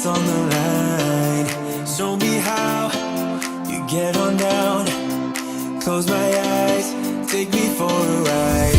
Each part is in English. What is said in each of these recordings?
us on the line. Show me how you get on down. Close my eyes, take me for a ride.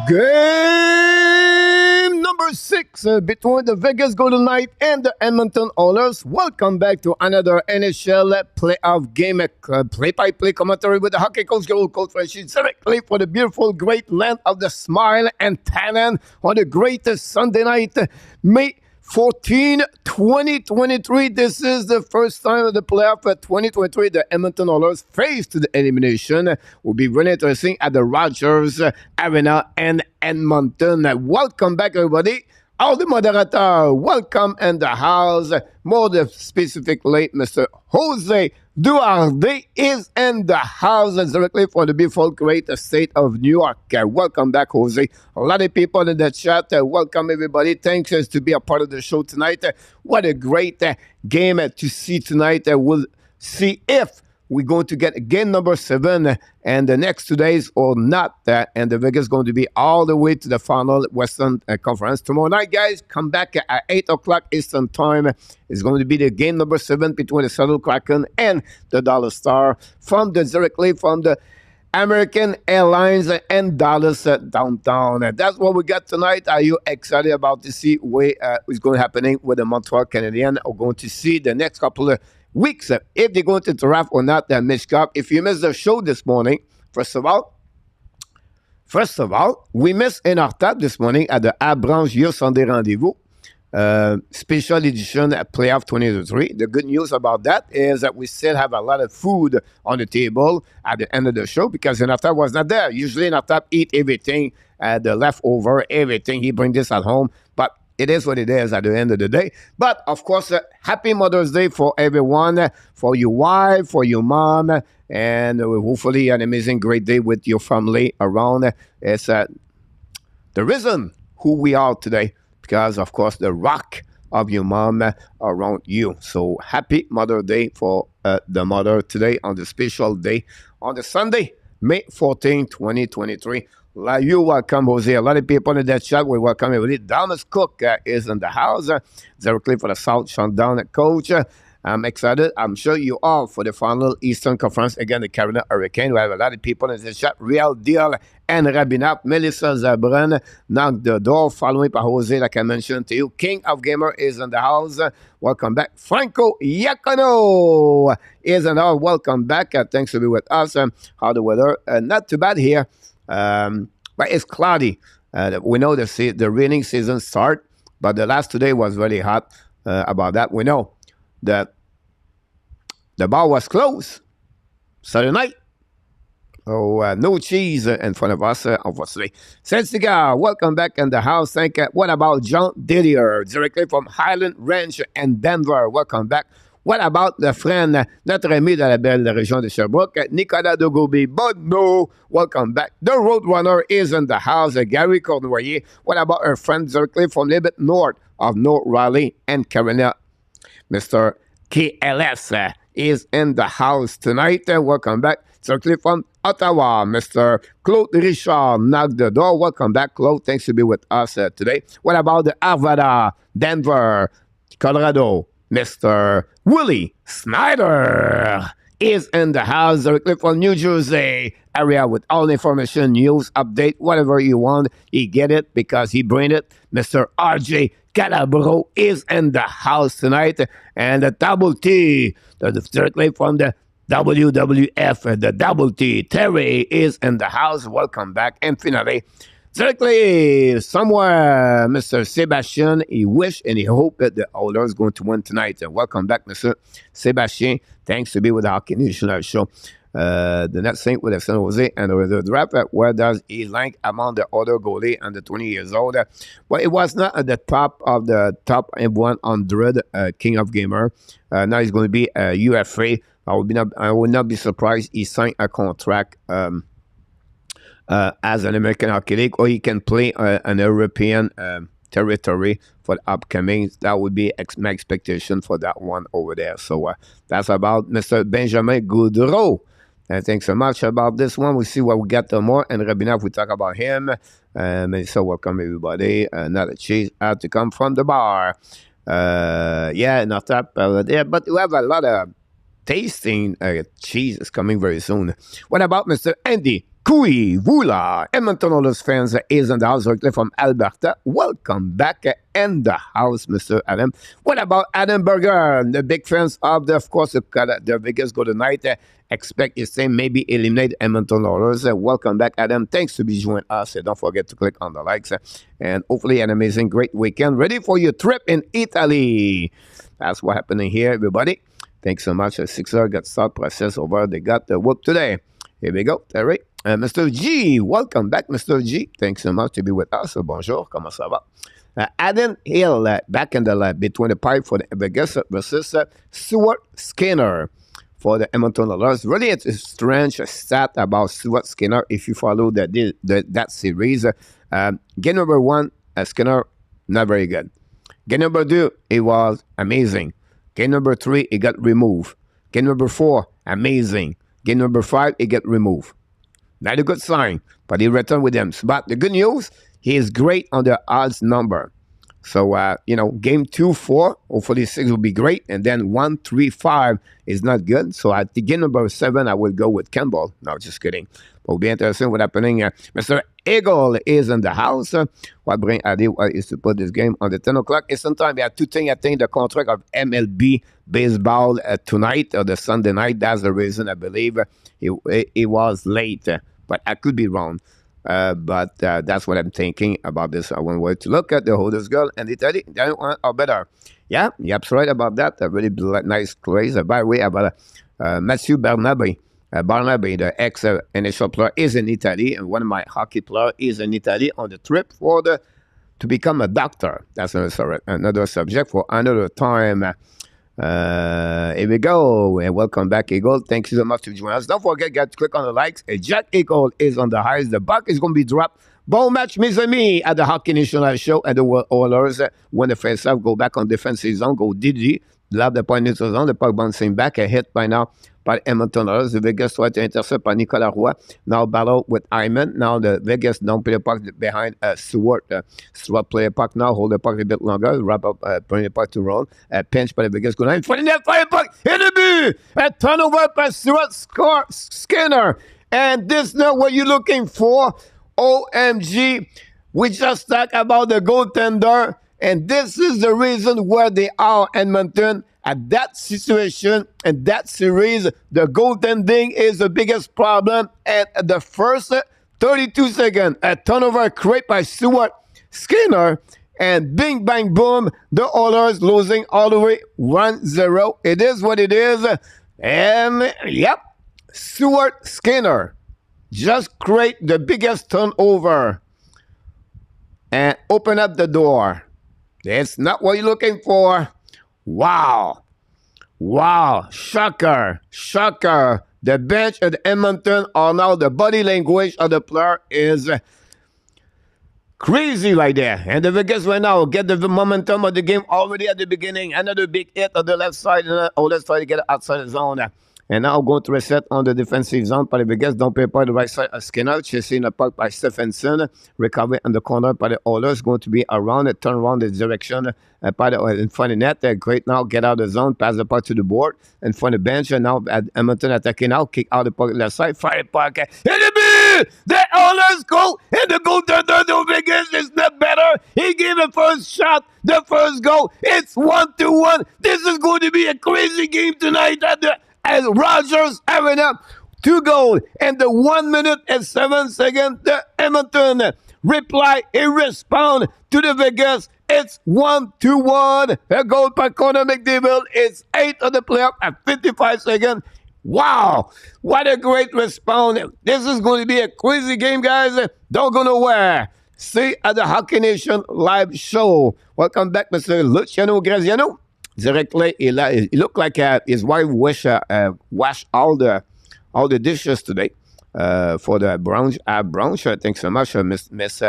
Game number 6 between the Vegas Golden Knights and the Edmonton Oilers. Welcome back to another NHL playoff game. Play-by-play commentary with the hockey coach, Coach Francis, directly for the beautiful great land of the Smile and Tannin on the greatest Sunday night, May 14, 2023. This is the first time of the playoff for 2023. The Edmonton Oilers face to the elimination. Will be really interesting at the Rogers Arena in Edmonton. Welcome back, everybody. All the moderators, welcome in the house. More specifically, Mr. Jose Duarte is in the house directly for the beautiful great state of New York. Welcome back, Jose. A lot of people in the chat. Welcome, everybody. Thanks to be a part of the show tonight. What a great game to see tonight. We'll see if we're going to get game number 7 and the next 2 days or not. And the Vegas is going to be all the way to the final Western Conference. Tomorrow night, guys, come back at 8 o'clock Eastern Time. It's going to be the game number 7 between the Seattle Kraken and the Dallas Star directly from the American Airlines and Dallas downtown. That's what we got tonight. Are you excited about to see what is going to happen with the Montreal Canadiens? We're going to see the next couple of weeks if they're going to draft or not. Mitch Cup. If you missed the show this morning, first of all, we missed in our tab this morning at the Abranche Year Sunday Rendezvous. Special edition playoff 2023. The good news about that is that we still have a lot of food on the table at the end of the show because Natab was not there. Usually Natab eat everything, the leftover, everything. He brings this at home, but it is what it is at the end of the day. But of course, happy Mother's Day for everyone, for your wife, for your mom, and hopefully an amazing great day with your family around. It's the reason who we are today. Because, of course, the rock of your mom around you. So, happy Mother's Day for the mother today on the special day on the Sunday, May 14, 2023. You welcome, Jose. A lot of people in that chat. We welcome everybody. Thomas Cook is in the house. Directly for the South Shandong coach. I'm excited. I'm sure you are for the final Eastern Conference against the Carolina Hurricane. We have a lot of people in the chat. Real Deal and Rabinap. Melissa Zabran knocked the door, following by Jose, like I mentioned to you. King of Gamer is in the house. Welcome back. Franco Iacono is in the house. Welcome back. Thanks to be with us. How the weather? Not too bad here, but it's cloudy. We know the raining season start, but the last 2 days was really hot. About that, we know that the bar was closed Saturday night. Oh, no cheese in front of us, obviously. Sensiga, welcome back in the house. Thank you. What about John Didier, directly from Highland Ranch in Denver? Welcome back. What about the friend, notre ami de la belle région de Sherbrooke, Nicolas de Gouby Bodno? Welcome back. The Roadrunner is in the house, Gary Cournoyer. What about our friend directly from a little bit north of North Raleigh and Carolina? Mr. KLS is in the house tonight. Welcome back. Directly from Ottawa, Mr. Claude Richard knocked the door. Welcome back, Claude. Thanks to be with us today. What about the Arvada, Denver, Colorado? Mr. Willie Snyder is in the house directly from New Jersey area with all the information, news, update, whatever you want. He get it because he bring it. Mr. RJ Calabro is in the house tonight. And the Double T, directly from the WWF, the Double T, Terry is in the house. Welcome back. And finally, directly somewhere, Mr. Sebastian, he wish and he hope that the Oilers going to win tonight. Welcome back, Mr. Sebastian. Thanks to be with the Hockey Nation show. The net sync with the San Jose and the draft. Where does he rank among the other goalie under 20 years old? Well, it was not at the top of the top 100 King of Gamer. Now he's going to be a UFA. I would not be surprised he signed a contract as an American Hockey League, or he can play an European territory for the upcoming. That would be my expectation for that one over there. So that's about Mr. Benjamin Goudreau. Thanks so much about this one. We'll see what we get more. And Rabinov, we talk about him. So welcome everybody. Another cheese had to come from the bar. Yeah, not that there, but we have a lot of tasting cheese is coming very soon. What about Mr. Andy Kui Vula? Edmonton Oilers fans is in the house directly from Alberta. Welcome back in the house, Mr. Adam. What about Adam Berger? The big fans of course, the Vegas go tonight. Expect the same, maybe eliminate Edmonton Oilers. Welcome back, Adam. Thanks to be joining us. Don't forget to click on the likes. And hopefully an amazing, great weekend. Ready for your trip in Italy. That's what happening here, everybody. Thanks so much. Sixer got start process over. They got the work today. Here we go. All right. Mr. G, welcome back, Mr. G. Thanks so much to be with us. Bonjour. Comment ça va? Adam Hill back in the lab between the pipe for the Vegas versus Stuart Skinner for the Edmonton Oilers. Really, it's a strange stat about Stuart Skinner if you follow that series. Game number 1, Skinner, not very good. Game number 2, it was amazing. Game number 3, it got removed. Game number 4, amazing. Game number 5, it got removed. Not a good sign, but he returned with them. But the good news, he is great on the odds number. So, game 2, 4, hopefully 6 will be great. And then 1, 3, 5 is not good. So at the game number 7, I will go with Campbell. No, just kidding. But it'll be interesting what's happening. Mr. Eagle is in the house. What bring Adi is to put this game on the 10 o'clock. And sometimes we have two things. I think the contract of MLB baseball tonight or the Sunday night. That's the reason I believe it was late. But I could be wrong. But that's what I'm thinking about this. I want to look at the Holders girl and Italy. They are better. Yeah, you're absolutely right about that. A really nice craze. By the way, about Mathieu Barnaby. Barnaby, the ex-NHL player, is in Italy, and one of my hockey players is in Italy on the trip to become a doctor. That's another subject for another time. Here we go, and welcome back, Eagle. Thank you so much for joining us. Don't forget, guys, to click on the likes. Jack Eagle is on the highs. The buck is going to be dropped. Bon match, mes amis, at the Hockey National Show, and the Oilers, when the face-off, go back on defensive zone, go Didi, Lab de point neutral zone, the puck bouncing back, a hit by now by Edmonton Oilers. The Vegas try to intercept by Nicolas Roy. Now battle with Hyman. Now the Vegas don't play the puck behind Stewart. Stewart play the puck now, hold the puck a bit longer, wrap up, bring the puck to roll. Pinch by the Vegas go in front of that fire puck, hit the boot! A turnover by Stewart, score Skinner. And this is not what you're looking for. OMG. We just talked about the goaltender. And this is the reason where they are, Edmonton. At that situation and that series, the goaltending is the biggest problem. And the first 32 seconds, a turnover created by Stewart Skinner. And bing, bang, boom, the Oilers losing all the way 1-0. It is what it is. And, yep, Stewart Skinner just create the biggest turnover and open up the door. That's not what you're looking for. Wow. Wow. Shocker. Shocker. The bench at Edmonton are now the body language of the player is crazy right there. And the Vegas right now get the momentum of the game already at the beginning. Another big hit on the left side. Let's try to get outside the zone. And now going to reset on the defensive zone. By the Vegas, don't pay by the right side of Skinner. Chasing the puck by Stephenson. Recovery on the corner by the Oilers. Going to be around it. Turn around the direction by the in front of net. Great now. Get out of the zone. Pass the puck to the board. In front of the bench. And now at Edmonton attacking now. Kick out the puck left side. Fire the puck. Hit the beat! The Oilers go. And the goaltender, the Vegas is not better. He gave the first shot. The first goal. It's 1-1. This is going to be a crazy game tonight at the as Rogers having up 2 goals and the 1 minute and 7 seconds. The Edmonton reply and respond to the Vegas. It's 1-1. A goal by Connor McDavid. It's 8 of the playoff at 55 seconds. Wow, what a great response. This is going to be a crazy game, guys. Don't go nowhere. See at the Hockey Nation live show. Welcome back, Mr. Luciano Graziano. Directly, he looked like his wife washed all the dishes today for the brunch. Thanks so much, Miss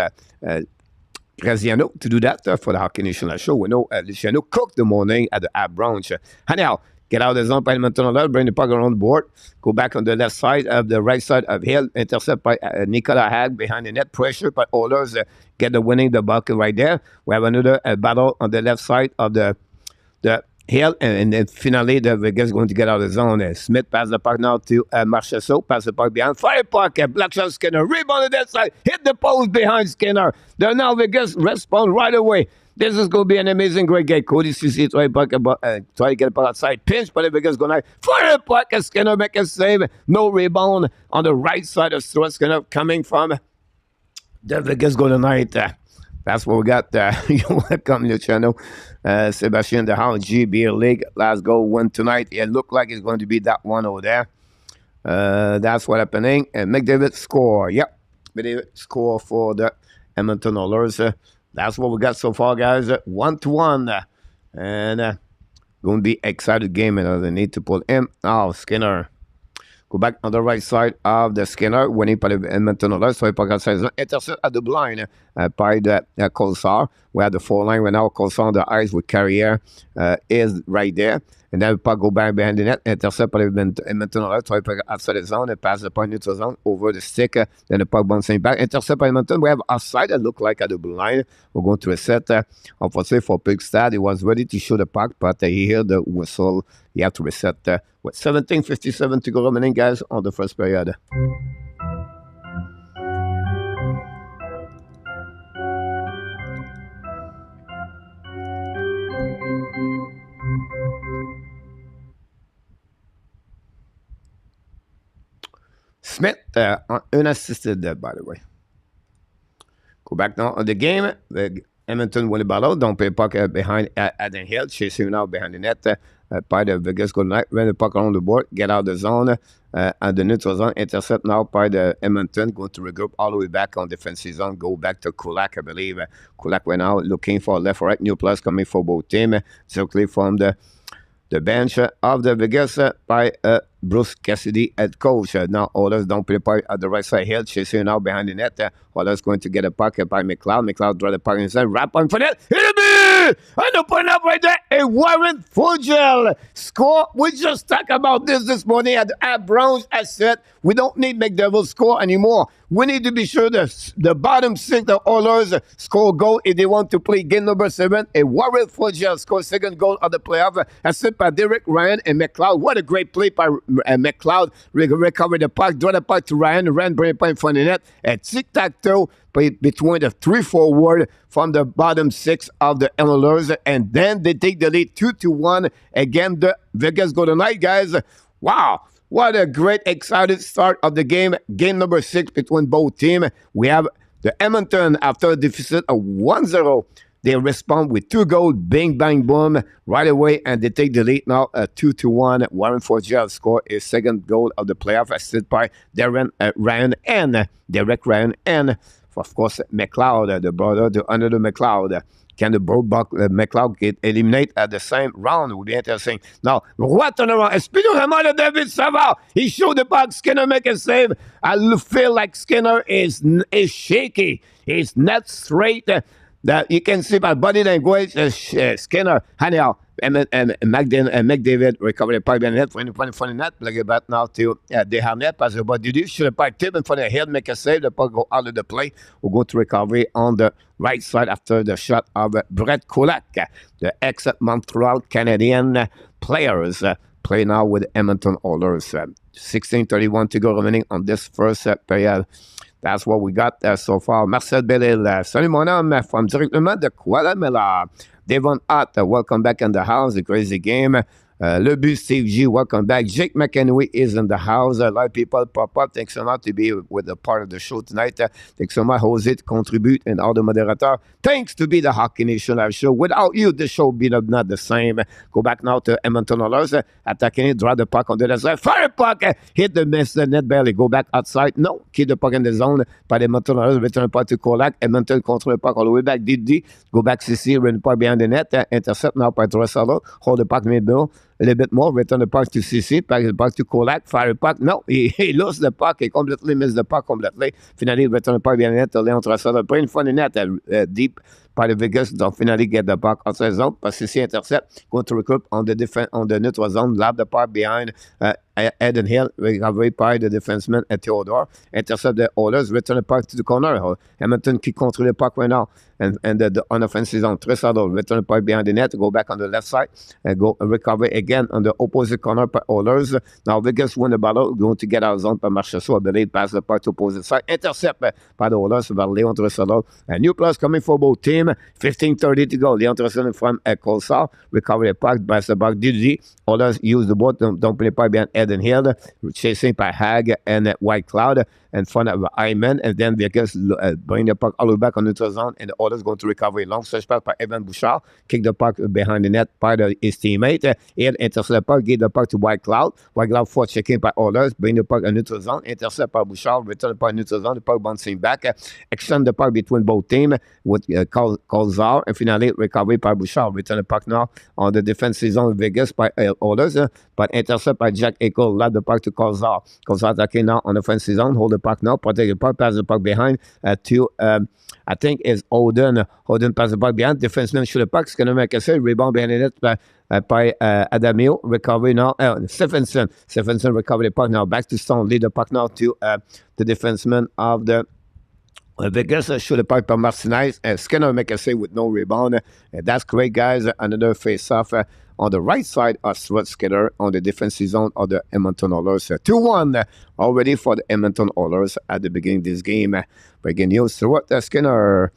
Graziano, to do that for the Hockey Nation Live show. We know Luciano cooked the morning at the brunch. Anyhow, get out of the zone by Edmonton, bring the puck around the board, go back on the left side of the right side of Hill, intercept by Nicolas Hag behind the net, pressure by Oilers, get the winning the bucket right there. We have another battle on the left side of the Hill, and then finally the Vegas going to get out of the zone. Smith pass the puck now to Marchessault, pass the puck behind, fire puck, black shot Skinner, rebound on that side, hit the post behind Skinner. Then now Vegas respond right away. This is going to be an amazing, great game. Cody CC try to get the puck outside, pinch, but the Vegas going to fire puck, Skinner make a save, no rebound on the right side of Stuart Skinner coming from the Vegas Golden Knight. That's what we got. Welcome to the channel. Sebastian the Hound GB League. Last goal win tonight. It looked like it's going to be that one over there. That's what happening. And McDavid score. Yep. McDavid score for the Edmonton Oilers. That's what we got so far, guys. 1-1. And going to be excited game. And they need to pull him. Oh, Skinner. Go back on the right side of the Skinner, winning by the Edmonton Oilers. So, intercept at the blind by the Colsar. We have the 4 line right now. Colsar on the ice with Carrier is right there. And then the puck go back behind the net. Intercept by the Edmonton Oilers. So, outside the zone and pass the puck neutral zone over the stick. Then the puck bouncing back. Intercept by Edmonton. We have outside that look like at the blue line. We're going to reset. Unfortunately for Pigstad, he was ready to shoot the puck, but he heard the whistle. You have to reset with 17:57 to go remaining, guys, on the first period. Smith, unassisted, by the way. Go back now on the game. Edmonton win the battle. Don't pay puck behind Adam Hill. Chasing now behind the net by the Vegas Golden Knight. Run the puck on the board. Get out of the zone. And the neutral zone. Intercept now by the Edmonton. Going to regroup all the way back on defensive zone. Go back to Kulak, I believe. Kulak right now looking for left or right. New plus coming for both teams. Directly from the bench of the Vegas by Bruce Cassidy, head coach. Now Oilers don't play puck at the right side here. Chasing now behind the net. Oilers going to get a puck by McLeod. McLeod draw the puck inside. Wrap on for that. Hit And open up right there, a Warren Fogel score. We just talked about this morning at Browns. I said, we don't need McDevil score anymore. We need to be sure the bottom six, the Oilers, score goal if they want to play game number 7. A Warren Fogel score second goal of the playoff, assisted by Derek Ryan and McLeod. What a great play by McLeod. Recover the puck, draw the puck to Ryan. Ryan bring it in front of the net. A tic-tac-toe between the 3 forward from the bottom 6 of the Oilers. And then they take the lead 2-1. Again, the Vegas Golden Knights, guys. Wow. What a great, excited start of the game. Game number 6 between both teams. We have the Edmonton, after a deficit of 1-0. They respond with 2 goals, bing, bang, boom, right away, and they take the lead now 2-1. Warren Fogel scored his second goal of the playoff, assisted by Derek Ryan, and of course, McLeod, the brother to another McLeod. Can the McLeod get eliminated at the same round? Would be interesting. Now, what on the round? Speaking of David Savard, he showed the puck. Skinner make a save. I feel like Skinner is shaky. He's not straight. That you can see by body language. Skinner, anyhow, and McDavid recovered the puck in the net for the net. Plug it back now to Desharnais. Pass the ball. Did should the puck tip in front of the head, make a save. The puck go out of the play. We'll go to recovery on the right side after the shot of Brett Kulak. The ex-Montreal Canadian players play now with Edmonton Oilers. 16:31 to go remaining on this first period. That's what we got so far. Marcel Bellil, salut mon homme, from directement de Kuala Devon Hart, welcome back in the house, a crazy game. Le But Steve G, welcome back. Jake McEnway is in the house. A lot of people pop up. Thanks so much to be with a part of the show tonight. Thanks so much, Jose, to contribute, and all the moderators. Thanks to be the Hockey Nation live show. Without you, the show would be not the same. Go back now to Edmonton Oilers. Attacking it, draw the puck on the other side. Fire puck, hit the miss, the net barely. Go back outside. No, keep the puck in the zone. By the Edmonton Oilers, return the puck to Kolak. Edmonton control the puck all the way back. DD, go back CC, run the puck behind the net. Intercept now by Dressler. Hold the puck middle. A little bit more, return the puck to CC, pass the puck to Kolak, fire the puck. No, he lost the puck, he completely missed the puck completely. Finally, return the puck behind the net to Leon Dressler. Bring in front of the net, deep by the Vegas. Don't finally get the puck outside zone. Pass CC intercept, go to recruit on the neutral zone, lap the puck behind Eden Hill, recovery by the defenseman at Theodore. Intercept the Oilers, return the puck to the corner. Edmonton qui control the puck right now. And the on-offensive zone, Dressler, return the puck behind the net, go back on the left side, and go recover again on the opposite corner by Oilers. Now Vegas win the battle, going to get out of zone by Marchessault, I believe, pass the puck to opposite side. Intercept by the Oilers by Leon Dressler. A new plus coming for both teams. 15:30 to go. Leon Dressler from Colsar, recover the puck, pass the puck. DD. Oilers use the boat, don't play the puck behind Eden Hill, chasing by Hag and White Cloud in front of Hyman, and then Vegas bring the puck all the way back on the neutral zone, and the Oilers going to recover a long stretch pass by Evan Bouchard, kick the puck behind the net by his teammate, and intercept the puck, give the puck to White Cloud. White Cloud for checking by Oilers, bring the puck on neutral zone, intercept by Bouchard, return the puck neutral zone, the puck bouncing back, extend the puck between both teams with Colzar, and finally recovery by Bouchard, return the puck now on the defensive zone of Vegas by Oilers, but intercept by Jack Eichel, led the puck to Colzar. Colzar attacking now on the offensive zone, hold the puck now, protect the puck, pass the puck behind to, I think it's Odin. Odin pass the puck behind, defenseman shoot the puck, it's going to make a save, rebound behind the net by Adamio, recovery now, Stephenson recover the puck now, back to Stone, lead the puck now to the defenseman of the Vegas, shoot the puck by Martinez, Skinner make a save with no rebound, that's great, guys. Another face-off on the right side of Stuart Skinner on the defensive zone of the Edmonton Oilers. 2-1 already for the Edmonton Oilers at the beginning of this game. Breaking news, Stuart Skinner,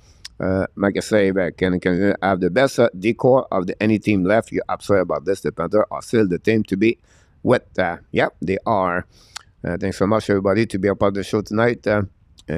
make a save, can have the best decor of any team left. You're absolutely about this. The Panthers are still the team to be with. Yeah, they are. Thanks so much, everybody, to be a part of the show tonight.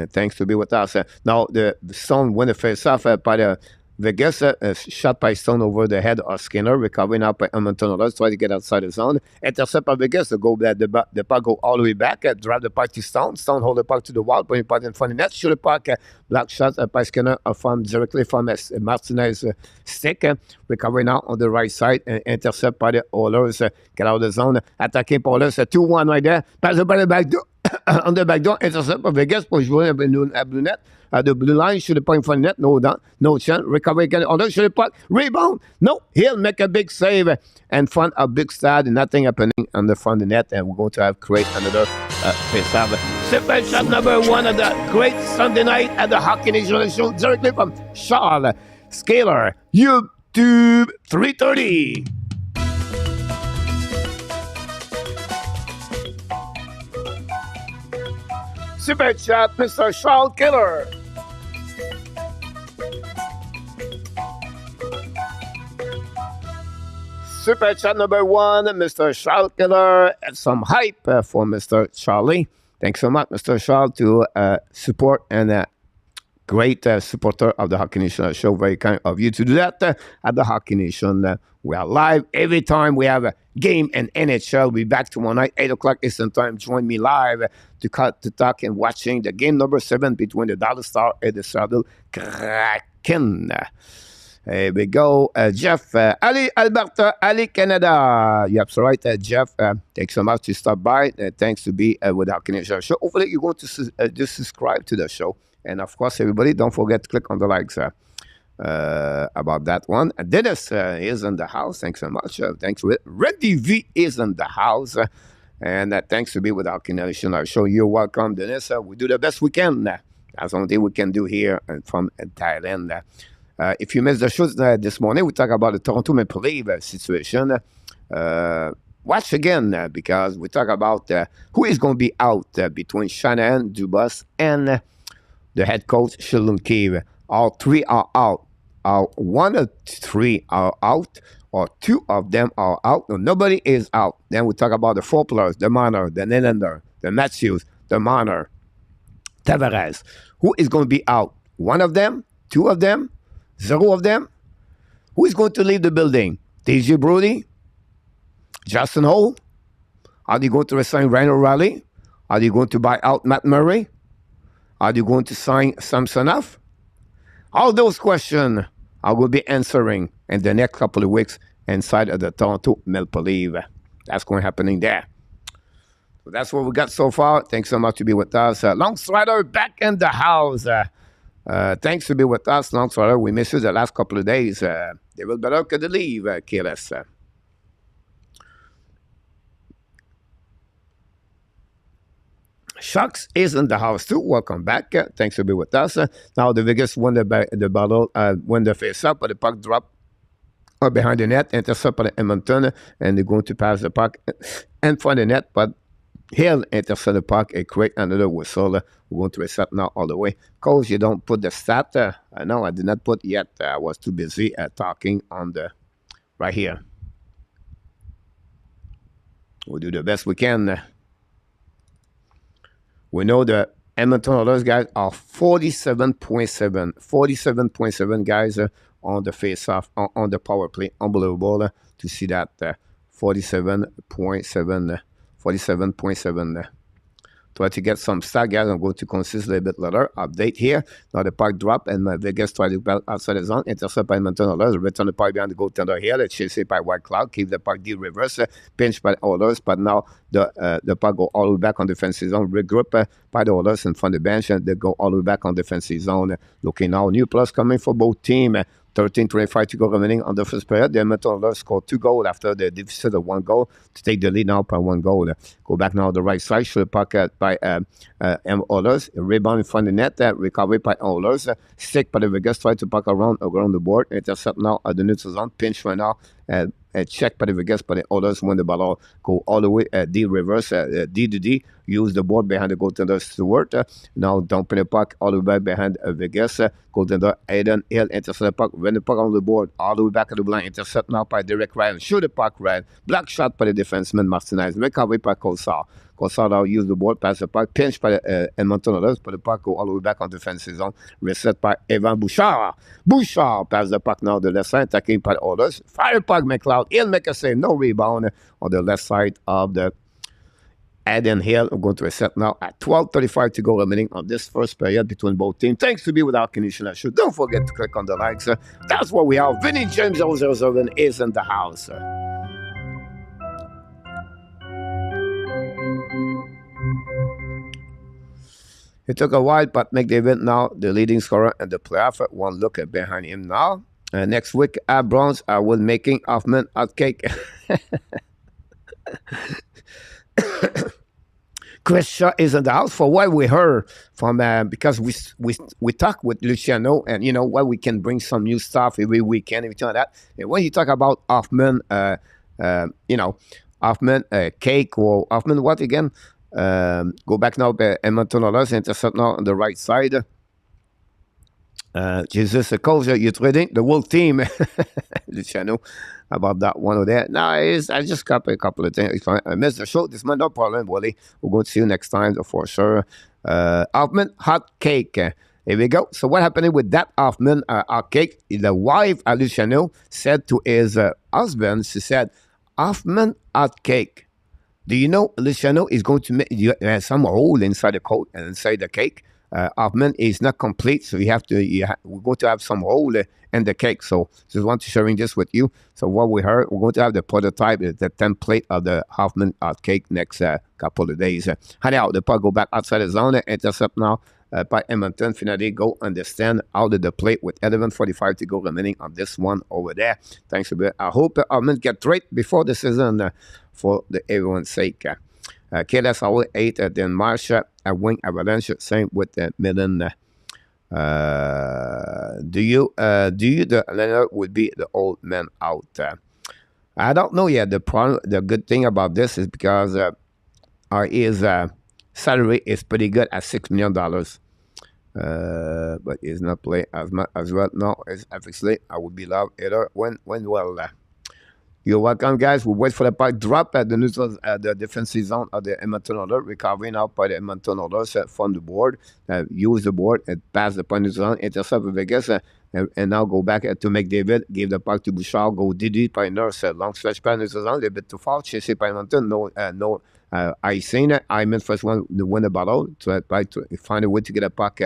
Thanks to be with us. Now, the Stone win the face-off by the Vegas, shot by Stone over the head of Skinner, recovering up by Edmonton Oilers, try to get outside the zone. Intercept by Vegas, the puck go all the way back, drive the puck to Stone. Stone hold the puck to the wall, bring the puck in front of the net, shoot the puck, block shot by Skinner directly from Martinez's stick, recovering now on the right side, intercept by the Oilers, get out of the zone, attacking Oilers, 2-1 right there, pass the ball back to On the back door, intercept par Vegas pour jouer à blue net. The blue line should have point for net, no chance. Recovery again, other should have puck, rebound. No, he'll make a big save and front a big side, and nothing happening on the front of the net, and we're going to have create another face-off. Simple shot number one of the great Sunday night at the Hockey Nation show, directly from Charles Scaler, YouTube 330. Super chat, Mr. Charles Killer. Super chat number one, Mr. Charles Killer. And some hype for Mr. Charlie. Thanks so much, Mr. Charles, to support and great supporter of the Hockey Nation show. Very kind of you to do that at the Hockey Nation. We are live every time we have a game in NHL. We'll be back tomorrow night, 8 o'clock Eastern Time. Join me live to talk and watching the game number 7 between the Dallas Star and the Seattle Kraken. Here we go. Jeff, Ali Alberta, Ali Canada. Yep, so right, Jeff. Thanks so much to stop by. Thanks to be with the Hockey Nation show. Hopefully you're going to just subscribe to the show. And of course, everybody, don't forget to click on the likes about that one. Dennis is in the house. Thanks so much. Thanks. Randy V is in the house. And thanks to be with our Canadian show. You're welcome, Dennis. We do the best we can. That's the only thing we can do here from Thailand. If you missed the show this morning, we talk about the Toronto Maple Leafs situation. Watch again because we talk about who is going to be out between Shanahan, Dubas, and the head coach, Sheldon Keefe. All three are out. One of three are out, or two of them are out. No, nobody is out. Then we talk about the four players, the Marner, the Nylander, the Matthews, the Marner, Tavares. Who is going to be out? One of them? Two of them? Zero of them? Who is going to leave the building? TJ Brody? Justin Holl? Are they going to resign Ryan O'Reilly? Are they going to buy out Matt Murray? Are they going to sign Samsonov? All those questions I will be answering in the next couple of weeks inside of the Toronto Maple Leafs. That's going to happening there. So that's what we got so far. Thanks so much to be with us. Long Strider back in the house. Thanks to be with us, Long Strider. We missed you the last couple of days. They will better que the leave, KLS. Shucks is in the house too. Welcome back. Thanks for being with us. Now the Vegas won the battle, won the face-up, but the puck dropped behind the net, intercept by Edmonton, and they're going to pass the puck in front of the net, but Hill intercept the puck and create another whistle. We're going to reset now all the way. Coach, you don't put the stat. No, I did not put yet. I was too busy talking on the right here. We'll do the best we can. We know the Edmonton Oilers guys are 47.7 guys on the face-off, on the power play. Unbelievable to see that 47.7. Try to get some stat, guys. I'm going to consist a little bit later. Update here. Now the puck drop and Vegas try to battle outside the zone. Intercept by Edmonton Oilers. Return the puck behind the goaltender here. Let's chase it by White Cloud. Keep the puck deep reverse. Pinch by the Oilers. But now the puck go all the way back on defensive zone. Regroup by the Oilers in front of the bench. And they go all the way back on defensive zone. Looking now. New plus coming for both teams. 13:25 to go remaining on the first period. The Edmonton Oilers scored 2 goals after the deficit of 1 goal to take the lead now by 1 goal. Go back now on the right side. Shoot the puck by Oilers. Rebound in front of the net. Recovery by Oilers. Stick by the Vegas. Try to puck around the board. Intercept now at the neutral zone. Pinch right now. Check by the Vegas, but the Oilers win the ball. Go all the way D reverse, D to D. Use the board behind the goaltender Stewart. Now dumping the puck all the way behind Vegas. Goaltender Aiden Hill intercept the puck. Win the puck on the board all the way back at the blind. Intercept now by Derek Ryan. Shoot the puck Ryan. Block shot by the defenseman Martinez. Recovery by Colsar. Colsar now use the board, pass the puck. Pinch by the Edmonton Oilers, but the puck go all the way back on defensive zone. Reset by Evan Bouchard. Bouchard pass the puck now the left side. Attacking by the Oilers. Fire puck McLeod. He'll make a save. No rebound on the left side of the Aiden Hill. I'm going to reset now at 12:35 to go remaining on this first period between both teams. Thanks to be with our Canadian show. Don't forget to click on the likes. That's what we are. Vinny James 007 is in the house. It took a while, but McDavid now the leading scorer and the playoff. One look at behind him now. Next week, Browns will making Hoffman hot cake. Chris Shaw is in the house. For what we heard from because we talk with Luciano, and you know what, we can bring some new stuff every weekend, everything like that. And when you talk about Hoffman, you know, Hoffman cake or Hoffman what again? Go back now, Edmonton Oilers intercept now on the right side. Jesus, coach, you're trading the whole team. Luciano, about that one over there. Now, I just got a couple of things. If I missed the show, this month, no problem, Wally. We're going to see you next time for sure. Hoffman hot cake. Here we go. So what happened with that Hoffman hot cake? The wife, Luciano, said to his husband, she said, Hoffman hot cake. Do you know Luciano is going to make some hole inside the coat and inside the cake? Hoffman is not complete, so we're going to have some hole in the cake. So just want to sharing this with you. So what we heard, we're going to have the prototype, the template of the Hoffman hot cake next couple of days. Anyhow, the puck go back outside the zone, intercept now by Edmonton. Finally, go understand out of the plate with 11:45 to go remaining on this one over there. Thanks a bit. I hope Hoffman get right before the season for everyone's sake. KLS Hour 8 then Marsh Wing Avalanche, same with Midland. Do you the Leonard would be the old man out? I don't know yet. The good thing about this is because his salary is pretty good at $6 million. But he's not playing as much as well now as obviously I would be loved either when well. You're welcome, guys. We wait for the puck drop at the neutral, the defensive zone of the Edmonton Oilers. Recovering out by the Edmonton Oilers from the board. Use the board and pass the puck zone. Intercept Vegas and now go back to McDavid. Give the puck to Bouchard. Go Didi by Nurse. Long stretch pass neutral zone. A little bit too far. Chase by Edmonton. No. I seen it. I meant first one to win the battle. To find a way to get a puck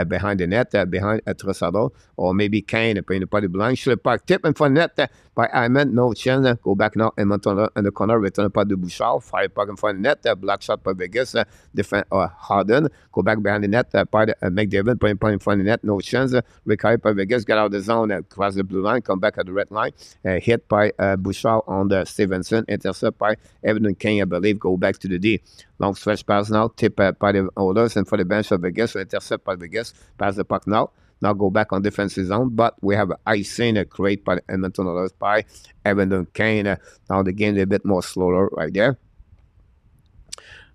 behind the net, behind Trossard, or maybe Kane playing the party blind. Should the puck tip in front of the net by Ayman. No chance. Go back now. Edmonton in the corner. Return the puck to Bouchard. Fire puck in front of the net. Black shot by Vegas. Defend Harden. Go back behind the net. By McDavid playing puck in front of the net. No chance. Recover by Vegas. Get out of the zone. Cross the blue line. Come back at the red line. Hit by Bouchard on the Stevenson. Intercept by Evan King, I believe. Go back to the D. Long stretch pass now. Tip by the Oilers and for the bench of Vegas. Intercept by Vegas. Pass the puck now. Now go back on defensive zone. But we have icing create by the Edmonton Oilers by Evan Kane. Now the game is a bit more slower right there.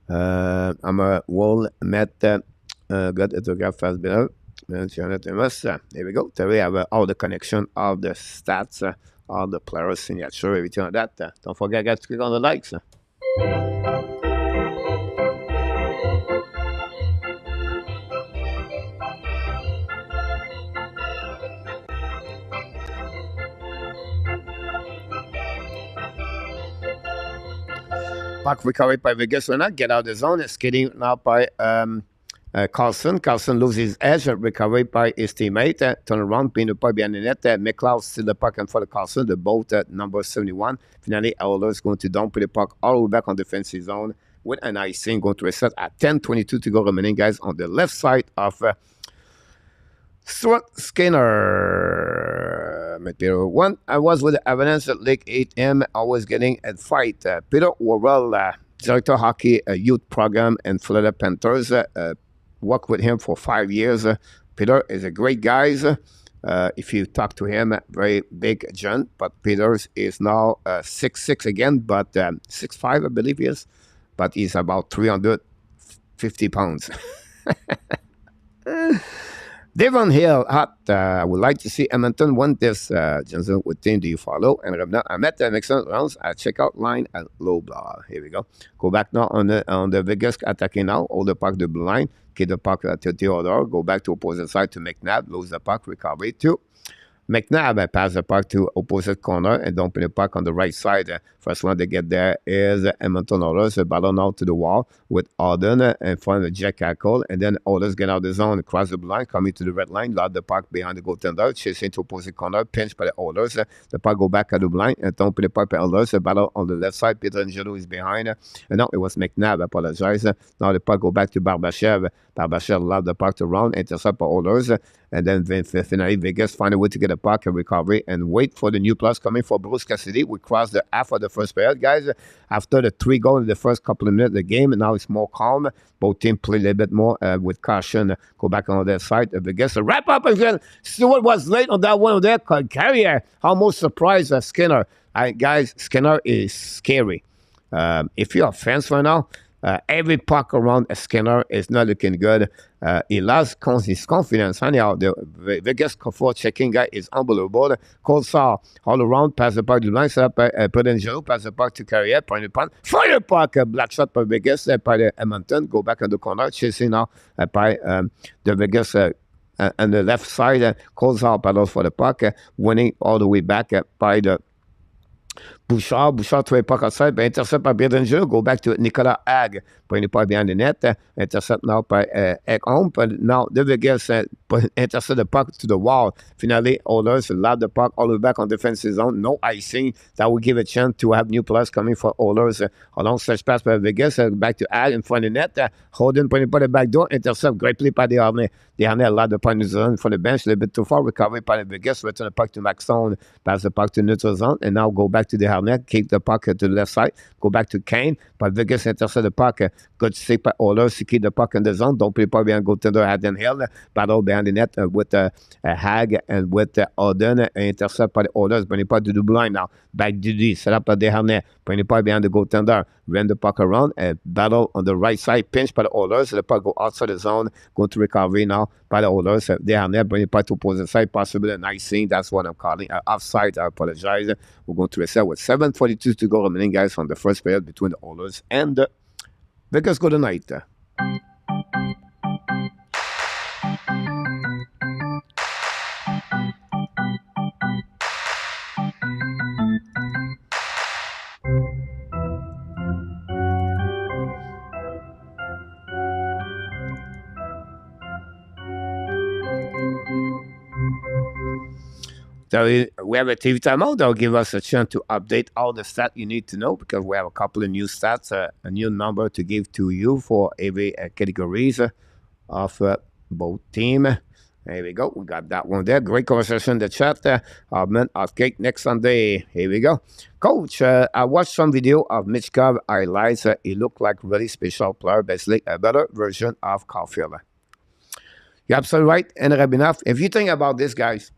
I'm a wall met. Got autograph fast better. Here we go. So we have all the connection of the stats, all the players' signature, everything like that. Don't forget, guys, to click on the likes. Puck recovered by Vegas. When I get out of the zone, it's skating now by Carlson. Carlson loses his edge, recovered by his teammate. Turn around, pin the puck behind the net. McLeod still the puck in front of Carlson, the boat number 71. Finally, Oilers is going to dump the puck all the way back on the defensive zone with an icing going to reset at 10:22 to go remaining, guys, on the left side of Stuart Skinner. Peter 1. I was with the Avalanche at Lake 8M. I was getting a fight. Peter Worrell, Director Hockey Youth Program in Florida Panthers. Worked with him for 5 years. Peter is a great guy. If you talk to him, very big John. But Peter is now 6'6" again, but 6'5", I believe he is. But he's about 350 pounds. Devon Hill, hot. I would like to see Edmonton win this. Johnson, what team do you follow? And I met the excellent rounds at checkout line at low blah. Here we go. Go back now on the Vegas attacking now. Hold the puck to the blue line. Get the puck to Theodore. Go back to opposite side to McNabb. Lose the puck. Recovery too. McNabb pass the puck to opposite corner and don't put the puck on the right side. First one to get there is Edmonton Oilers. The ball out to the wall with Auden in front of Jack Cackle. And then Oilers get out of the zone, cross the line, coming to the red line, load the puck behind the goaltender, chasing to opposite corner, pinch by the Oilers. The puck go back at the blind and don't put the puck by Oilers. The battle on the left side, Peter Angelo is behind. No, it was McNabb, I apologize. Now the puck go back to Barbashev. Barbashev allowed the puck to run, intercept by Oilers. And then finally, Vegas find a way to get a puck and recovery and wait for the new plus coming for Bruce Cassidy. We crossed the half of the first period, guys. After the 3 goals in the first couple of minutes of the game, now it's more calm. Both teams play a little bit more with caution. Go back on their side. Vegas wrap up again. Stewart was late on that one there. Carrier almost surprised Skinner. Guys, Skinner is scary. If you're a fan right now, every puck around a Skinner is not looking good. He lost his confidence. Anyhow, the Vegas for checking guy is unbelievable. Colsaw all around, pass the puck to the line, set up Prudential, pass the puck to Carrier, point the punt, fire the puck, black shot by Vegas, by the Edmonton, go back on the corner, chasing now by the Vegas on the left side. Colsaw paddles for the puck, winning all the way back by the Bouchard throw a puck outside, but intercept by Berdinger, go back to Nicolas Hag, putting the puck behind the net, intercept now by Ekholm, but now the Vegas intercept the puck to the wall. Finally, Oilers lob the puck all the way back on defensive zone, no icing, that will give a chance to have new plus coming for Oilers. A long stretch pass by Vegas, back to Hag in front of the net, Holden putting the puck at the back door, intercept, great play by the Arnay. The Arnay allowed the puck in the zone for the bench, a little bit too far, recovery by the Vegas, return the puck to Maxone, pass the puck to neutral zone, and now go back to the Arnay, kick the puck to the left side, go back to Kane, but Vegas intercept the puck, good stick by Oilers to keep the puck in the zone, don't play puck behind goaltender Adam Hill, battle behind the net with Hag and with Auden, intercept by the Oilers, bring the puck to the blind now, back to the set up by the Harnett, bring the puck behind the goaltender, ran the puck around, battle on the right side, pinch by the Oilers, the puck go outside the zone, go to recovery now by the Oilers, the Harnett, bring the puck to opposite side, possibly an icing, that's what I'm calling, offside, I apologize, we're going to reset with 7:42 to go remaining, guys, from the first period between the Oilers and the Vegas Golden Knights. So we have a TV timeout that will give us a chance to update all the stats you need to know, because we have a couple of new stats, a new number to give to you for every categories of both team. There we go. We got that one there. Great conversation in the chat. Man, cake next Sunday. Here we go. Coach, I watched some video of Michkov highlights. He looked like really special player, basically a better version of Caulfield. You're absolutely right, and Rabinov. If you think about this, guys,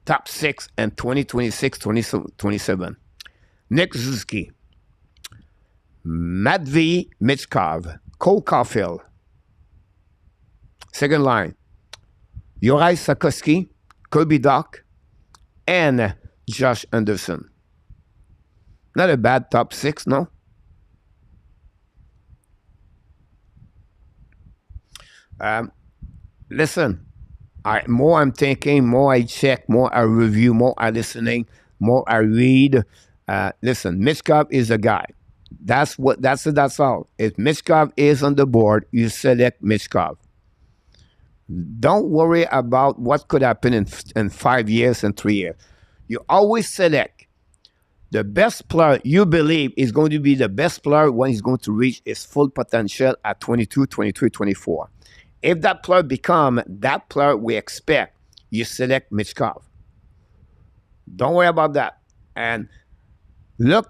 top 6 and 2026-2027. Nick Suzuki, Matvey Michkov, Cole Caulfield. Second line, Juraj Sakoski, Kirby Doc, and Josh Anderson. Not a bad top 6, no? Listen. More I'm thinking, more I check, more I review, more I listening, more I read. Listen, Michkov is a guy. That's all. If Michkov is on the board, you select Michkov. Don't worry about what could happen in 5 years and 3 years. You always select the best player you believe is going to be the best player when he's going to reach his full potential at 22, 23, 24. If that player become that player we expect, you select Michkov. Don't worry about that. And look,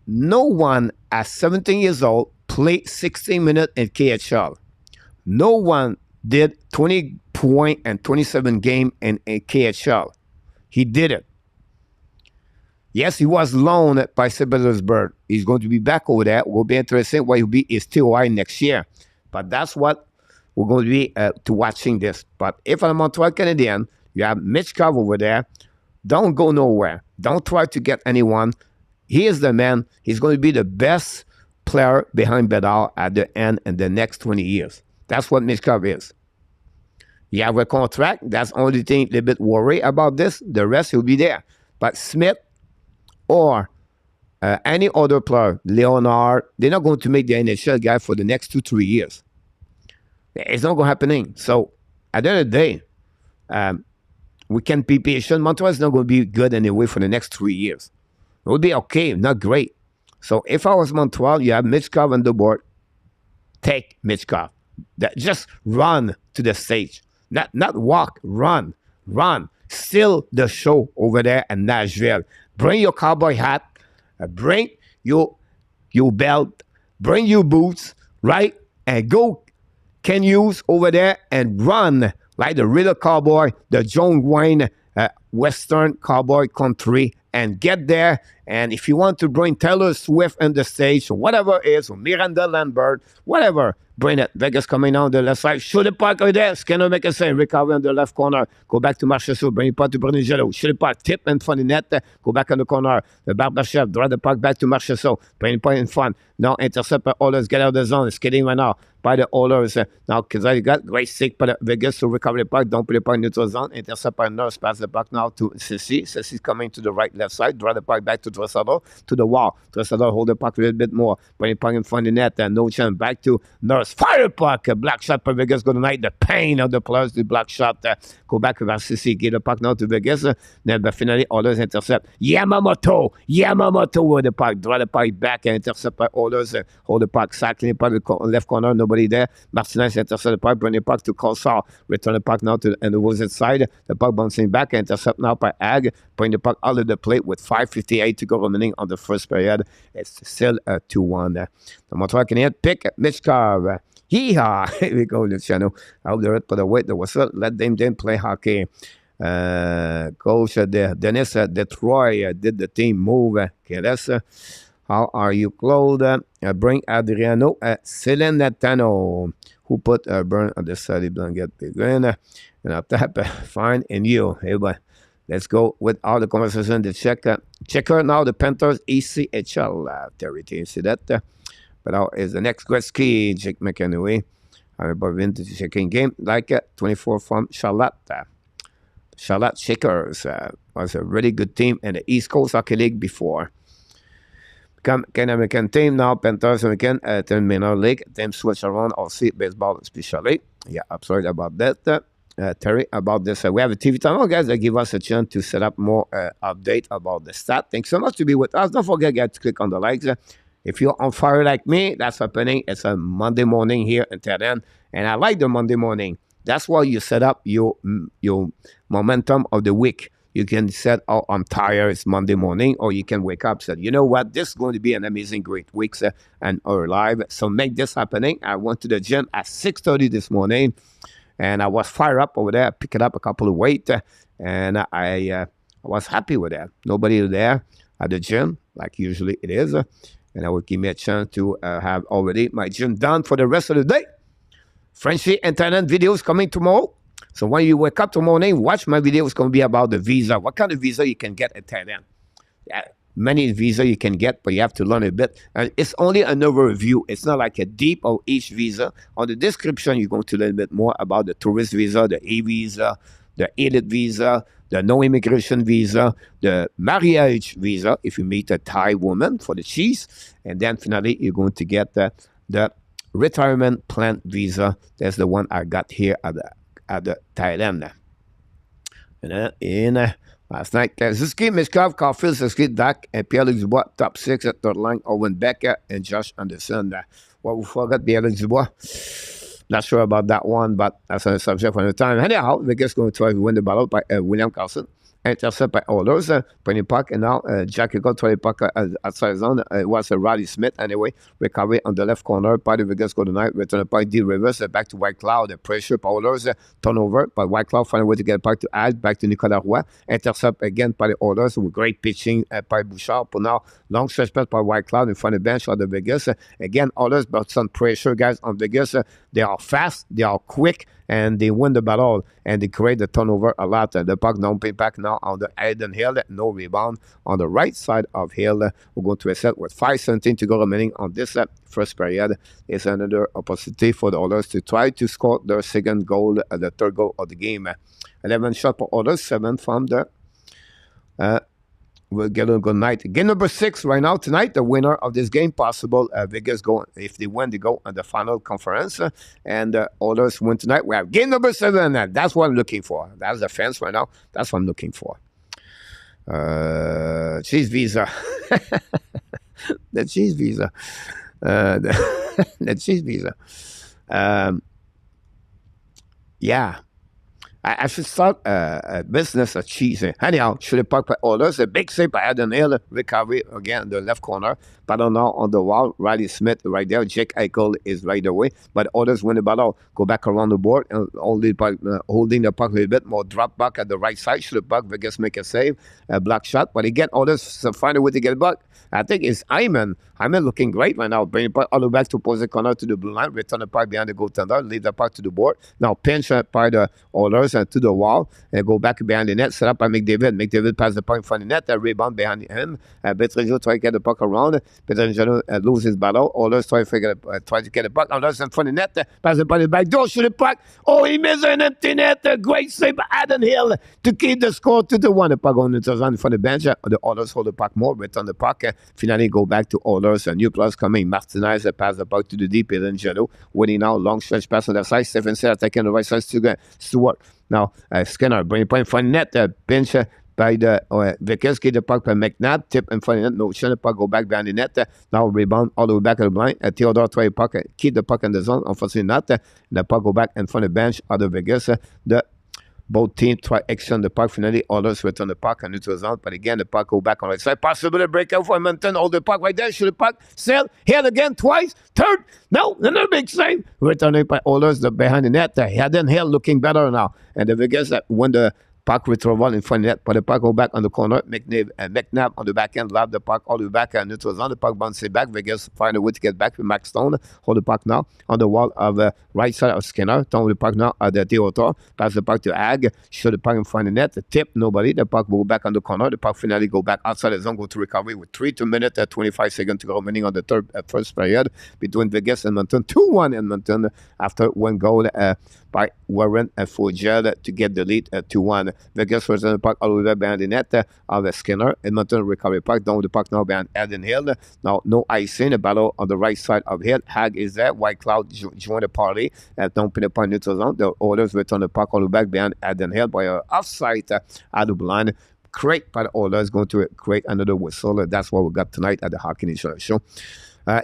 no one at 17 years old played 16 minutes in KHL. No one did 20 point and 27 game in KHL. He did it. Yes, he was loaned by St. Petersburg. He's going to be back over there. Will be interesting what he'll be his TOI next year. But that's what we're going to be to watching this. But if I'm a Montreal Canadian, you have Michkov over there. Don't go nowhere. Don't try to get anyone. He is the man. He's going to be the best player behind Bedard at the end in the next 20 years. That's what Michkov is. He have a contract. That's the only thing a little bit worry about this. The rest will be there. But Smith or any other player, Leonard, they're not going to make the NHL guy for the next 2-3 years. It's not going to happen. So at the end of the day, we can be patient. Montreal is not going to be good anyway for the next 3 years. It will be okay, not great. So if I was Montreal, you have Michkov on the board. Take Michkov. Just run to the stage. Not walk, run. Steal the show over there in Nashville. Bring your cowboy hat. Bring your belt. Bring your boots, right? And go Ken Hughes over there and run like the real cowboy, the John Wayne Western cowboy country, and get there. And if you want to bring Taylor Swift on the stage, or whatever it is, or Miranda Lambert, whatever, bring it. Vegas coming on the left side. Shoot the puck right there. Skinner make a save. Recover on the left corner. Go back to Marchessault. Bring the puck to Brunigello. Shoot the puck. Tip in front of the net. Go back on the corner. The Barbashev. Draw the puck back to Marchessault. Bring the puck in front. Now intercept by Oilers. Get out of the zone. Skating right now by the Oilers. Now Kazai got great stick by the Vegas to recover the puck. Don't put the puck in neutral zone. Intercept by Nurse. Pass the puck now to Ceci. Ceci's coming to the right left side. Draw the puck back to Dressado. To the wall. Dressado hold the puck a little bit more. Bring the puck in front of the net. No chance. Back to Nurse. Fire puck. A black shot for Vegas. Go tonight. The pain of the players. The black shot. Go back to Ceci. Get the puck now to Vegas. Then finally Oilers intercept. Yamamoto with the puck. Draw the puck back and intercept by Oilers. Hold the puck. Sacking the puck the left corner. Nobody there. Martinez intercept the puck. Bring the puck to Colsar. Return the puck now to the opposite side. The puck bouncing back. Intercept now by Ag. Bring the puck out of the plate with 5:58 to go remaining on the first period. It's still a 2-1. The Montreal Canadiens pick Michkov. Yeehaw! Here we go, Luciano. Out there for the weight. The whistle. Let them play hockey. Coach Dennis Detroit did the team move. Okay, how are you, Claude? Bring Adriano Celentano, who put Burn on the side of Blanket Green. And I'll tap fine. And you, hey, boy. Let's go with all the conversation. The checker now, the Panthers ECHL territory. See that? But now is the next Gretzky, Jake McEnroe. I'm about to checking game like 24 from Charlotte. Charlotte Shakers was a really good team in the East Coast Hockey League before. Become American team now, Panthers American Minor League. Team switch around also baseball especially. Yeah, I'm sorry about that. Terry, about this. We have a TV channel, guys, that give us a chance to set up more update about the stat. Thanks so much to be with us. Don't forget, guys, to click on the likes. If you're on fire like me, that's happening. It's a Monday morning here in Tehran, and I like the Monday morning. That's why you set up your momentum of the week. You can set, oh, I'm tired, it's Monday morning, or you can wake up and say, you know what, this is going to be an amazing, great week, and our live. So make this happening. I went to the gym at 6:30 this morning, and I was fired up over there, picking up a couple of weight, and I was happy with that. Nobody there at the gym, like usually it is, and I would give me a chance to have already my gym done for the rest of the day. Frenchy internet videos coming tomorrow. So when you wake up tomorrow morning, watch my video. It's going to be about the visa. What kind of visa you can get in Thailand. Yeah, many visa you can get, but you have to learn a bit. And it's only an overview. It's not like a deep of each visa. On the description, you're going to learn a bit more about the tourist visa, the e-visa, the elite visa, the no immigration visa, the marriage visa, if you meet a Thai woman for the cheese. And then finally, you're going to get the retirement plan visa. That's the one I got here at the Thailand. And last night, Kaczynski, Michkov, Caulfield, Suski, Dak, and Pierre-Luc Dubois, top 6 at third line, Owen Becker, and Josh Anderson. Well, we forgot Pierre-Luc Dubois. Not sure about that one, but that's a subject for the time. Anyhow, Vegas going to try to win the battle by William Carlson. Intercept by Oilers, Penny Puck, and now Jackie got 20 puck outside zone. It was Riley Smith anyway. Recovery on the left corner. By the Vegas go tonight. Return the puck, D Rivers, back to White Cloud. The pressure, Oilers, turnover. But White Cloud find a way to get back to Ad, back to Nicolas Roy. Intercept again by the Oilers with great pitching by Bouchard. But now long stretch pass by White Cloud in front of the bench of the Vegas. Again, Oilers, but some pressure, guys, on Vegas. They are fast, they are quick, and they win the battle, and they create the turnover a lot. The puck don't pay back now on the Eden Hill, no rebound on the right side of Hill. We're going to a set with 5:17 to go remaining on this first period. Is another opportunity for the Oilers to try to score their second goal, the third goal of the game. 11 shot for Oilers, 7 from the we'll get a good night. Game number 6 right now tonight. The winner of this game, possible Vegas go. If they win, they go on the final conference. And Oilers win tonight. We have game number 7. That's what I'm looking for. That's the fence right now. That's what I'm looking for. Cheese visa. The cheese visa. The cheese visa. Yeah. I should start a business of cheese. Anyhow, should have puck by Oilers. A big save by Eden Hill. Recovery again in the left corner. Battle now on the wall. Riley Smith right there. Jake Eichel is right away. But Oilers win the battle. Go back around the board. And holding the puck a little bit more. Drop back at the right side. Should have puck. Vegas make a save. A block shot. But again, Oilers find a way to get a buck. I think it's Hyman. Hyman looking great right now. Bring the puck all the way back to opposite corner to the blue line. Return the puck behind the goaltender. Leave the puck to the board. Now pinch by the Oilers to the wall. And go back behind the net. Set up by McDavid. McDavid pass the puck in front of the net. A rebound behind him. Betrangelo try to get the puck around. Betrangelo loses his battle. Oilers try to get the puck. Oilers in front of the net. Pass the puck in the back door. Shoot the puck. Oh, he missed an empty net. A great save by Eden Hill to keep the score 2-1. The puck on in front of the bench. The Oilers hold the puck more. Return the puck. Finally go back to Oilers. A new plus coming. Martinez pass the puck to the deep. Betrangelo winning now. Long stretch pass on the side. Stephenson attacking the right side. Stewart. Now, Skinner bring the puck in front of the net. Pinch by the Vickers, get the puck by McNabb, tip in front of the net, no shot, the puck go back behind the net, now rebound all the way back at the blind, Theodore try the puck, keep the puck in the zone, unfortunately not, the puck go back in front of the bench of the Vickers, both teams try extend the puck, finally Oilers return the puck and neutral zone, but again the puck go back on the right side, possible to break out for Edmonton, hold the puck right there, shoot the puck, sail, hit again twice, third, no, another big save, returning by Oilers behind the net, Eden Hill looking better now, and the Vickers won the puck retrieval in front of the net, but the puck go back on the corner. McNabb on the back end, lob the puck all the way back and neutral zone. The puck bounces back. Vegas find a way to get back with Max Stone. Hold the puck now on the wall of right side of Skinner. Turn the puck now at the Theodore. Pass the puck to Ag. Shoot the puck in front of the net. The tip, nobody. The puck go back on the corner. The puck finally go back outside the zone, go to recovery with 2 minutes, 25 seconds to go remaining on the first period between Vegas and Edmonton. 2-1 Edmonton after one goal by Warren Fournier to get the lead 2-1. Vegas return the puck all the way behind the net of Skinner. Edmonton recovery puck down the puck now behind Eden Hill. Now no icing. The battle on the right side of Hill. Hag is there. White Cloud join the party. Don't pin the puck neutral zone. The Oilers return the puck all the way back behind Eden Hill by an offside out of line. Great by the Oilers going to create another whistle. That's what we got tonight at the Hockey Nation Show.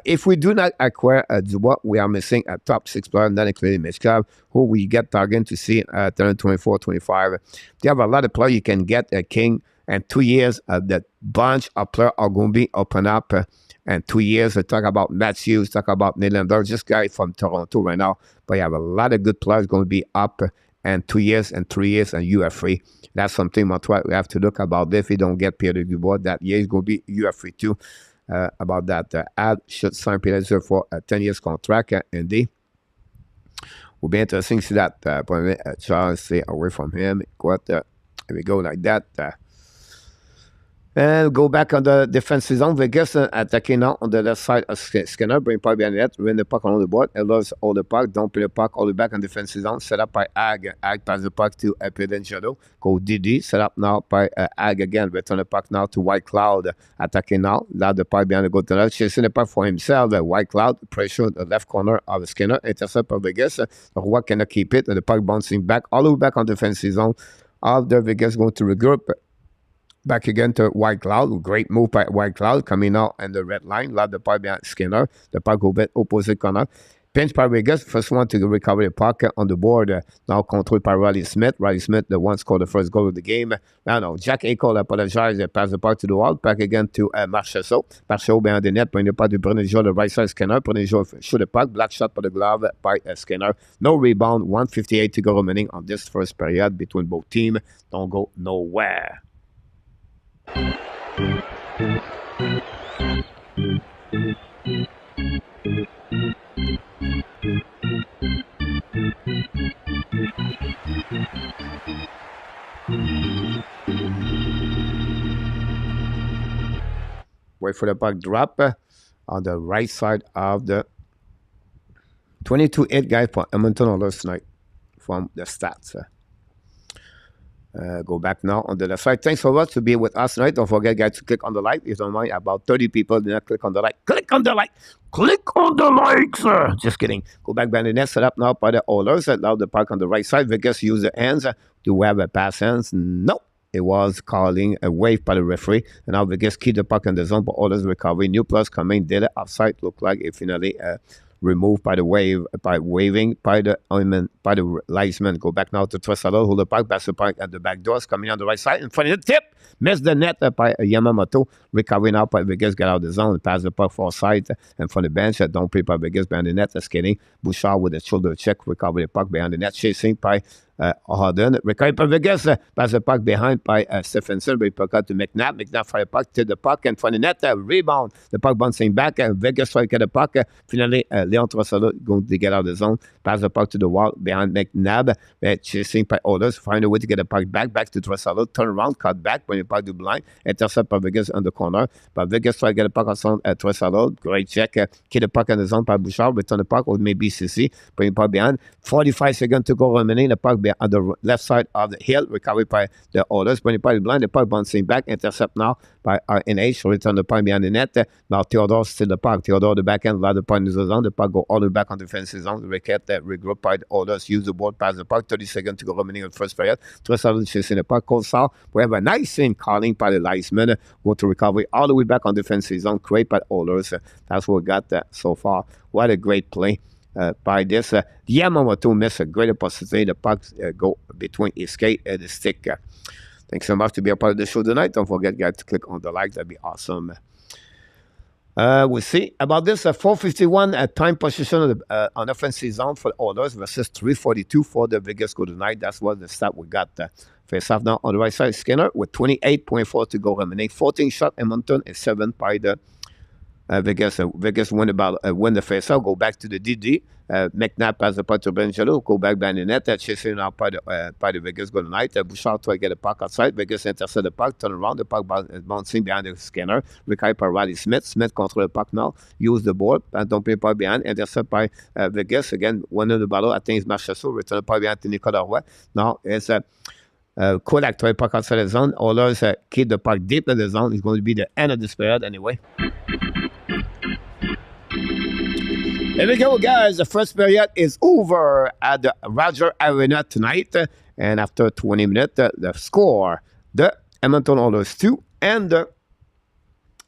If we do not acquire Dubois, we are missing a top 6 player, not including Mishkov, who we get targeted to see 24-25. They have a lot of players you can get a King, and 2 years that bunch of players are going to be open up. And 2 years, I talk about Matthews, talk about Nylander, just guy from Toronto right now. But you have a lot of good players going to be up, and 2 years and 3 years, and you are free. That's something we have to look about. If you don't get Pierre Dubois, that year is going to be you are free too. About that, Ad should sign Peter for a 10 years contract, Indy. Will be interesting to see that. Charles stay away from him. Here we go like that. And go back on the defensive zone. Vegas attacking now on the left side of Skinner. Bring puck behind the net. Win the puck on the board. Loves all the puck. Don't play the puck all the way back on defensive zone. Set up by Ag. Ag pass the puck to Pedangelo. Go Didi. Set up now by Ag again. Return the puck now to White Cloud. Attacking now. Loud the puck behind the goaltender. Chasing the puck for himself. White Cloud pressure the left corner of Skinner. Intercept by Vegas. Roy cannot keep it. The puck bouncing back all the way back on defensive zone. All the Vegas going to regroup. Back again to White Cloud. Great move by White Cloud. Coming out in the red line. Loud the puck behind Skinner. The puck go back opposite corner. Pinch by Vegas. First one to recover the puck on the board. Now controlled by Riley Smith. Riley Smith, the one scored the first goal of the game. Now, Jack Eichel apologized. Pass the puck to the wall. Back again to Marchessault. Marchessault behind the net. Bring the puck to Brenigeau, the right side Skinner. Brenigeau shoot the puck. Black shot by the glove by Skinner. No rebound. 1:58 to go remaining on this first period between both teams. Don't go nowhere. Wait for the puck drop on the right side of the 22-8 guy for Edmonton Oilers tonight from the stats. Go back now on the left side. Thanks so much to be with us tonight. Don't forget, guys, to click on the like. If you don't mind, about 30 people did not click on the like. Click on the like. Click on the like, sir. Just kidding. Go back behind the net. Set up now by the Oilers. Allow the puck on the right side. Vegas use the hands. Do we have a pass hands? No. It was calling a wave by the referee. And now Vegas keep the puck in the zone, but Oilers recovery. New plus coming. Did it offside. Look like it finally removed by the waving by the linesman. Go back now to Tressalo, hold the puck, pass the puck at the back doors, coming on the right side, in front of the tip, missed the net by Yamamoto, recovering out by Vegas, get out of the zone, pass the puck far side, and from the bench, don't play by Vegas behind the net, skating, Bouchard with a shoulder check, recover the puck behind the net, chasing by Harden, recovered by Vegas, pass the puck behind by Stephenson, but he puck out to McNabb, fire puck to the puck, and from the net, rebound, the puck bouncing back, Vegas try to get the puck, finally, Leon Trossalo going to get out of the zone, pass the puck to the wall behind McNabb, chasing by Oilers, find a way to get the puck back to Trossalo, turn around, cut back, bring the puck to blind, intercept by Vegas on the corner, but Vegas try to get the puck on zone at Trossalo, great check, keep the puck in the zone by Bouchard, return the puck, or maybe CC, bring the puck behind, 45 seconds to go remaining, the puck on the left side of the hill, recovered by the Oilers, bring the puck blind, the puck bouncing back, intercept now by RNH, return the puck behind the net, now Theodore still the puck, Theodore the backhand, allow the puck in the zone, the puck go all the way back on the defensive zone, regroup by the Oilers, use the board, pass the puck, 30 seconds to go remaining in the first period, Trossard chasing the puck, Colsall, we have a nice thing calling by the linesman, go to recovery all the way back on the defensive zone, great by Oilers, that's what we got so far, what a great play. By this, Yamamoto missed a great opportunity. The puck go between his skate and the stick. Thanks so much to be a part of the show tonight. Don't forget, guys, to click on the like. That'd be awesome. We'll see about this. 4:51 time position on offensive zone for the Oilers versus 3:42 for the Vegas Golden Knights. That's what the stat we got. Face off now on the right side. Skinner with 28.4 to go remaining. 14 shot Edmonton and 7 by the Vegas win the face-off, go back to the DD. McNabb pass the puck to Benjalo, go back behind the net, chasing out by the Vegas Golden Knights. Bouchard try to get a puck outside. Vegas intercept the puck, turn around, the puck bouncing behind the Skinner. Recovered by Riley Smith. Smith control the puck now, use the ball, and don't play puck behind. Intercept by Vegas. Again, winning the battle. I think it's Marchessault. Return the puck behind to Nicolas Roy. Now it's Kodak try puck outside the zone. Oilers keep the puck deep in the zone. It's going to be the end of this period anyway. Here we go, guys. The first period is over at the Roger Arena tonight. And after 20 minutes, the score, the Edmonton Oilers 2 and the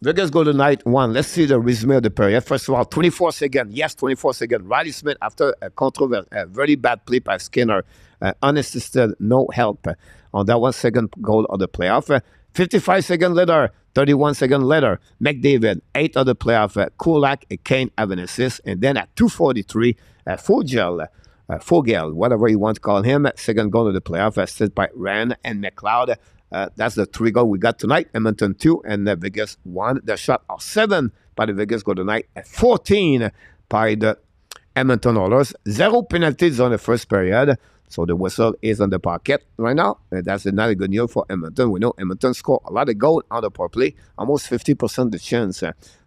Vegas Golden Knights 1. Let's see the resume of the period. First of all, 24 seconds. Yes, 24 seconds. Riley Smith, after a very bad play by Skinner, unassisted, no help on that 1 second goal of the playoff. 55 seconds later, 31 seconds later, McDavid, 8 of the playoff, Kulak and Kane have an assist. And then at 2:43, Fogel, whatever you want to call him, second goal of the playoff, assisted by Rand and McLeod. That's the 3 goals we got tonight. Edmonton 2 and Vegas 1. The shot are 7 by the Vegas Golden Knights, 14 by the Edmonton Oilers. 0 penalties on the first period. So the whistle is on the pocket right now. And that's not a good news for Edmonton. We know Edmonton scored a lot of goals on the power play, almost 50% the chance.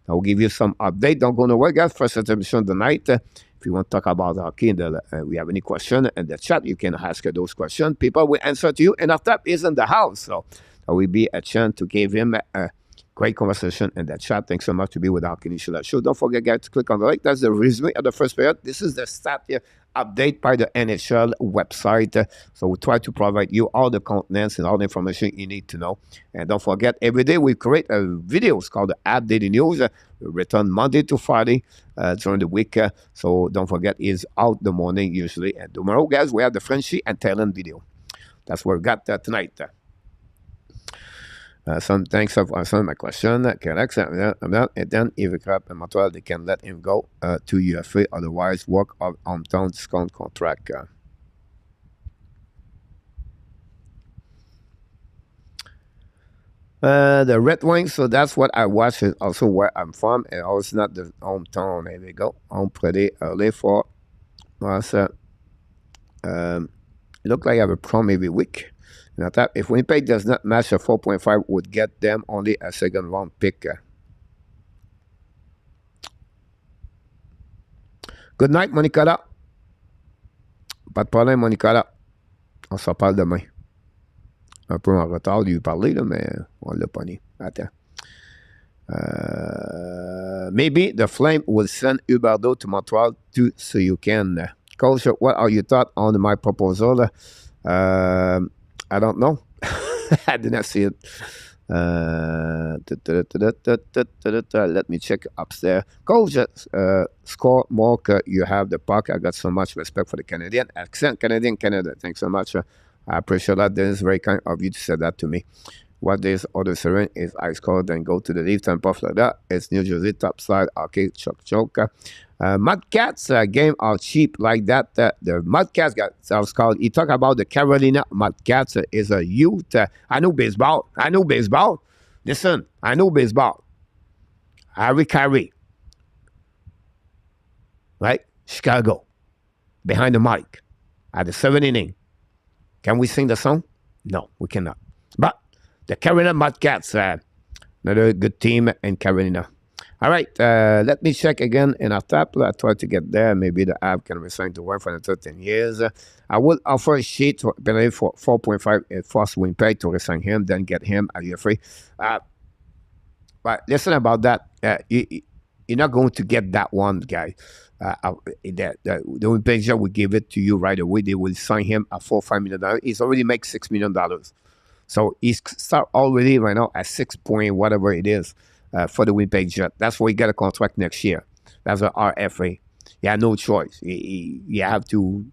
I'll give you some update. Don't go nowhere, guys. First intermission of the night. If you want to talk about hockey, we have any question in the chat, you can ask those questions. People will answer to you. And after that, he's in the house. So there will be a chance to give him a great conversation in that chat. Thanks so much to be with our initial show. Don't forget, guys, to click on the like. That's the resume of the first period. This is the stat here, update by the NHL website. So we try to provide you all the contents and all the information you need to know. And don't forget, every day we create videos called the App Daily News. We return Monday to Friday during the week. So don't forget, it's out the morning usually. And tomorrow, guys, we have the Frenchie and Thailand video. That's what we got tonight. Some thanks for answering my question. Correct. And then if a crap in Montreal, they can let him go to UFA. Otherwise, work on hometown discount contract. The Red Wings. So that's what I watch. Is also where I'm from, and also not the hometown. Here we go. Home pretty early for us. Look like I have a prom every week. If Winnipeg does not match a 4.5, would get them only a second round pick. Good night, Monica. Pas de problème, Monica. On s'en parle demain. Un peu en retard de lui parler, là, mais on l'a pogné. Attends. Maybe the Flame will send Huberdeau to Montreal too, so you can. Coach, what are your thoughts on my proposal? I don't know. I did not see it. Let me check upstairs. Coach, score more. You have the puck. I got so much respect for the Canadian accent. Canadian Canada. Thanks so much. I appreciate that. This is very kind of you to say that to me. What this other serene is I scored and go to the leaf Tampa, Florida. It's New Jersey topside. Okay, choke. Mudcats game are cheap like that. The Mudcats got called. He talk about the Carolina Mudcats is a youth. I know baseball. Listen, I know baseball. Harry Carey. Right? Chicago. Behind the mic. At the 7th inning. Can we sing the song? No, we cannot. But the Carolina Mudcats, another good team in Carolina. All right, let me check again in our tap. I try to get there. Maybe the app can resign to work for another 13 years. I will offer a sheet for 4.5 first win pay to resign him, then get him a year free. But listen about that. You're not going to get that one guy. The win pay job will give it to you right away. They will sign him at $4-5 million. He's already makes $6 million. So he's start already right now at 6 point whatever it is for the Winnipeg Jet. That's why he got a contract next year. That's an RFA. You have no choice. You have to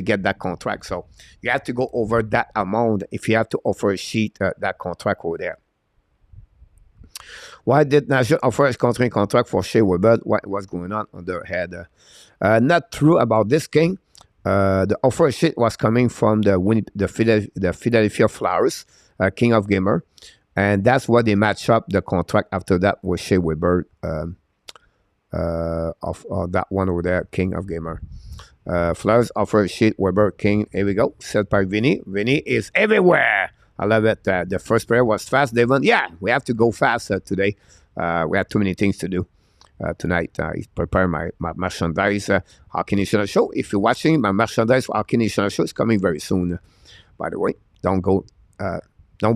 get that contract. So you have to go over that amount if you have to offer a sheet that contract over there. Why did Nashville offer a contract for Shea Weber? What was going on their head? Not true about this, King. The offer sheet was coming from the Philadelphia Flyers, King of Gamer, and that's why they match up the contract after that with Shea Weber of that one over there, King of Gamer. Flyers offer sheet, Weber, King. Here we go. Set by Vinny. Vinny is everywhere. I love it. The first player was fast, Devon. Yeah, we have to go fast today. We have too many things to do. Tonight, I prepare my merchandise Hockey National Show. If you're watching, my merchandise for Hockey National Show is coming very soon. By the way, don't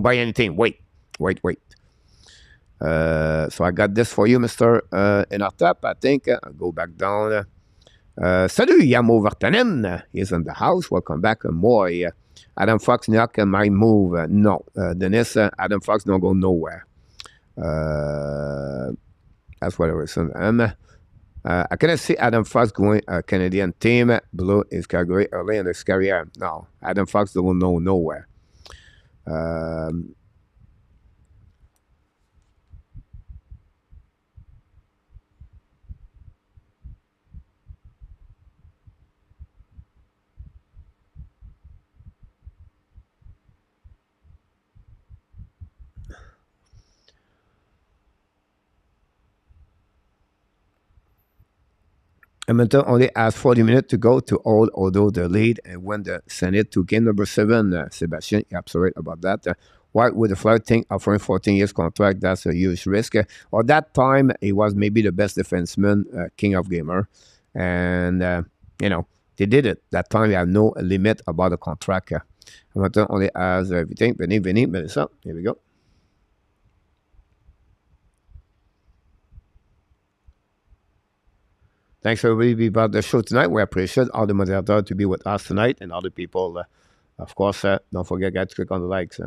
buy anything. Wait. So I got this for you, Mr. In our tap, I think. I'll go back down. Salut, Yamo Vartanen is in the house. Welcome back. Moy. Adam Fox, New York, might move. No. Dennis, Adam Fox don't go nowhere. That's what I was saying. I cannot see Adam Fox going a Canadian team. Blue is Calgary early in his career. No, Adam Fox don't know nowhere. Edmonton only has 40 minutes to go to hold, although the lead and win the Senate to game number 7. Sebastian, you're absolutely right about that. Why would the Flyers think offering 14 years contract? That's a huge risk. Or that time, he was maybe the best defenseman, King of Gamer. And, they did it. That time, you have no limit about the contract. Edmonton only has everything. Vinny, Melissa. Here we go. Thanks for everybody being about the show tonight. We appreciate all the moderators to be with us tonight and all the people. Of course, don't forget, guys, to click on the likes.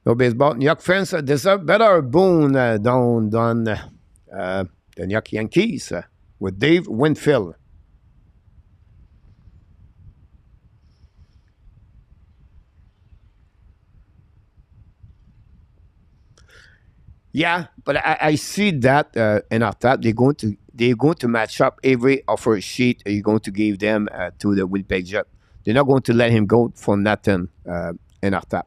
No baseball. New York fans deserve better boon than the New York Yankees with Dave Winfield. Yeah, but I see that in our tab they're going to match up every offer sheet you're going to give them to the Winnipeg Jet. They're not going to let him go for nothing in our tab.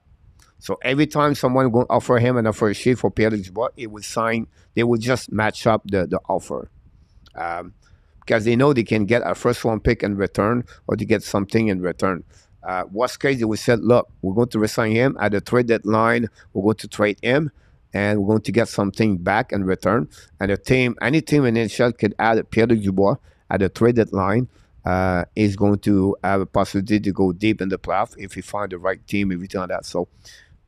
So every time someone going to offer him an offer sheet for Pierre Dubois, it will sign. They will just match up the offer because they know they can get a first round pick in return or to get something in return. Worst case, they will say, look, we're going to resign him at the trade deadline. We're going to trade him. and we're going to get something back in return. And the team, any team in NHL could add Pierre-Luc Dubois at the trade deadline. Is going to have a possibility to go deep in the playoff if you find the right team, everything like that. So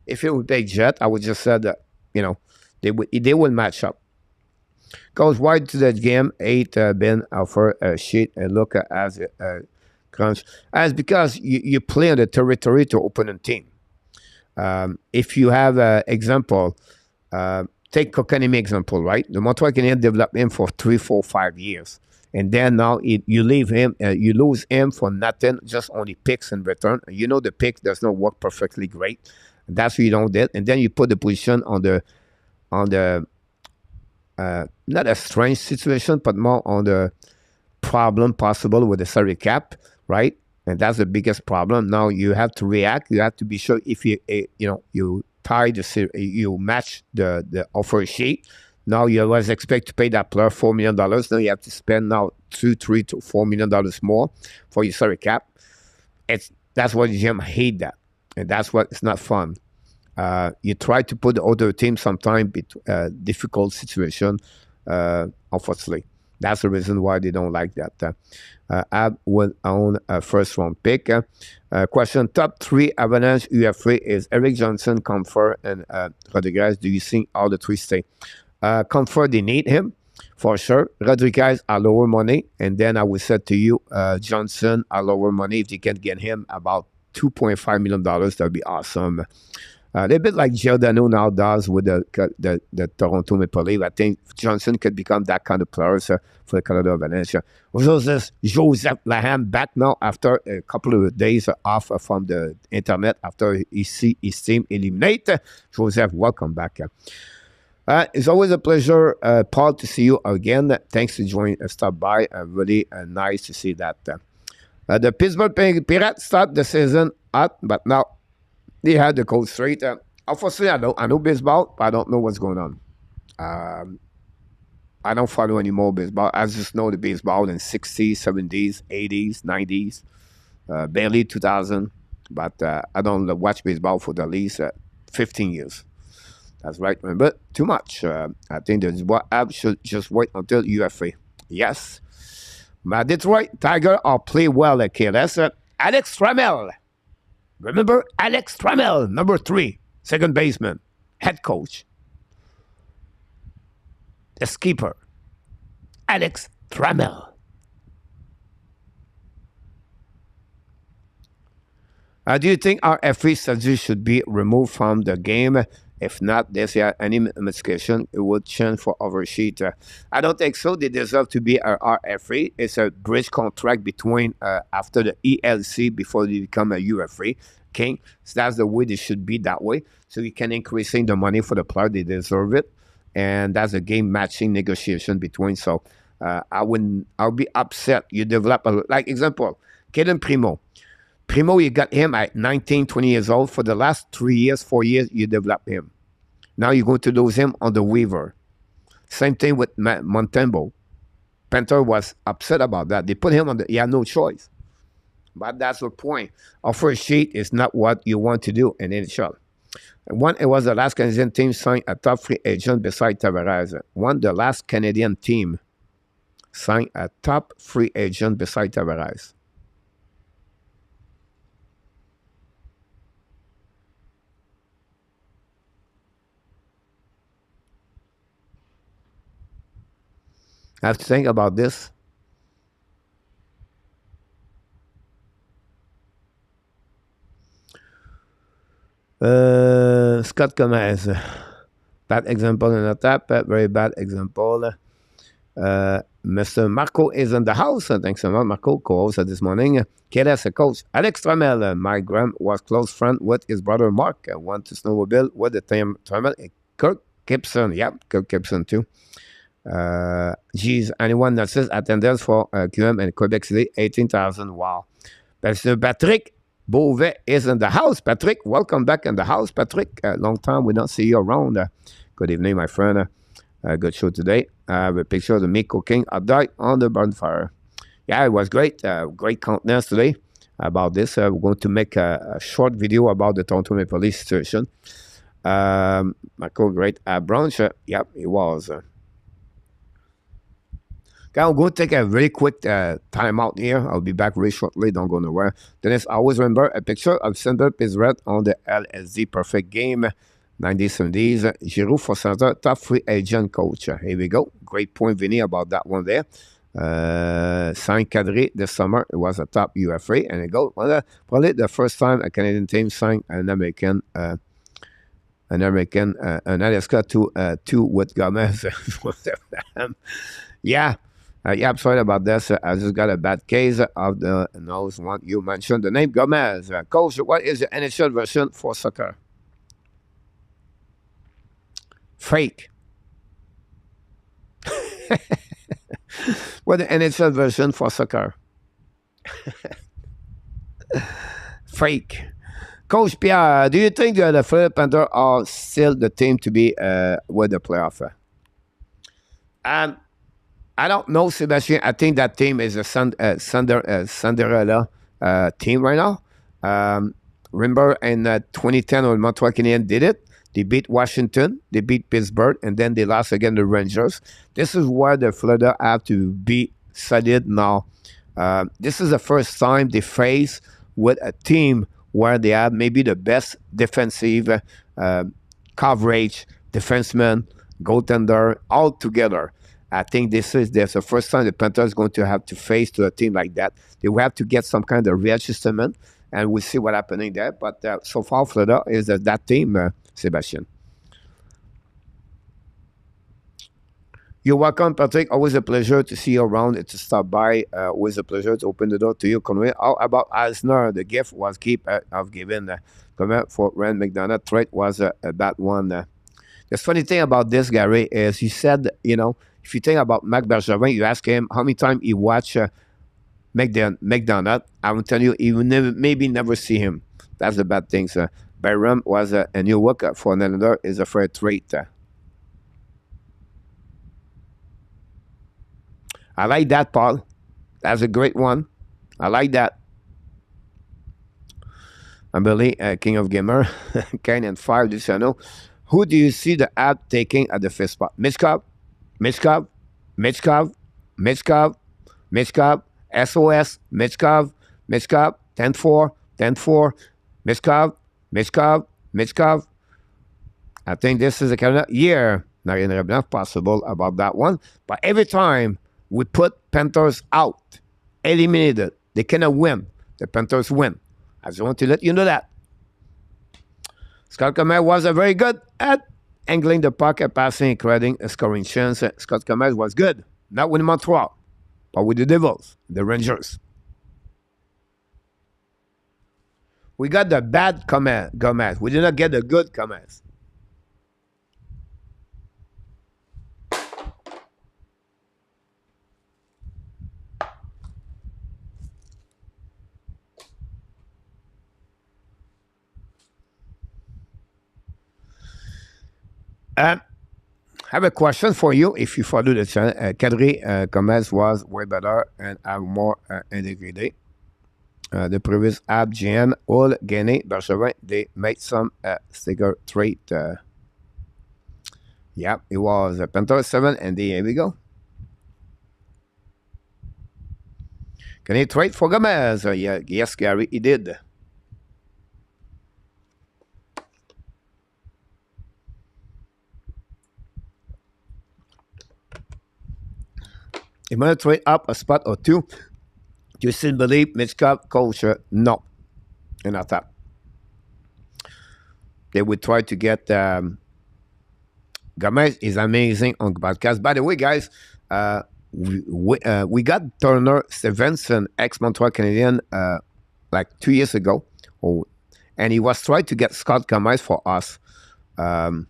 if it would take Jet, I would just say that, they will match up. Goes wide to the game, 8 been offer a sheet and look as a crunch. As because you play on the territory to opponent team. If you have an example, take Kokanemi example, right? The Montreal Canadiens developed him for 3, 4, 5 years. And then now you leave him, you lose him for nothing, just only picks in return. You know the pick does not work perfectly great. That's what you don't do. And then you put the position on the not a strange situation, but more on the problem possible with the salary cap, right? And that's the biggest problem. Now you have to react. You have to be sure if you you match the offer sheet. Now you always expect to pay that player $4 million. Now you have to spend now $2, $3 to $4 million more for your salary cap. That's what the GM hate that, and that's what it's not fun. You try to put the other team sometime difficult situation. Unfortunately, that's the reason why they don't like that. Ab will own a first round pick. Question: top 3 Avalanche UFA is Eric Johnson, Comfort, and Rodriguez. Do you think all the 3 stay? Comfort, they need him for sure. Rodriguez are lower money, and then I would say to you, Johnson are lower money. If you can get him about $2.5 million, that'd be awesome. A little bit like Giordano now does with the Toronto Maple Leafs. I think Johnson could become that kind of player for the Colorado Avalanche. Joseph Laham back now after a couple of days off from the internet after he see his team eliminate. Joseph, welcome back. It's always a pleasure, Paul, to see you again. Thanks for joining, stop by. Really nice to see that. The Pittsburgh Pirates start the season hot, but now they had the cold straight. Unfortunately, I know baseball, but I don't know what's going on. I don't follow any more baseball. I just know the baseball in 60s, 70s, 80s, 90s, barely 2000. But I don't watch baseball for at least 15 years. That's right. But too much. I think that I should just wait until UFA. Yes. But Detroit Tiger are play well at KLS. Alex Trammell. Remember Alex Trammell, number 3, second baseman, head coach. The skipper, Alex Trammell. Do you think our FA strategy should be removed from the game? If not, there's any investigation, it would change for oversheet. I don't think so. They deserve to be our RFA. It's a bridge contract between after the ELC before they become a UFA. Okay, so that's the way they should be that way. So you can increasing the money for the player, they deserve it, and that's a game matching negotiation between. So I'll be upset. You develop like example, Kaden Primo. Primo, you got him at 19, 20 years old. For the last 3 years, 4 years, you develop him. Now you're going to lose him on the waiver. Same thing with Montembeault. Panther was upset about that. They put him on he had no choice. But that's the point. Offer sheet is not what you want to do in NHL. It was the last Canadian team signed a top free agent beside Tavares. The last Canadian team signed a top free agent beside Tavares. I have to think about this. Scott Gomez. Bad example in the tap. Very bad example. Mr. Marco is in the house. Thanks so much, Marco. Co-host this morning. KLS, a coach. Alex Trammell. My grand was close friend with his brother Mark. Went to snowmobile with the team Trammell. Kirk Gibson. Yeah, Kirk Gibson too. Geez, anyone that says attendance for QM and Quebec City, 18,000. Wow. Mr. Patrick Beauvais is in the house. Patrick, welcome back in the house, Patrick. Long time we don't see you around. Good evening, my friend. Good show today. I have a picture of me cooking a dog on the bonfire. Yeah, it was great. Great contents today about this. We're going to make a short video about the Toronto Maple Leafs situation. Michael Great Brunch. Yep, it was. Okay, I'm going to take a very quick time out here. I'll be back very shortly. Don't go nowhere. Dennis, always remember a picture of Sender Pizarro on the LSD Perfect Game 1970s. Giroud for center, top free agent coach. Here we go. Great point, Vinny, about that one there. Signed Cadre this summer. It was a top UFA. And it goes, well, probably the first time a Canadian team signed an Alaska two with Gomez. Yeah. Yeah, I'm sorry about this. I just got a bad case of the nose one you mentioned. The name Gomez. Coach, what is the NHL version for soccer? Fake. What the NHL version for soccer? Fake. Coach Pierre, do you think the Florida Panthers are still the team to be with the playoff? I don't know, Sebastian. I think that team is a Cinderella team right now. Remember in 2010 when Montreal Canadiens did it? They beat Washington, they beat Pittsburgh, and then they lost again the Rangers. This is where the Florida have to be solid now. This is the first time they face with a team where they have maybe the best defensive coverage, defenseman, goaltender, all together. I think this is the first time the Panthers is going to have to face to a team like that. They will have to get some kind of readjustment, and we'll see what's happening there. But so far, Florida is that team, Sebastian. You're welcome, Patrick. Always a pleasure to see you around and to stop by. Always a pleasure to open the door to you, Cournoyeur. How about Eisner? The gift was keep of giving. Comment for Rand McDonough. Trade was a bad one. The funny thing about this, Gary, is he said, if you think about Marc Bergevin, you ask him how many times he watched McDonough. I will tell you, he will maybe never see him. That's the bad thing. Byram was a new work for another is a fair trait. I like that, Paul. That's a great one. I like that. I'm Billy, King of Gamer, Kane and 5 Luciano. Who do you see the app taking at the fifth spot? Michkov, Michkov, Michkov, Michkov, Michkov, SOS, Michkov, Michkov, 10-4, 10-4, Michkov, Michkov, Michkov. I think this is a kind of year. Not enough possible about that one. But every time we put Panthers out, eliminated, they cannot win. The Panthers win. I just want to let you know that. Scott Comer was very good at angling the puck, passing, creating a scoring chance. Scott Comer was good. Not with Montreal, but with the Devils, the Rangers. We got the bad Gomez. We did not get the good Gomez. I have a question for you. If you follow the channel, Kadri Gomez was way better and have more integrity. The previous app, GM, all Gany, Bergevin, they made some sticker trade. Yeah, it was a Panther 7, and here we go. Can he trade for Gomez? Yeah, yes, Gary, he did. He might trade up a spot or two. Do you still believe Michkov culture? No. And I thought they would try to get Gomez is amazing on podcast. By the way, guys, we got Turner Stevenson, ex-Montreal Canadian, like 2 years ago. And he was trying to get Scott Gomez for us. By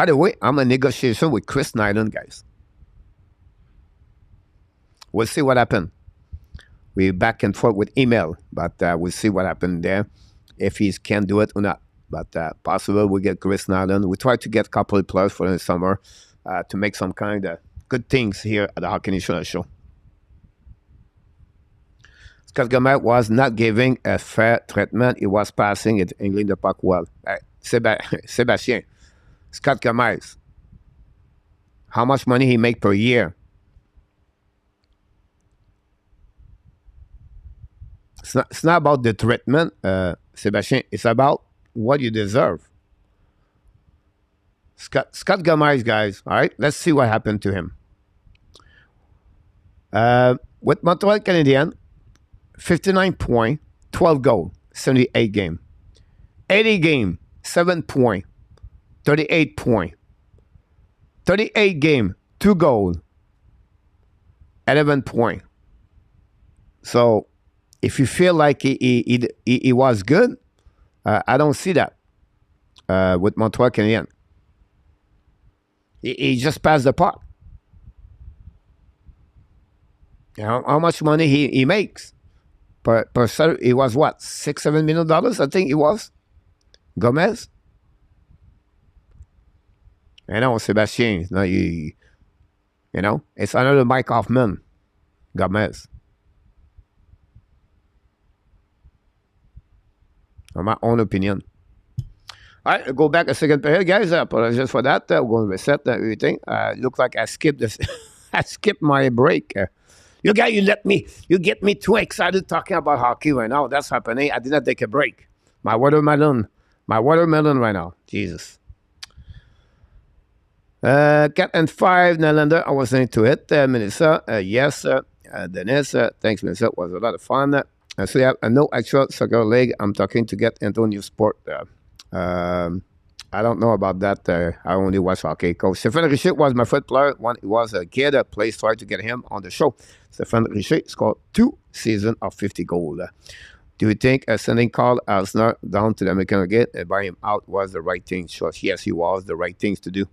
the way, I'm in negotiation with Chris Nyland, guys. We'll see what happened. We're back and forth with email, but we'll see what happened there, if he can do it or not. But possible we get Chris Nyland. We try to get a couple of players for the summer to make some kind of good things here at the Hockey National Show. Scott Gomez was not giving a fair treatment. He was passing it, angling the puck well. Sebastien. Scott Gomez. How much money he make per year? It's not about the treatment, Sebastien. It's about what you deserve. Scott Gomez, guys. All right, let's see what happened to him. With Montreal Canadiens, 59 points, 12 goals, 78 game. 80 game, 7 points, 38 points. 38 game, 2 goals, 11 points. So, if you feel like he was good, I don't see that with Montreal Canadiens. He just passed the puck. You know, how much money he makes per it was what, $6-7 million, I think it was. Gomez. You know, Sebastien. No, you know, it's another Mike Hoffman. Gomez. In my own opinion. All right, go back a second period, guys. I apologize for that. We're going to reset everything. Look like I skipped this. I skipped my break. You guys, you get me too excited talking about hockey right now. That's happening. I did not take a break. My watermelon right now. Jesus. Cat and 5, Nylander. I was into it. Melissa, yes. Dennis, thanks, Melissa. It was a lot of fun. So yeah, no actual soccer league. I'm talking to get into a new sport. I don't know about that. I only watch hockey. Coach Stéphane Richer was my first player when he was a kid. Place tried to get him on the show. Stéphane Richer scored 2 seasons of 50 goals. Do you think sending Carl Alsner down to the American again and buy him out was the right thing? Sure, yes, he was the right things to do.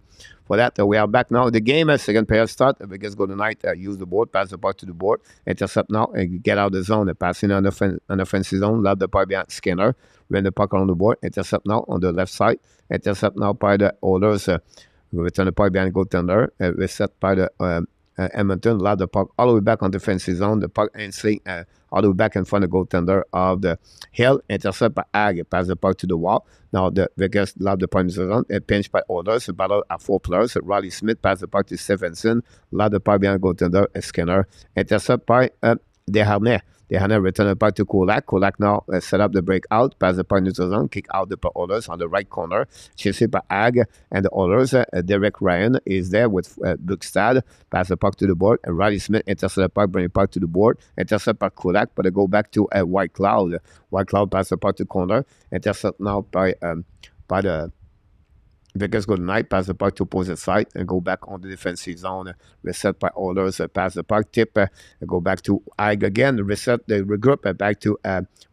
For that, we are back now. The game, second period start. The Vegas Golden Knights use the board, pass the puck to the board, intercept now, and get out of the zone. Passing on the offensive zone, lob the puck behind Skinner, run the puck on the board, intercept now on the left side, intercept now by the holders, return the puck behind goaltender, reset by the Edmonton, lob the puck all the way back on the defensive zone, the puck and sling all the way back in front of the goaltender of the Hill, intercept by Ag, pass the puck to the wall. Now the Vegas lob the puck in the zone, pinch by orders, battle at 4 players. Riley Smith pass the puck to Stephenson, lob the puck behind goaltender, Skinner, intercept by Desharnais. Desharnais return the puck to Kulak. Kulak now set up the breakout, pass the puck in the zone, kick out the orders on the right corner, chased by Ag and the orders. Derek Ryan is there with Bukestad, pass the puck to the board, and Riley Smith intercept the puck, bring the puck to the board, intercept by Kulak, but they go back to White Cloud. White Cloud pass the puck to corner, intercept now by the Vegas Golden Knights, pass the puck to opposite side and go back on the defensive zone. Reset by orders, pass the puck, tip, go back to Ag again, reset, they regroup back to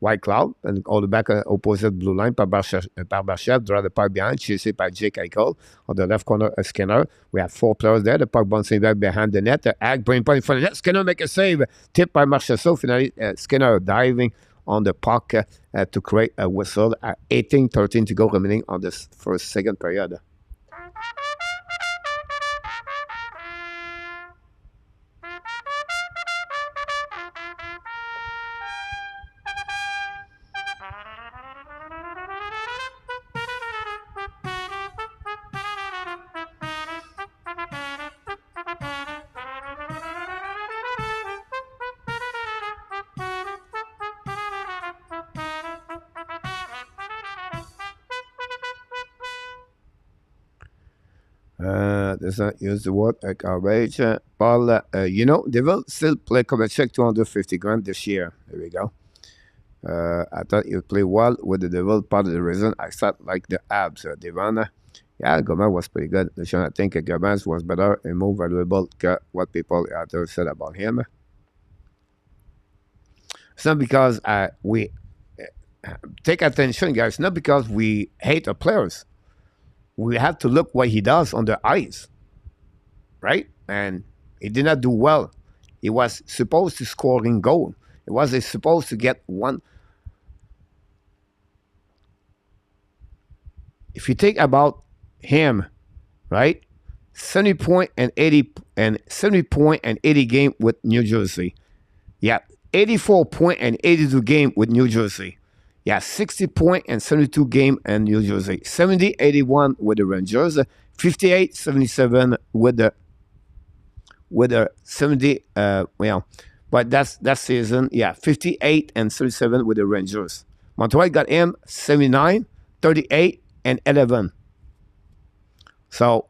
White Cloud and all the back opposite blue line par Barchev, draw the puck behind, chased by Jake Eichel on the left corner, Skinner. We have 4 players there, the puck bouncing back behind the net, Ag bring puck in front of the net, Skinner make a save, tip by Marchessault, finally Skinner diving on the puck to create a whistle at 18-13 to go remaining on this second period. Does not use the word garbage. Paul, you know, they will still play Kovacic $250,000 this year. There we go. I thought you play well with the Devil. Part of the reason I start like the abs. Devon, yeah, Gomez was pretty good. I think Gomez was better and more valuable than what people out there said about him. It's not because we take attention, guys. Not because we hate the players. We have to look what he does on the ice, right? And he did not do well. He was supposed to score in goal. He was supposed to get one. If you think about him, right? 70 point and 80 game with New Jersey. Yeah, 84 point and 82 game with New Jersey. Yeah, 60 point and 72 game in New Jersey. 70-81 with the Rangers. 58-77 with the 70, but that's that season. Yeah, 58-77 with the Rangers. Montreal got him 79, 38, and 11. So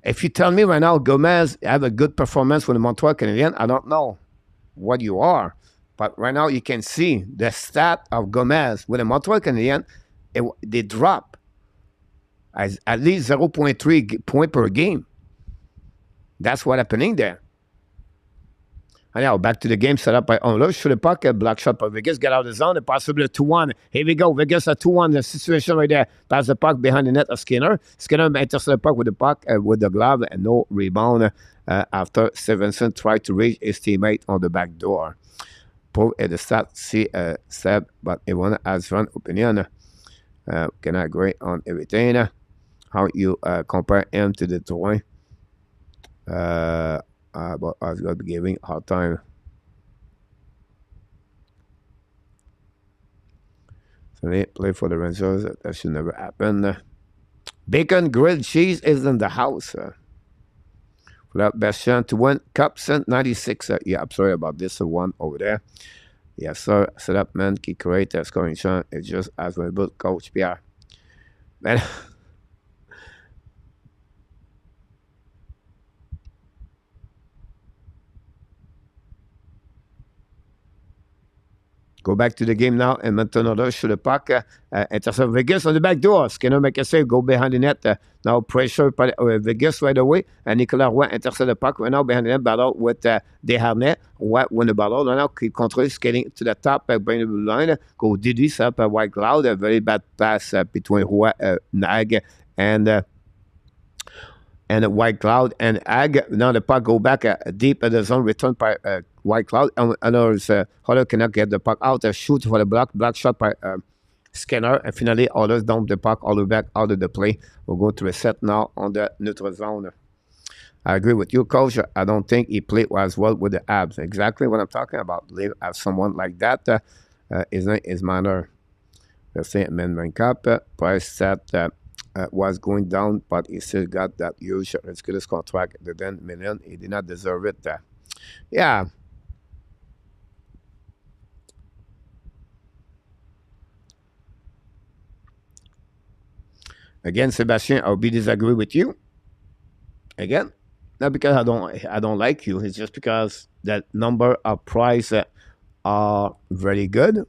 if you tell me right now Gomez have a good performance with the Montreal Canadiens, I don't know what you are. But right now you can see the stat of Gomez with the Montreal Canadiens, they drop at least 0.3 point per game. That's what's happening there. And now back to the game set up by Onler. Shoot the puck, a block shot by Vegas. Get out of the zone, and possibly a 2-1. Here we go. Vegas a 2-1. The situation right there. Pass the puck behind the net of Skinner. Skinner intercepts the puck with the puck, with the glove, and no rebound after Stevenson tried to reach his teammate on the back door. Paul at the start, see Seb, but everyone has one opinion. Can I agree on everything? How you compare him to the toy? But I was going to be giving a hard time. So they play for the Rangers. That should never happen. Bacon grilled cheese is in the house. Without best chance to win Cup since 96. Yeah, I'm sorry about this one over there. Yes, sir. Set up man qui create a scoring chance. It's just as well built, Coach Pierre. Man. Go back to the game now. Edmonton Oilers shoot the puck. Intercept Vegas on the back door. Skinner make a save. Go behind the net. Now pressure by Vegas right away. And Nicolas Roy intercept the puck. Right now behind the net. Battle with Desharnais. Roy win the battle. Now keep control. Skating to the top. Bring the blue line. Go Didi. Set up a White Cloud. A very bad pass between Roy, Nag, and White Cloud and Ag. Now the puck go back deep in the zone, returned by White Cloud. And Holler cannot get the puck out. Shoot for the block shot by Skinner. And finally, Oilers dump the puck all the way back out of the play. We'll go to reset now on the neutral zone. I agree with you, Coach. I don't think he played as well with the Abs. Exactly what I'm talking about. Live as someone like that is minor. Let's say Amendment Cup. Price set was going down, but he still got that huge ridiculous contract, the $10 million. He did not deserve it. Yeah. Again, Sebastian, I'll be disagree with you. Again, not because I don't like you. It's just because that number of price are very good.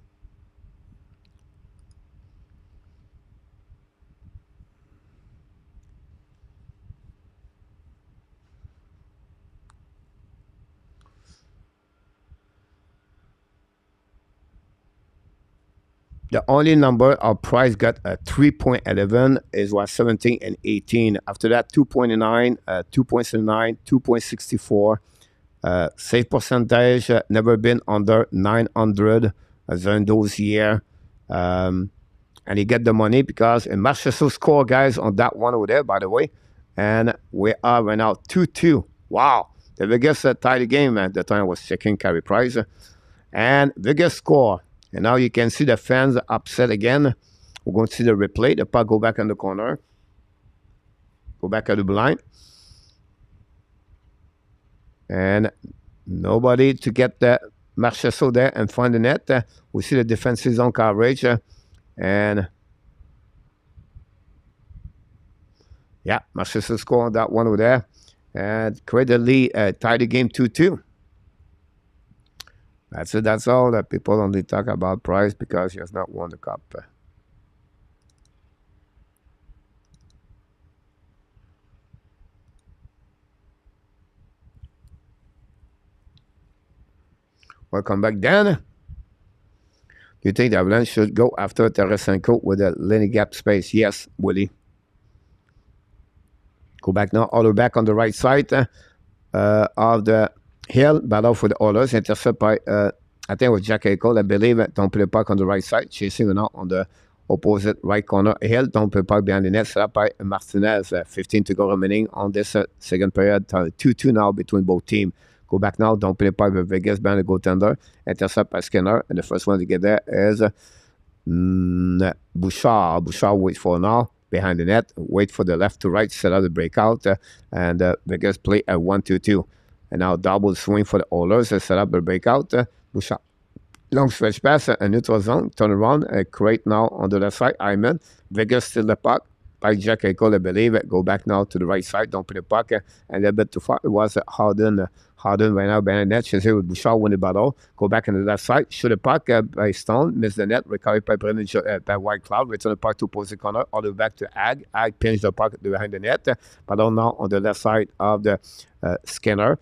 The only number of price got a 3.11 is was 17 and 18. After that, 2.9, 2.79, 2.64. Save percentage never been under 900 during those years. And he get the money because Marchessault score, guys, on that one over there, by the way. And we are right now 2-2. Wow. The Vegas tied the game at the time I was checking Carey Price. And Vegas score. And now you can see the fans upset again. We're going to see the replay. The puck go back in the corner. Go back at the blind. And nobody to get the Marchessault there and find the net. We see the defensive zone coverage. And yeah, Marchessault score on that one over there. And create the lead, tie the game 2-2. That's it. That's all. That people only talk about Price because he has not won the cup. Welcome back, Dan. Do you think the Avalanche should go after Tarasenko with a linear gap space? Yes, Willie. Go back now. All the way back on the right side of the Hill, battle for the Oilers, intercept by, I think it was Jack Eichel, I believe. Don't play the puck on the right side, chasing now on the opposite right corner. Hill, don't play the puck behind the net, set up by Martinez. 15 to go remaining on this second period. 2-2 now between both teams. Go back now, don't play the puck with Vegas behind the goaltender. Intercept by Skinner, and the first one to get there is Bouchard. Bouchard wait for now behind the net. Wait for the left to right. Set up the breakout. And Vegas play a 1-2-2. And now double swing for the Oilers. Set up the breakout. Bouchard. Long stretch pass, a neutral zone. Turn around. Create now on the left side. Hyman. Vegas still the puck. By Jack Eichel, I believe. Go back now to the right side. Don't put the puck a little bit too far. It was Harden. Harden right now behind the net. She's here with Bouchard win the battle. Go back on the left side. Shoot the puck by Stone. Miss the net. Recovered by Brennan by White Cloud. Return the puck to opposite corner. All the way back to Ag. Ag pinch the puck behind the net. Battle now on the left side of the Skinner.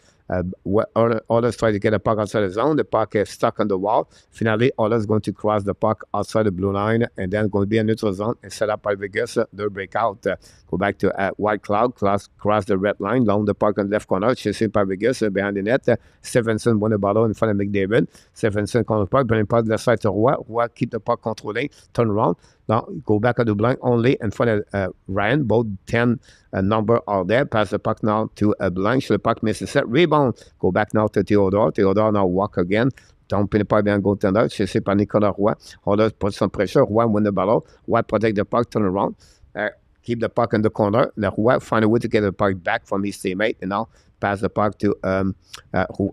Oilers try to get the puck outside the zone. The puck is stuck on the wall. Finally, Oilers going to cross the puck outside the blue line and then going to be a neutral zone and set up by Vegas. The breakout. Go back to White Cloud. Cross the red line. Down the puck on the left corner. Chasing by Vegas behind the net. Stephenson won the ball in front of McDavid. Stephenson corner puck. Bring the puck left side to Roy. Roy keep the puck controlling. Turn around. Now go back at the blind only in front of Ryan. Both 10 number are there. Pass the puck now to Blanche. The puck misses set. Rebound. Go back now to Theodore. Theodore now walk again. Don't pin the puck behind goaltender. Chasé par Nicolas Roy. Oilers put some pressure. Roy win the ball. Roy protect the puck. Turn around. Keep the puck in the corner. Roy find a way to get the puck back from his teammate. And now pass the puck to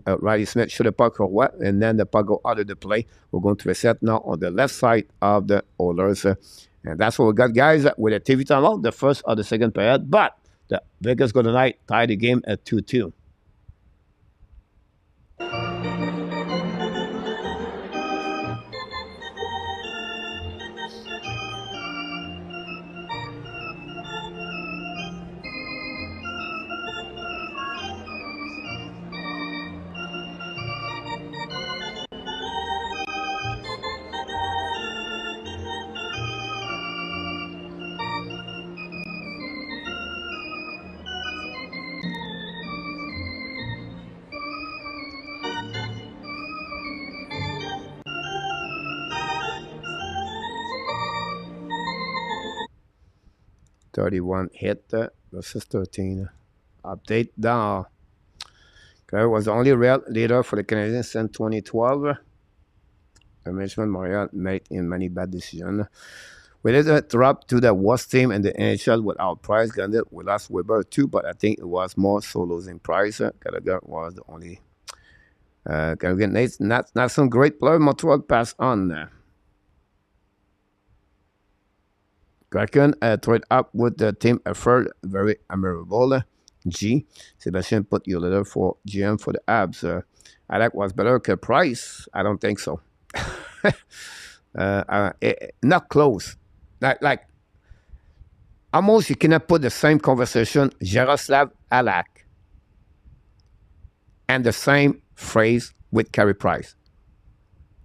Riley Smith. Shoot the puck for Roy. And then the puck go out of the play. We're going to reset now on the left side of the Oilers. And that's what we got, guys, with a TV timeout, the first or the second period. But the Vegas Golden Knights tied the game at 2-2. $31 hit versus 13. Update down. Claire was the only real leader for the Canadiens since 2012. Management Montreal made in many bad decisions. We did drop to the worst team in the NHL without Price. Granted, we lost Weber too, but I think it was more so losing Price. Gallagher was the only. Gallagher, not some great player. Montreal passed on. Kraken trade up with the team effort, very admirable. G. Sebastian put your letter for GM for the Abs. Alec was better que Price. I don't think so. Not close. Like almost you cannot put the same conversation Jaroslav Alak and the same phrase with Carey Price.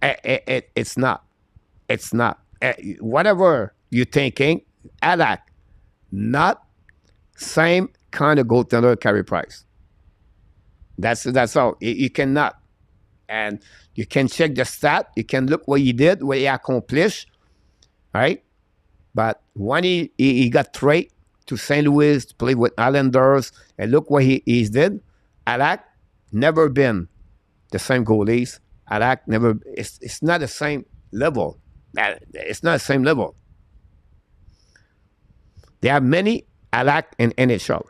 It's not. It's not. Whatever you're thinking, Alak, not same kind of goaltender Carey Price. That's all. You cannot. And you can check the stat. You can look what he did, what he accomplished, right? But when he got traded to St. Louis to play with Islanders, and look what he did, Alak never been the same goalies. Alak never. It's not the same level. It's not the same level. There are many Alak in NHL.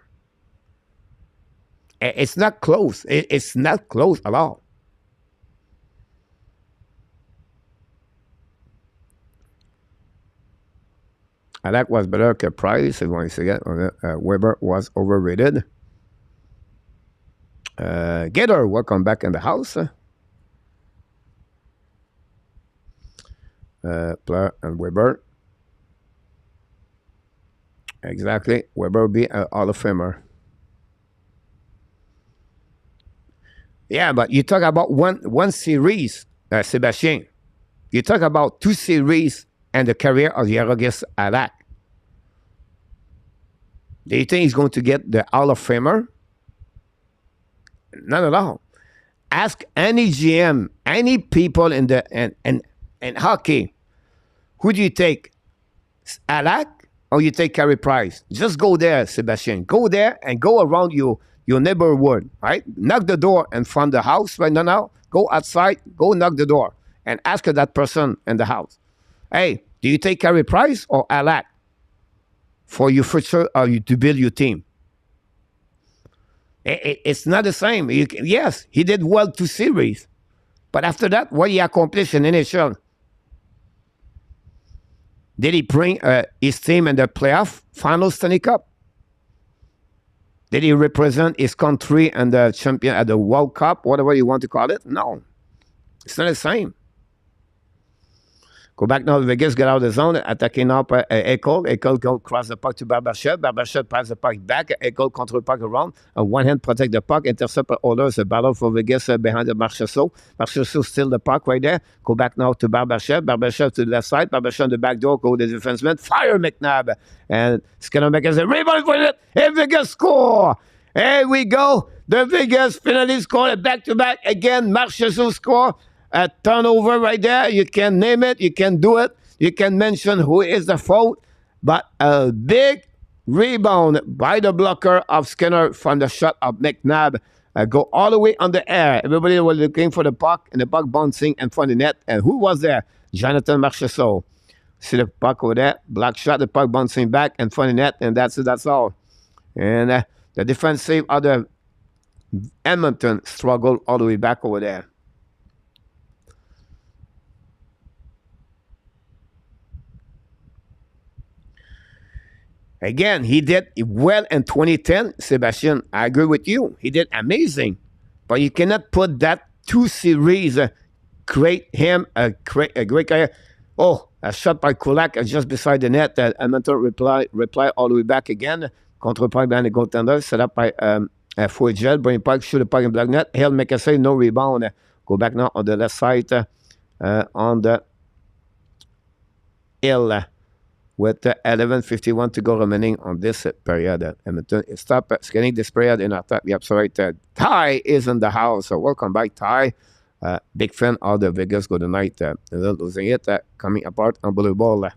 It's not close. It's not close at all. Alak was better que Price. Once again, Weber was overrated. Gator, welcome back in the house. Player and Weber. Exactly. Weber be an Hall of Famer. Yeah, but you talk about one series, Sebastien. You talk about 2 series and the career of Jarogis Alak. Do you think he's going to get the Hall of Famer? Not at all. Ask any GM, any people in hockey, who do you take? Alak or you take Carey Price? Just go there, Sebastien. Go there and go around your neighborhood, right? Knock the door in front of the house right now. Go outside, go knock the door and ask that person in the house. Hey, do you take Carey Price or Alak for your future or you to build your team? It's not the same. Yes, he did well 2 series. But after that, what he accomplished in NHL? Did he bring his team in the playoff final Stanley Cup? Did he represent his country and the champion at the World Cup, whatever you want to call it? No. It's not the same. Go back now to Vegas, get out of the zone, attacking up Eichel. Eichel go cross the puck to Barbashev. Barbashev pass the puck back. Eichel control the puck around. One hand protect the puck. Intercept Oilers. A battle for Vegas behind the Marchessault. Marchessault steal the puck right there. Go back now to Barbashev. Barbashev to the left side. Barbashev on the back door. Go to the defenseman. Fire McNabb. And Skinner makes a rebound for it. And Vegas score. Here we go. The Vegas finally scored back-to-back. Again, Marchessault score. A turnover right there. You can name it. You can do it. You can mention who is the fault. But a big rebound by the blocker of Skinner from the shot of McNabb. Go all the way on the air. Everybody was looking for the puck, and the puck bouncing in front of the net. And who was there? Jonathan Marchessault. See the puck over there. Block shot. The puck bouncing back in front of the net. And that's it. That's all. And the defensive of the Edmonton struggled all the way back over there. Again, he did well in 2010, Sebastian. I agree with you. He did amazing. But you cannot put that 2 series, create him a great career. Oh, a shot by Kulak just beside the net. Edmonton reply all the way back again. Contre puck behind the goaltender. Set up by Fouegel. Bring puck, shoot the puck in black net. Hill make a save, no rebound. Go back now on the left side on the Hill. With 11:51 to go remaining on this period. Edmonton stop scanning this period in our top. Yep, so right. Ty is in the house. So welcome back, Ty. Big fan of the Vegas Golden Knight. Losing it, coming apart, unbelievable.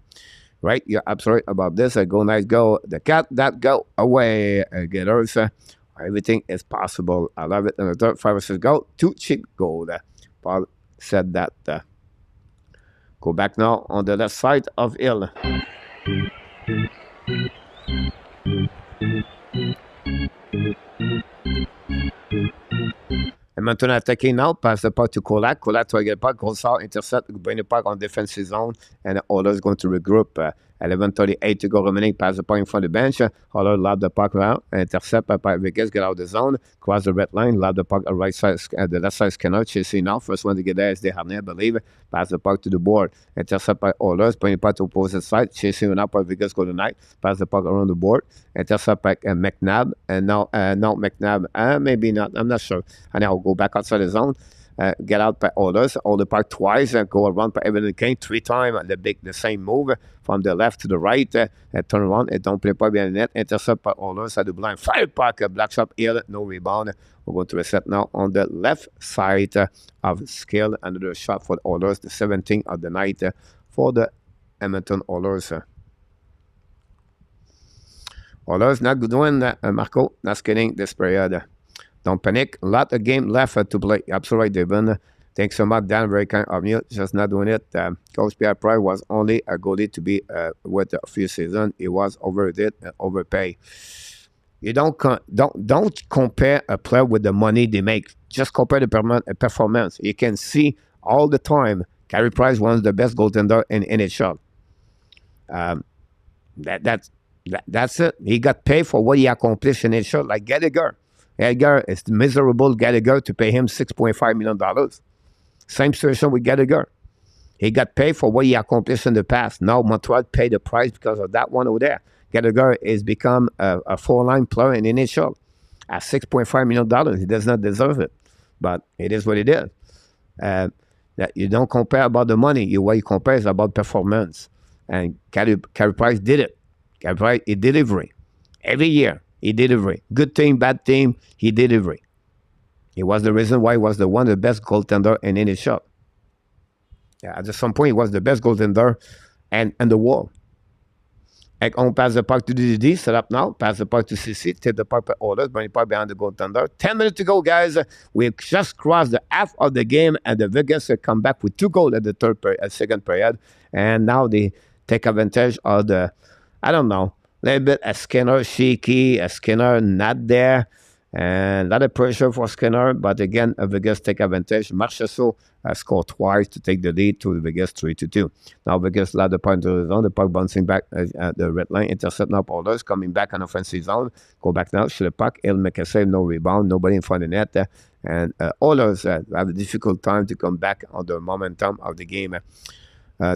Right, you're absolutely about this. Go Knights, go. The cat that go away. Getters. Everything is possible. I love it. And the third 5 or 6 go. 2 cheap gold. Paul said that. Go back now on the left side of Hill. Edmonton attacking now, pass the puck to Kulak. Kulak to get the puck, goes out, intercept, bring the puck on defensive zone, and the Oilers going to regroup. 11:38 to go remaining, pass the puck in front of the bench. Oilers lob the puck around, intercept by Vegas, get out of the zone, cross the red line, lob the puck on right side, the left side Skinner, chasing now. First one to get there is Desharnais, I believe. Pass the puck to the board, intercept by Oilers, bring the puck to opposite side, chasing up by Vegas Golden Knight, pass the puck around the board, intercept by McNabb, and now McNabb, maybe not, I'm not sure. And now go back outside the zone. Get out by Oilers, hold the puck twice, go around by Evan Kane 3 times, the same move from the left to the right, turn around and don't play puck behind the net, intercept by Oilers at the blind, fire puck, black shot here, no rebound. We're going to reset now on the left side of Skill, another shot for the Oilers, the 17th of the night for the Edmonton Oilers. Oilers not doing Marco, not skating this period. Don't panic. A lot of game left to play. Absolutely, Devin. Thanks so much, Dan. Very kind of you. Just not doing it. Coach Pierre Price was only a goalie to be with a few seasons. He was overrated and overpaid. You don't compare a player with the money they make. Just compare the performance. You can see all the time. Carey Price, one of the best goaltender in NHL. That's it. He got paid for what he accomplished in NHL, like Gallagher. Edgar is miserable Gallagher to pay him $6.5 million. Same situation with Gallagher. He got paid for what he accomplished in the past. Now Montreal paid the price because of that one over there. Gallagher has become a 4-line player in NHL at $6.5 million. He does not deserve it. But it is what it is. That you don't compare about the money. What you compare is about performance. And Carey Price did it. Carey Price, he delivery. Every year. He delivered. Good team, bad team, he delivered. He was the reason why he was one of the best goaltender in any shot. Yeah, at some point, he was the best goaltender in the world. On pass the puck to DDD, set up now, pass the puck to CC, take the puck by orders, bring the puck behind the goaltender. 10 minutes to go, guys. We just crossed the half of the game, and the Vegas come back with 2 goals at the second period. And now they take advantage of the, I don't know, a little bit a Skinner shaky, a Skinner not there. And a lot of pressure for Skinner, but again, Vegas take advantage. Marchessault scored twice to take the lead to the Vegas 3-2. Now Vegas allowed the puck into the zone, the puck bouncing back at the red line, intercepting up orders, coming back on offensive zone, go back now, shoot the puck, he'll make a save, no rebound, nobody in front of the net, and Oilers have a difficult time to come back on the momentum of the game.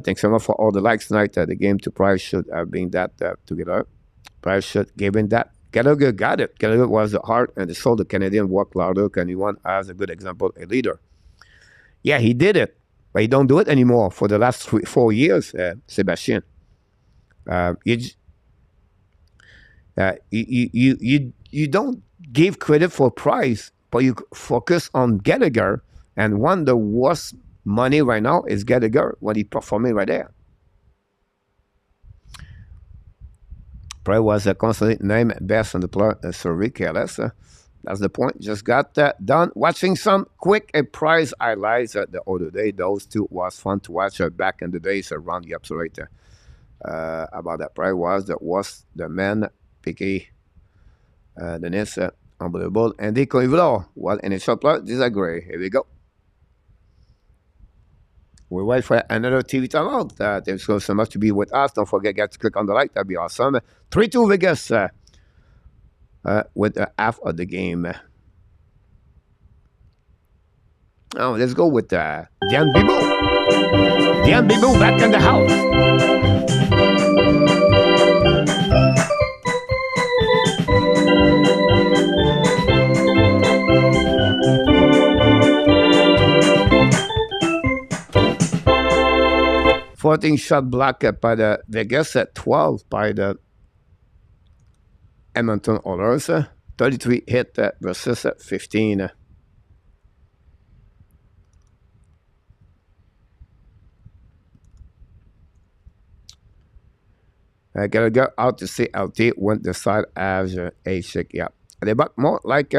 Thanks so much for all the likes tonight. The game to Price should have been that together. Price should give in that. Gallagher got it. Gallagher was the heart and the soul of the Canadian work louder. Anyone as a good example, a leader. Yeah, he did it, but he don't do it anymore for the last 4 years, Sebastian. You don't give credit for Price, but you focus on Gallagher, and one of the worst money right now is Gallagher when he performing right there. Price was constantly named best on the player survey, careless. That's the point. Just got done watching some quick Price highlights the other day. Those two was fun to watch back in the days around the absolute. About that Price was the man, Piqué, Denis, unbelievable. And the Coivlo, well, NHL player, disagree. Here we go. We wait for another TV timeout. Thanks so much to be with us. Don't forget, guys, to click on the like. That'd be awesome. 3-2 Vegas with half of the game. Oh, let's go with Diane Bibo. Diane Bibo back in the house. 14 shot block by the Vegas, 12 by the Edmonton Oilers, 33 hit versus 15. Gotta go out to CLT when the side has a shake. Yeah, they back more like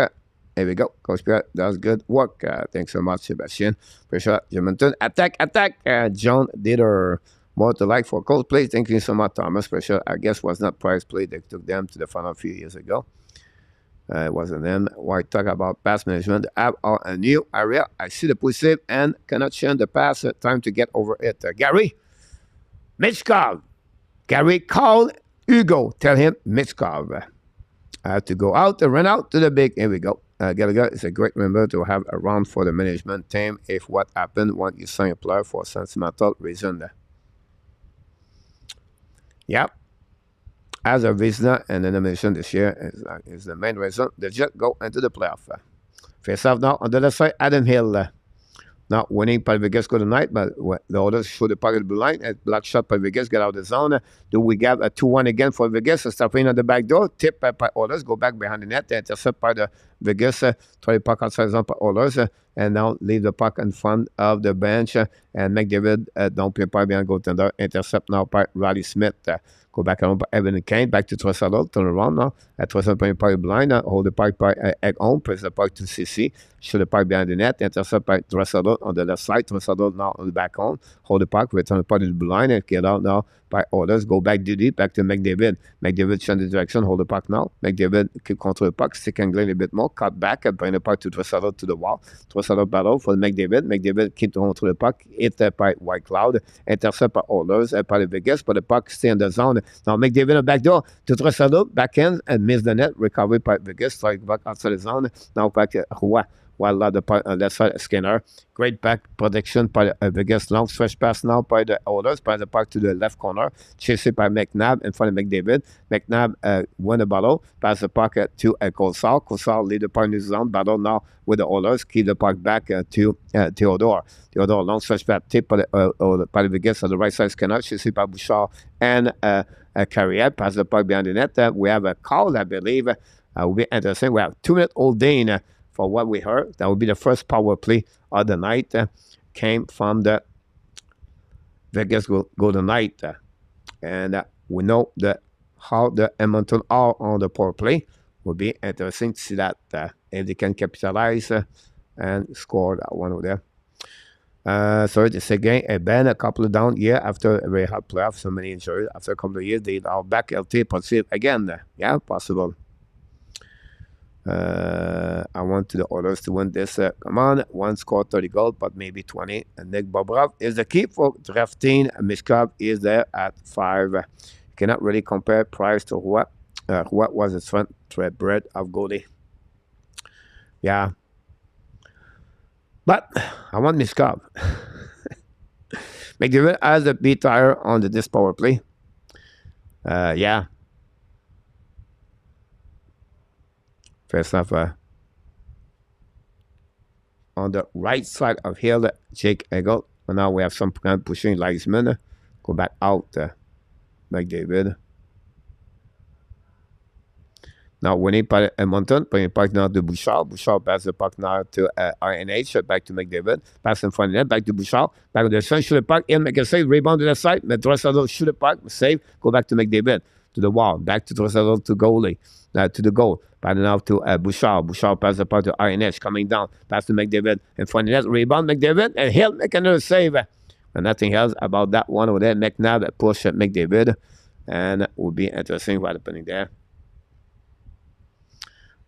here we go. Coach Pierre does good work. Thanks so much, Sebastian. Appreciate it. Edmonton. Attack. John Dieter. More to like for Coach play. Thank you so much, Thomas. Appreciate it. I guess was not Price play. They took them to the final a few years ago. It wasn't them. Why talk about pass management? Have a new area. I see the push and cannot change the pass. Time to get over it. Gary. Mitchkov. Gary, call Hugo. Tell him Mitchkov. I have to go out and run out to the big. Here we go. Gallagher is a great member to have around for the management team if what happened when you sign a player for a sentimental reason. Yep. As a visitor and the nomination this year is the main reason the Jets go into the playoff. Face off now on the left side, Adam Hill. Not winning by Vegas go tonight, but the others show the pocket blue line. A block shot by Vegas, get out of the zone. Do we get a 2-1 again for Vegas? Stop in on the back door. Tip by others, go back behind the net. Intercept by the Vegas. Try to puck outside the zone by others. And now leave the puck in front of the bench. And McDavid don't play by behind goaltender. Intercept now by Riley Smith. Go back around by Evan and Kane. Back to Trossard. Turn around now. Trossard by the blind. Hold the puck by Egg on. Press the puck to CC. Shoot the puck behind the net. Intercept by Trossard on the left side. Trossard now on the back on. Hold the puck. Return the puck to the blind. And get out now by orders. Go back deep. Back to McDavid. McDavid change the direction. Hold the puck now. McDavid keep control the puck. Stick angling a bit more. Cut back. Bring the puck to Trossard to the wall. Trossard battle for McDavid. McDavid keep to control the puck. Hit by White Cloud. Intercept by orders. By the Vegas. But the puck stay in the zone. Now McDavid on back door to Trossard. Back end and miss the net. Recovery by Vegas. Strike back outside the zone. Now back to Roy. While the left side Skinner. Great back protection by Vegas. Long stretch pass now by the Oilers. By the puck to the left corner. Chased by McNabb in front of McDavid. McNabb won the battle. Pass the puck to Colsall. Colsall lead the puck in the zone. Battle now with the Oilers. Keep the puck back to Theodore. Theodore long stretch pass tip by the Vegas on the right side Skinner. Chased by Bouchard and Carrier. Pass the puck behind the net. We have a call, I believe. Will be interesting. We have 2-minute old Dane. For what we heard, that would be the first power play of the night. Came from the Vegas Golden Knight. And we know that how the Edmonton are on the power play. Will be interesting to see that if they can capitalize and score that one over there. So it's again been a couple of down year after a very hard playoff, so many injuries. After a couple of years, they are back LT possible again. Yeah, possible. I want the Oilers to win this. Come on, one score 30 goals, but maybe 20. And Nick Bobrov is the key for drafting. Mishkov is there at 5. You cannot really compare price to what was his front bread of goalie. Yeah. But I want Mishkov. McDavid has a beat tire on this power play. Yeah. First off, on the right side of Hill, Jake Eggle. And now we have some kind of pushing Leisman. Go back out, McDavid. Now winning by Edmonton, putting puck now to Bouchard. Bouchard passes the puck now to RNH, back to McDavid. Pass in front of net, back to Bouchard. Back to the sun, shoot the puck. He'll make a save, rebound to the side. Dressel shoot the puck, save, go back to McDavid. To the wall, back to Dressel to goalie. To the goal. Back now to Bouchard. Bouchard passes the puck to RNH, coming down. Pass to McDavid. In front of net, rebound McDavid. And he'll make another save. And nothing else about that one over there. McNabb push McDavid. And it will be interesting what happening there.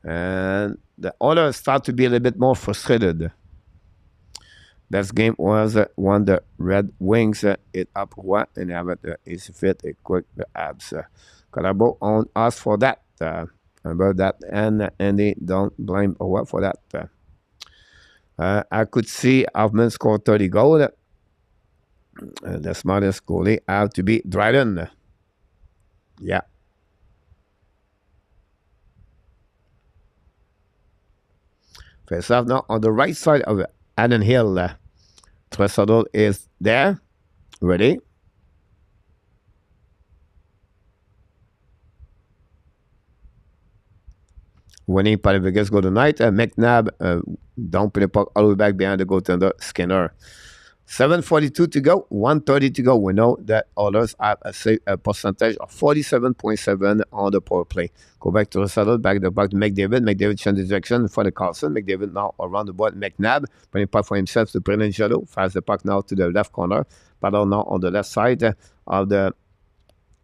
And the others start to be a little bit more frustrated. Best game was when the Red Wings hit up what and have it easy fit a quick the abs. Collabo on us for that. Remember that, and Andy don't blame what for that. I could see Hoffman score 30 goals. The smartest goalie have to be Dryden. Yeah. Face off now on the right side of Adam Hill. Tressadle is there. Ready? Winning by the Vegas go tonight. McNabb dumping the puck all the way back behind the goaltender Skinner. 7:42 to go, 1:30 to go. We know that others have a percentage of 47.7 on the power play. Go back to the saddle, back to McDavid. McDavid changes direction for the Carlson. McDavid now around the board. McNabb putting puck for himself to Brennan Jalo. Fast the puck now to the left corner. Battle now on the left side of the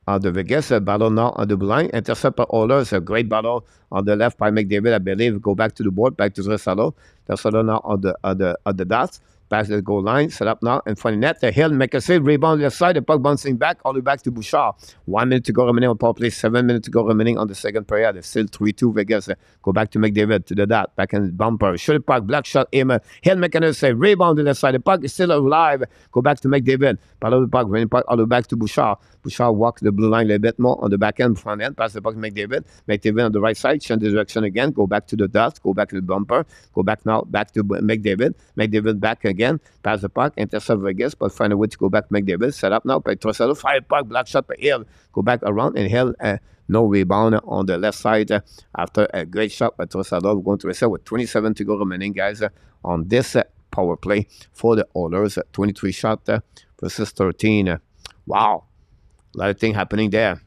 Vegas. Battle now on the blue line. Intercept by Oilers. A great battle on the left by McDavid, I believe. Go back to the board, back to the saddle. The saddle now on the dots. Back to the goal line, set up now in front of net. The Hill make a save, rebound left side, the puck bouncing back, all the way back to Bouchard. 1 minute to go remaining on power play, 7 minutes to go remaining on the second period. It's still 3-2 Vegas. Go back to McDavid, to the dot, back in the bumper. Shoot the puck, black shot, aim. Hill make another save, rebound to the left side. The puck is still alive. Go back to McDavid. Follow the puck, running puck all the way back to Bouchard. Bouchard walks the blue line a little bit more on the back end, front end, pass the puck to McDavid. McDavid on the right side, change the direction again. Go back to the dot, go back to the bumper. Go back now, back to McDavid. McDavid back again, pass the puck, intercept Vegas, but find a way to go back to McDavid. Set up now by Trossel, fire puck, black shot by Hill. Go back around, and Hill, no rebound on the left side after a great shot by Trossel. We're going to reset with 27 to go remaining, guys, on this power play for the Oilers. 23 shot versus 13. Wow. A lot of things happening there.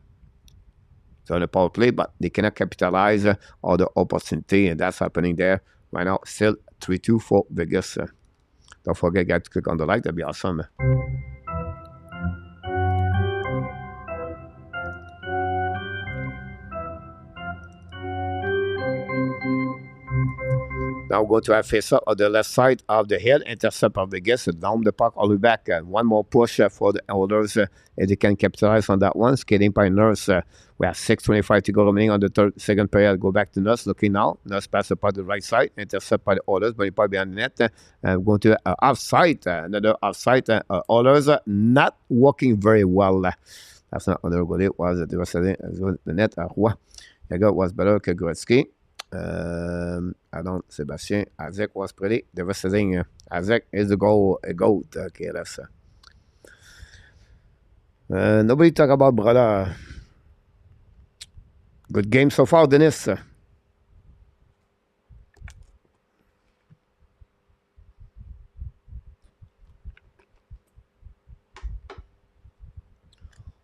So the power play, but they cannot capitalize on the opportunity, and that's happening there right now. Still 3-2 for Vegas. Don't forget, guys, to click on the like. That'd be awesome. Now we're going to have face-up on the left side of the Hill. Intercept of Vegas. Down the puck all the way back. One more push for the Oilers. If they can capitalize on that one. Skating by Nurse. We have 6:25 to go remaining on the second period. Go back to Nurse. Looking now. Nurse pass the puck to the right side. Intercept by the Oilers. But puck behind the net. Going to offside. Another offside. Oilers not working very well. That's not another goal. It was the net. Roy. Yaga was better que Gretzky. Sébastien. Isaac was pretty. The rest of the thing, Isaac is the goat. Okay, that's nobody talk about brother. Good game so far, Dennis.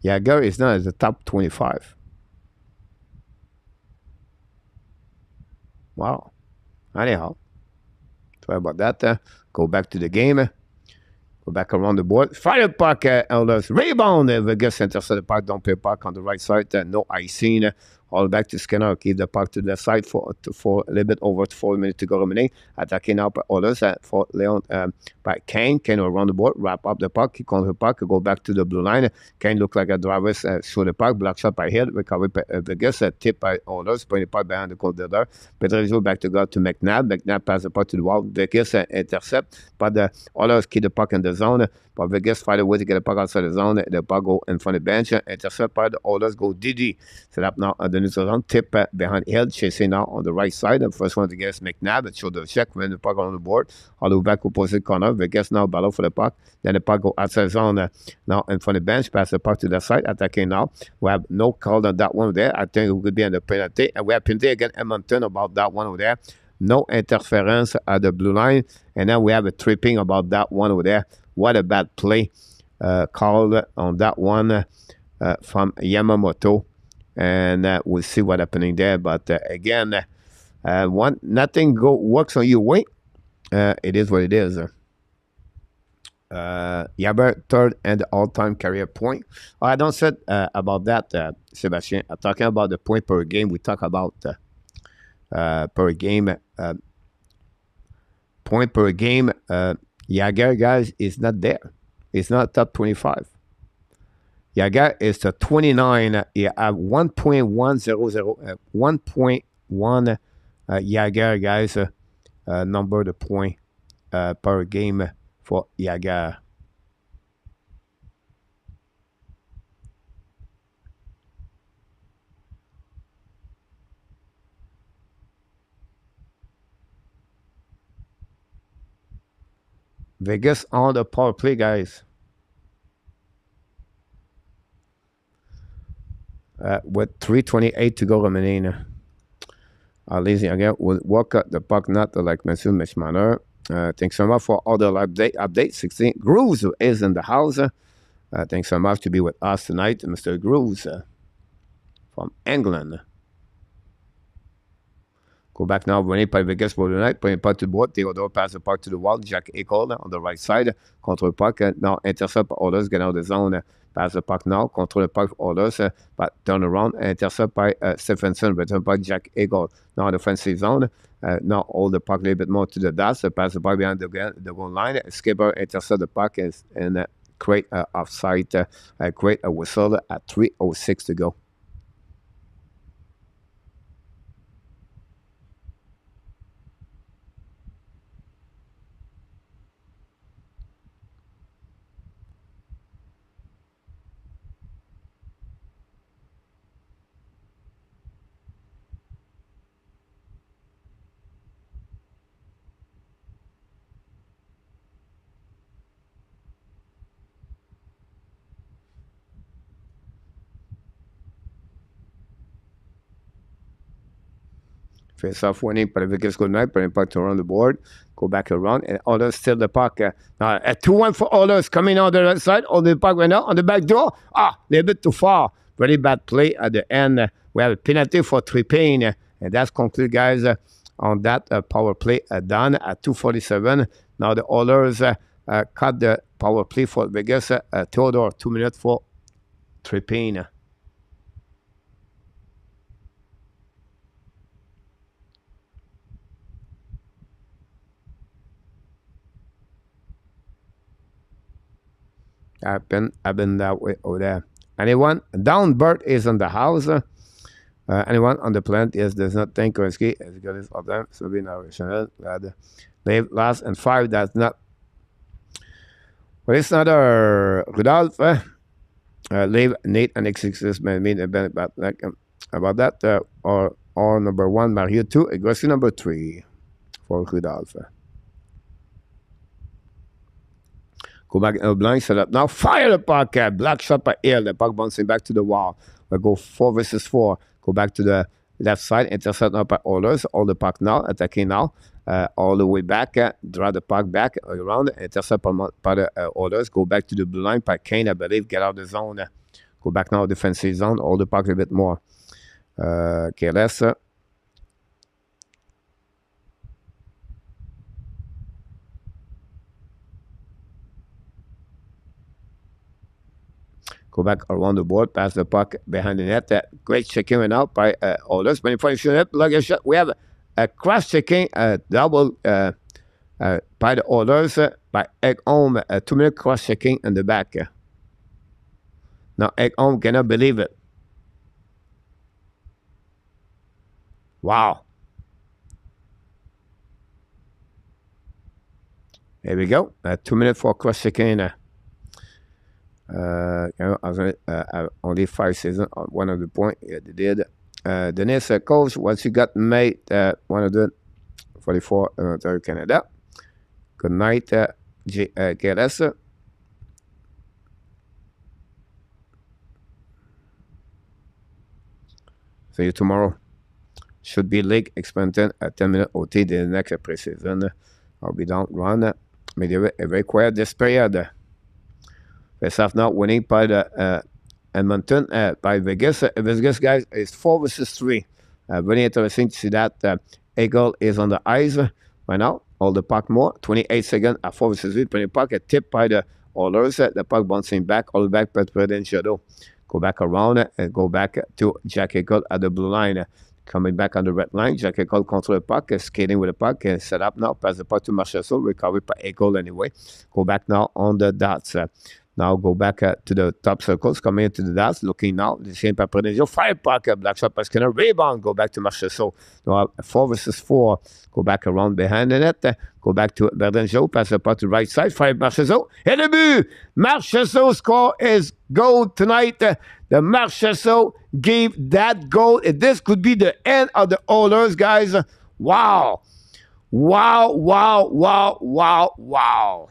Yager is not at the top 25. Wow. Anyhow, sorry about that. Go back to the game. Go back around the board. Fire puck, Elders. Rebound. Vegas intercept the puck. Don't play puck on the right side. No icing. All back to Skinner. Keep the puck to the side for a little bit over 4 minutes to go remaining. Attacking now by Others for Leon by Kane. Kane around the board. Wrap up the puck. Kick on the puck. Go back to the blue line. Kane look like a driver. Show the puck. Block shot by Hill. Recovery by Vegas. Tip by Others. Putting the puck behind the goal there. Pedro's back to go to McNabb. McNabb pass the puck to the wall. Vegas intercept. But the Others keep the puck in the zone. But Vegas find a way to get the puck outside the zone. The puck go in front of the bench. Intercept by the Others. Go Didi. Set up now the neutral zone. Tip behind Hill. Chasing now on the right side. The first one to get is McNabb. It showed the check when the puck on the board. All the way back opposite corner. Vegas now battle for the puck. Then the puck go outside the zone. Now in front of the bench. Pass the puck to the side. Attacking now. We have no call on that one there. I think it could be on the penalty. And we have penalty against Edmonton about that one over there. No interference at the blue line. And then we have a tripping about that one over there. What a bad play called on that one from Yamamoto. And we'll see what happening there. But again, nothing works on your way. It is what it is. Yaber, third and all-time career point. I don't say about that, Sebastian. I'm talking about the point per game. We talk about per game. Point per game. Yager, guys, is not there. It's not top 25. Yager is the 29. Yeah, 1.100. 1.1 Yager, guys. Number the point per game for Yager. Vegas on the power play, guys. With 3:28 to go remaining. Lazy again will work out the puck not like Monsieur Mishmaner. Thanks so much for all the update. 16 Grooves is in the house. Thanks so much to be with us tonight, Mr. Grooves from England. Go back now, winning by Vegas for tonight. Putting puck to the board. Theodore pass the puck to the wall. Jack Eichel on the right side. Control puck. Now intercept Others. Get out of the zone. Pass the puck now. Control the puck Others. But turn around. Intercept by Stephenson. Return by Jack Eichel. Now defensive zone. Now hold the puck a little bit more to the dash. Pass the puck behind the goal line. Skipper intercept the puck and create offside. Create a whistle at 3:06 to go. Face off winning, but Vegas good night, putting puck to around the board. Go back around, and Others still the puck. Now, a 2-1 for Others coming on the right side. All the puck right now on the back door. A little bit too far. Very bad play at the end. We have a penalty for tripping, and that's concluded, guys, on that power play done at 2:47. Now, the Others cut the power play for Vegas. Theodore, 2 minutes for tripping. I've been that way over there. Anyone? Down Bert is in the house. Anyone on the planet? Yes, does not think Korsky as good as all them. So we now Chanel. Leave last and 5. That's not. Well, it's not Rudolph. Leave Nate and X6 mean about like about that. Or number 1, Mario 2, aggressive number 3 for Rudolph. Go back in the blind, set up now. Fire the puck. Black shot by Hill. The puck bouncing back to the wall. We'll go 4 versus 4. Go back to the left side. Intercept now by Others. All the puck now. Attacking now. All the way back. Draw the puck back around. Intercept by the Others. Go back to the blue line by Kane, I believe. Get out of the zone. Go back now, defensive zone, hold the puck a bit more. Careless. Go back around the board, pass the puck behind the net. Great checking right now by Oilers. 25 shot, plug a shot. We have a cross-checking, double by the Oilers by Ekholm. 2-minute cross-checking in the back. Now Ekholm cannot believe it. Wow. There we go. 2 minutes for cross-checking. Only 5 seasons on one of the point. Yeah, they did. Dennis, coach, once you got made 144 Ontario, Canada. Good night, KLS. See you tomorrow. Should be league expanded at 10-minute OT the next preseason. I'll be down run. Maybe very quiet this period. Face off now winning by the Edmonton by Vegas. Vegas, guys, is 4-3. Very interesting to see that Eagle is on the ice right now. All the puck more. 28 seconds at 4-3. Penny puck a tip by the Oilers. The puck bouncing back. All back by President Shadow. Go back around and go back to Jack Eagle at the blue line. Coming back on the red line. Jack Eagle control the puck. Skating with the puck. Set up now. Pass the puck to Marchessault. Recovered by Eagle anyway. Go back now on the dots. Now go back to the top circles, coming into the dots, looking now. The same by Predencio. Fire puck, black shot by Skinner. Rebound, go back to Marchessault. Now 4-4. Go back around behind the net. Go back to Predencio. Pass the puck to the right side. Fire Marchessault. Et le but! Marchessault score is goal tonight. The Marchessault gave that goal. This could be the end of the Oilers, guys. Wow. Wow, wow, wow, wow, wow.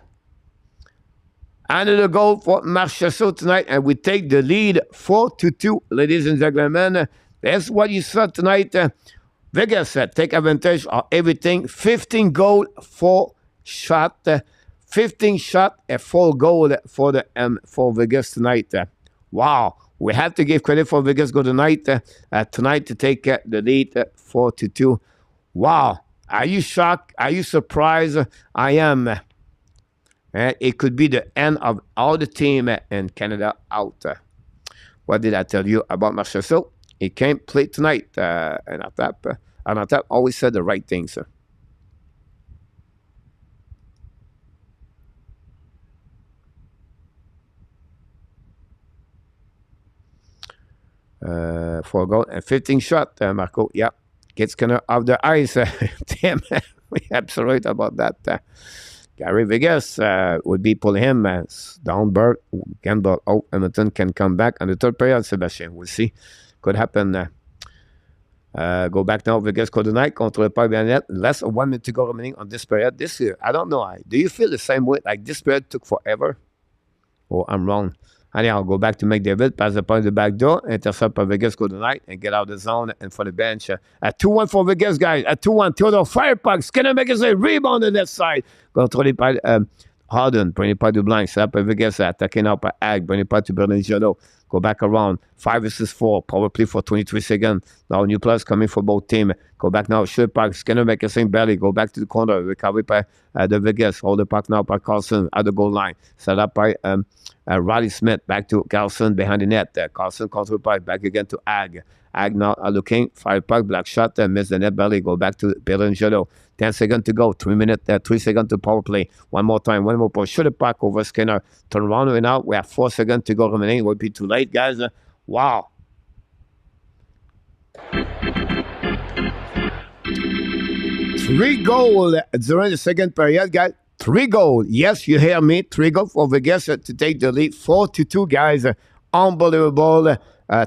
Another goal for Marchessault tonight, and we take the lead 4-2, ladies and gentlemen. That's what you saw tonight. Vegas take advantage of everything. 15 goal, 4 shot. 15 shot, a 4 goal for the for Vegas tonight. Wow, we have to give credit for Vegas go tonight. Tonight to take the lead 4-2. Wow, are you shocked? Are you surprised? I am. It could be the end of all the team in Canada out. What did I tell you about Marchessault? He can't play tonight. And Atap always said the right things. For a goal and 15 shot, Marco. Yeah, gets Skinner off the ice. Damn, we absolutely about that. Gary Vegas would be pulling him down bird. Gamble. Oh, Edmonton can come back on the third period, Sebastian. We'll see. Could happen. Go back now. Vegas go tonight. Control the puck behind net. Less than 1 minute to go remaining on this period. This year, I don't know. Do you feel the same way? Like this period took forever? Oh, I'm wrong. Anyhow, go back to McDavid, pass the puck in the back door, intercept by Vegas go tonight, and get out of the zone and for the bench. At 2-1 for Vegas, guys. At 2-1, Theodore fire puck. Skinner makes a rebound on that side. Controlé by Harden, bring it puck to blind. Set up by Vegas, attacking out by Ag, bring it puck to Bernard Jadot. Go back around. 5-4. Power play for 23 seconds. Now new players coming for both teams. Go back now. Shoot puck. Skinner make a same belly. Go back to the corner. Recovery by the Vegas. Hold the puck now by Carlson at the goal line. Set up by Riley Smith. Back to Carlson behind the net. Carlson control puck. Back again to Ag. Ag now looking. Fire puck. Black shot. Miss the net belly. Go back to Bernard Jadot. 10 seconds to go. 3 minutes. 3 seconds to power play. One more time. One more push. Shoot the puck over Skinner. Turn around and out. We have 4 seconds to go remaining. It would be too late, guys. Wow. 3 goals during the second period, guys. 3 goals. Yes, you hear me. 3 goals for Vegas to take the lead. 4-2, guys. Unbelievable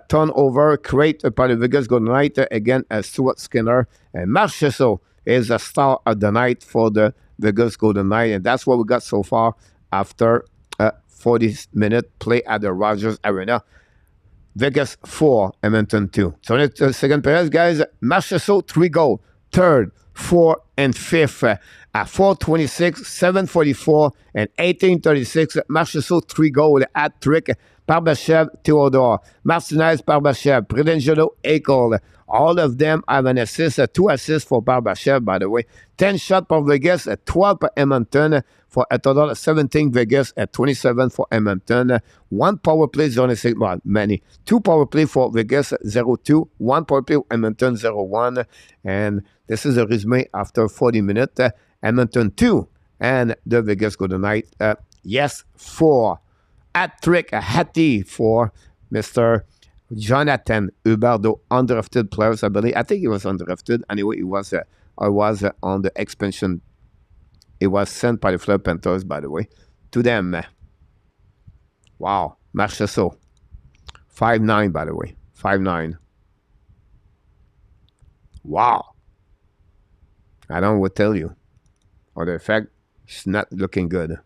turnover. Great by the Vegas go tonight. Again, Stuart Skinner. And Marchessault is a star of the night for the Vegas Golden Knight. And that's what we got so far after 40-minute play at the Rogers Arena. Vegas 4, Edmonton 2. So in the second period, guys, Marchessault 3 goals. Third, 4th, and 5th. At 4:26, 7:44, and 18:36, Marchessault 3 goals. Hat trick Barbashev, Theodore, Martinez, Barbashev, Pridangelo, Eichel. All of them have an assist, 2 assists for Barbashev, by the way. 10 shots for Vegas, 12 for Edmonton, for a total of 17 Vegas at 27 for Edmonton. 1 power play, zone 6, well, many. 2 power play for Vegas, 0-2. 1 power play, Edmonton, 0-1. And this is a resume after 40 minutes. Edmonton 2 and the Vegas Golden Knights, yes, 4. Hat-trick, a hattie for Mr. Jonathan Huberdeau, undrafted players, I believe. I think he was undrafted. Anyway, he was on the expansion. It was sent by the Fleur Panthers, by the way, to them. Wow. Marchessault. 5'9", by the way. 5'9". Wow. I don't know what to tell you. Or the fact it's not looking good.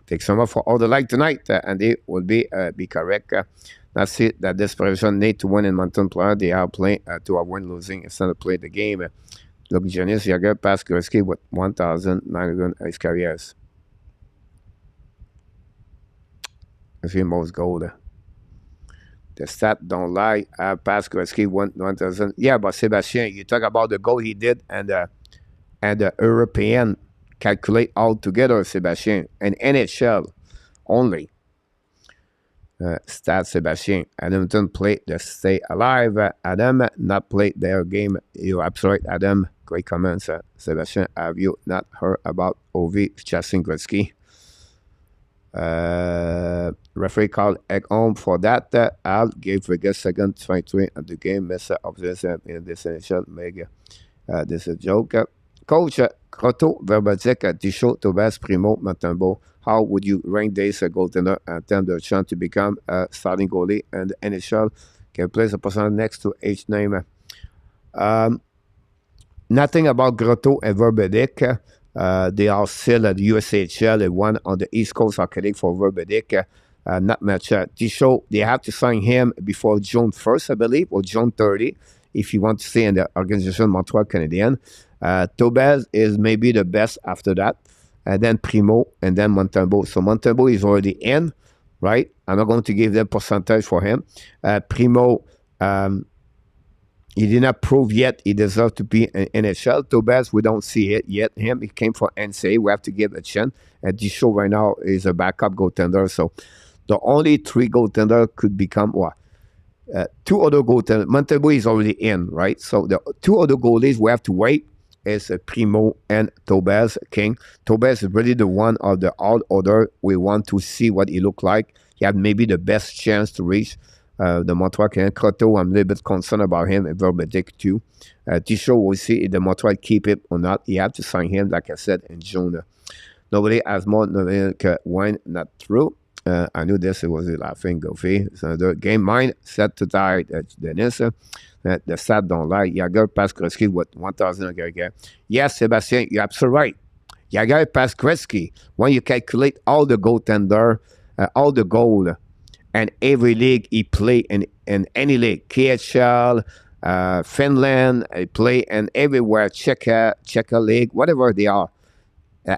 Take some for all the like tonight, and they will be correct. That's it. That desperation need to win in Mountain Player. They are playing to a win-losing instead of play the game. Look, Janice Jagger passed Gretzky with 1,900 ice carriers. That's the most gold. The stat don't lie. Passed Gretzky 1,000. Yeah, but Sebastien, you talk about the goal he did and the European. Calculate all together, Sebastien, and NHL only. Stat Sebastien. Edmonton played the stay alive. Adam not played their game. You absolute Adam. Great comments, Sebastien. Have you not heard about OV chasing Gretzky? Referee called egg home for that. Al gave Vegas second 23 at the game. Mr. Obsessive in this initial mega. This is a joke. Coach Croteau, Verbatic, Tichot, Tobas, Primo, Matambo. How would you rank this goaltender in terms of chance to become a starting goalie and the NHL can place a person next to each name? Nothing about Grotto and Verbatic. They are still at the USHL and one on the East Coast Arcadic for Verbatic. Not much. Tichot, they have to sign him before June 1st, I believe, or June 30, if you want to stay in the organization Montreal Canadian. Tobaz is maybe the best after that. And then Primo, and then Montembeault. So Montembeault is already in, right? I'm not going to give them percentage for him. Primo, he did not prove yet he deserves to be in NHL. Tobaz, we don't see it yet. He came for NCAA. We have to give a chance. And Dichaud right now is a backup goaltender. So the only 3 goaltender could become what? 2 other goaltenders. Montembeault is already in, right? So the 2 other goalies we have to wait is Primo and Tobaz King. Tobaz is really the one of the all other. We want to see what he look like. He had maybe the best chance to reach the Montreal Canadiens. Croteau, I'm a little bit concerned about him, and Verbetic too. Tichot, we'll see if the Montreal keep it or not. He had to sign him, like I said, in June. Nobody has more than Wayne, not true. I knew this, it was laughing, Goofy. So the game mine set to tie Dennis. The stat don't lie. Jagger passed Gretzky with 1,000 again. Yes, Sebastien, you're absolutely right. Jagger passed Gretzky. When you calculate all the goaltender, all the goal, and every league he played in any league, KHL, Finland, he play in everywhere, Czech league, whatever they are.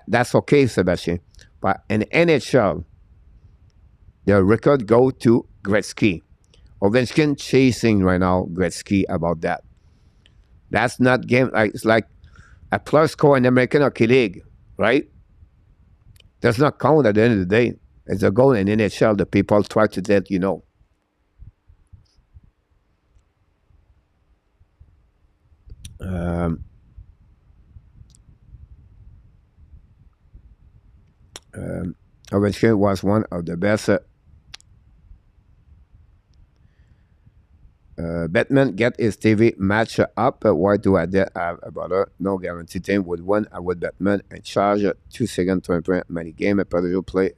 That's okay, Sebastien. But in NHL, the record go to Gretzky. Ovechkin chasing right now Gretzky about that. That's not game. It's like a plus score in the American Hockey League, right? Does not count at the end of the day. It's a goal in NHL. The people try to let you know. Ovechkin was one of the best. Batman get his TV match up. Why do I have about a no guarantee team with one? I would Batman in charge 2 seconds 20 many game a Pedro play.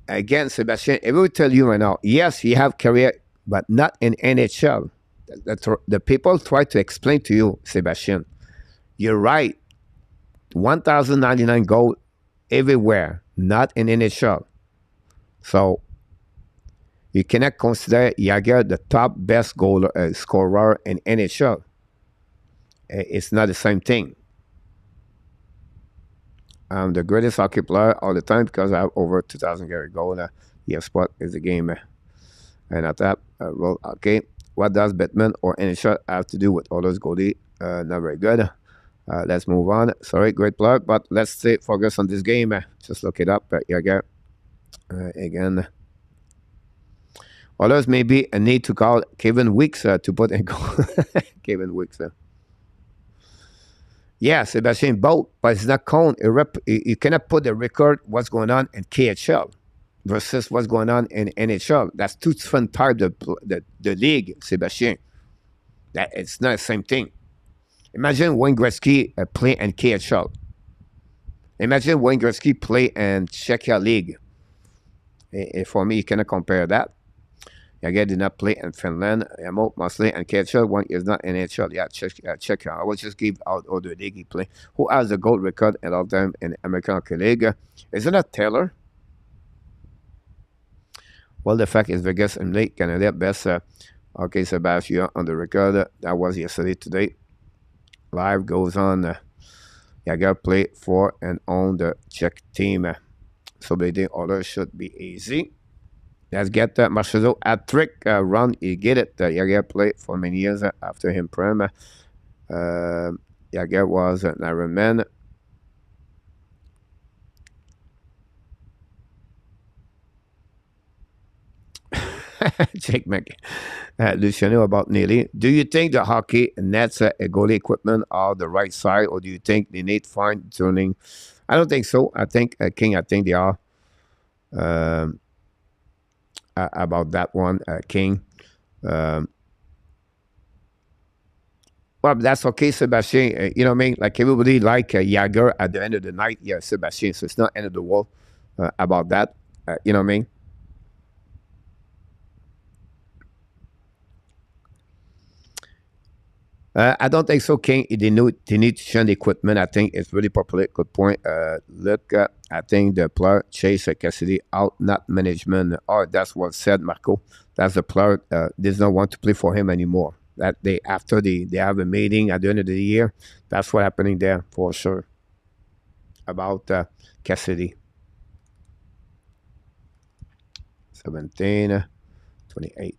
Again, Sebastien, I will tell you right now. Yes, he have career, but not in NHL. The people try to explain to you, Sebastien. You're right. 1,099 goal everywhere, not in NHL. So you cannot consider Jagger the top best goal scorer in NHL. it's not the same thing. I'm the greatest hockey player all the time because I have over 2,000 Gary goals. Yes, spot is the game. And at that, roll. Okay, what does Batman or any shot have to do with all those goalie? Not very good. Let's move on. Sorry, great plug, but let's stay focused on this game. Just look it up. Again. Others maybe a need to call Kevin Weeks to put in goal. Kevin Weeks. Yeah, Sebastian both, but it's not count. You cannot put the record what's going on in KHL versus what's going on in NHL. That's two different types of the league, Sebastian. That it's not the same thing. Imagine Wayne Gretzky play in KHL. Imagine Wayne Gretzky play in Czechia League. For me, you cannot compare that. Yager did not play in Finland. Amo mostly in KHL. One is not in NHL. Yeah, Czechia. I will just give out all the league he play. Who has the gold record at all time in American Hockey League? Isn't that Taylor? Well, the fact is Vegas and Lake Canada best. Okay, Sebastian on the record. That was yesterday. Today, live goes on. Yager play for and on the Czech team. So the order should be easy. Let's get Marchessault hat-trick run. He get it. Yager played for many years after him. Prem. Yager was an Ironman. Jake Mc. Luciano about Neely. Do you think the hockey nets goalie equipment are the right side, or do you think they need fine-tuning? I don't think so. I think, King, I think they are. About that one, King. Well, that's okay, Sebastian. You know what I mean? Like everybody like Yager at the end of the night. Yeah, Sebastian. So it's not end of the world about that. You know what I mean? I don't think so, King. They need to change the equipment. I think it's really popular. Good point. Look, I think the player Chase Cassidy out, not management. Oh, that's what said Marco. That's the player does not want to play for him anymore. That after they have a meeting at the end of the year. That's what happening there for sure. About Cassidy. 17, 28.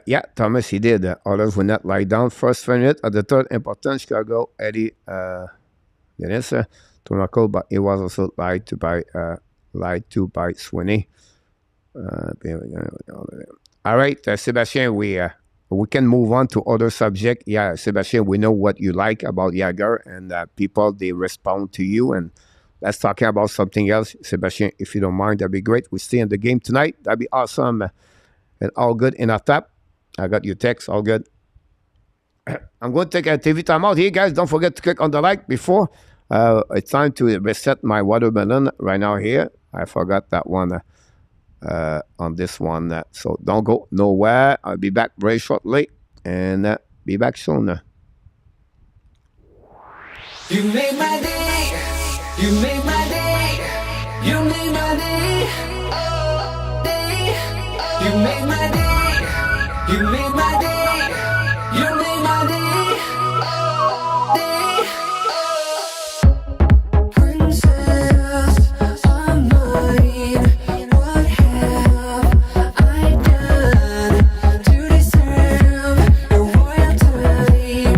Yeah, Thomas, he did. Others will not lie down. First minute of the third important Chicago, Eddie Dennis to Marco, but it was also lied to by Sweeney. All right, Sebastian, we can move on to other subject. Yeah, Sebastian, we know what you like about Yager, and people, they respond to you, and let's talk about something else. Sebastian, if you don't mind, that'd be great. We stay in the game tonight. That'd be awesome. And all good in our tap. I got your text, all good. I'm going to take a TV timeout here, guys. Don't forget to click on the like before. It's time to reset my watermelon right now here. I forgot that one on this one. So don't go nowhere. I'll be back very shortly and be back soon. You made my day. You made my day. You made my day. Oh, day. You made my day. You made my day. You made my day. Oh, day. Princess of mine, what have I done to deserve your royalty?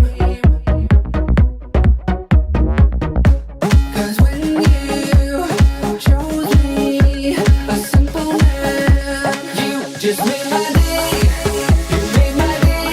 'Cause when you chose me, a simple man, you just made my day. You made my day.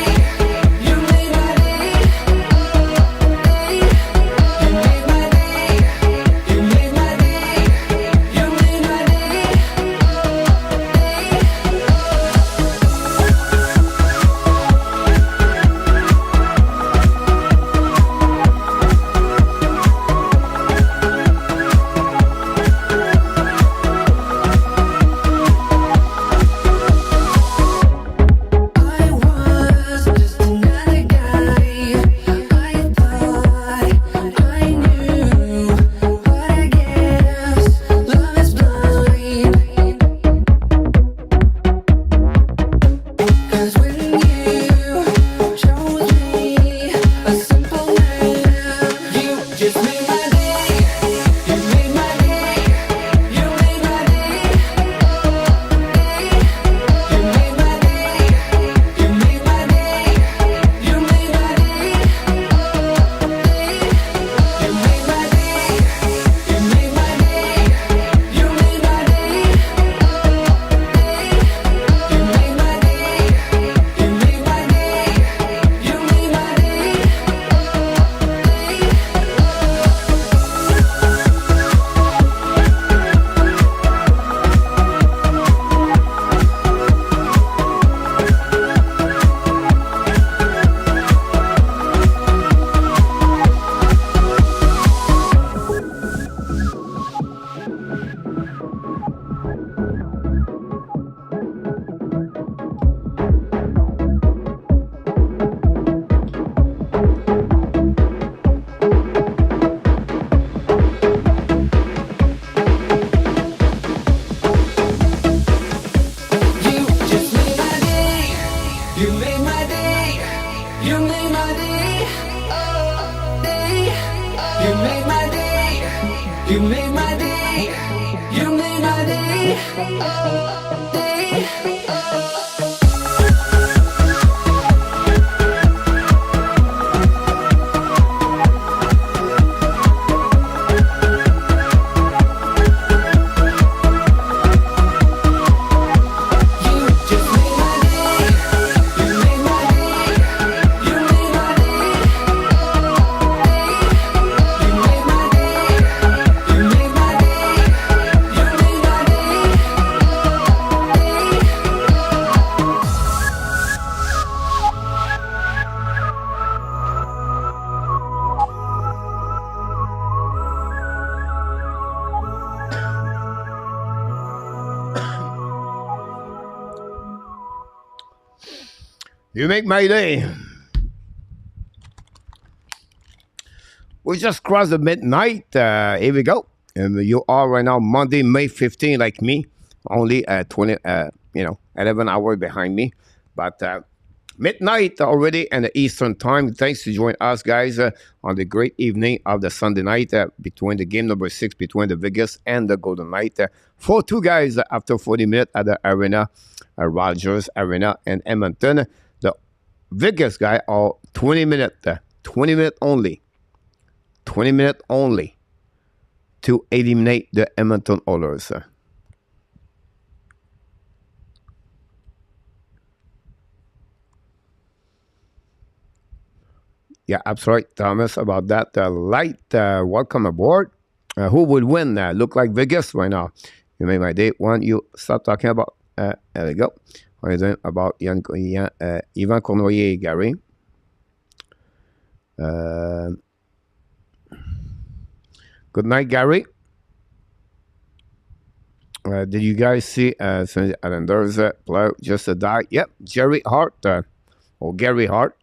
You make my day. We just crossed the midnight. Here we go. And you are right now Monday, May 15, like me. Only 11 hours behind me. But midnight already in the Eastern time. Thanks to join us, guys, on the great evening of the Sunday night between the game number 6 between the Vegas and the Golden Knight. 4-2, guys, after 40 minutes at the arena, Rogers Arena in Edmonton. The Vegas guy are 20 minutes, 20 minutes only. 20 minutes only to eliminate the Edmonton Oilers. Yeah, absolutely, Thomas, about that. Light, welcome aboard. Who would win? Look like Vegas right now. You made my day. One, you stop talking about. There we go. What are you doing about Ivan Cournoyeur, Gary? Good night, Gary. Did you guys see Islanders player just died? Yep, Jerry Hart, or Gary Hart,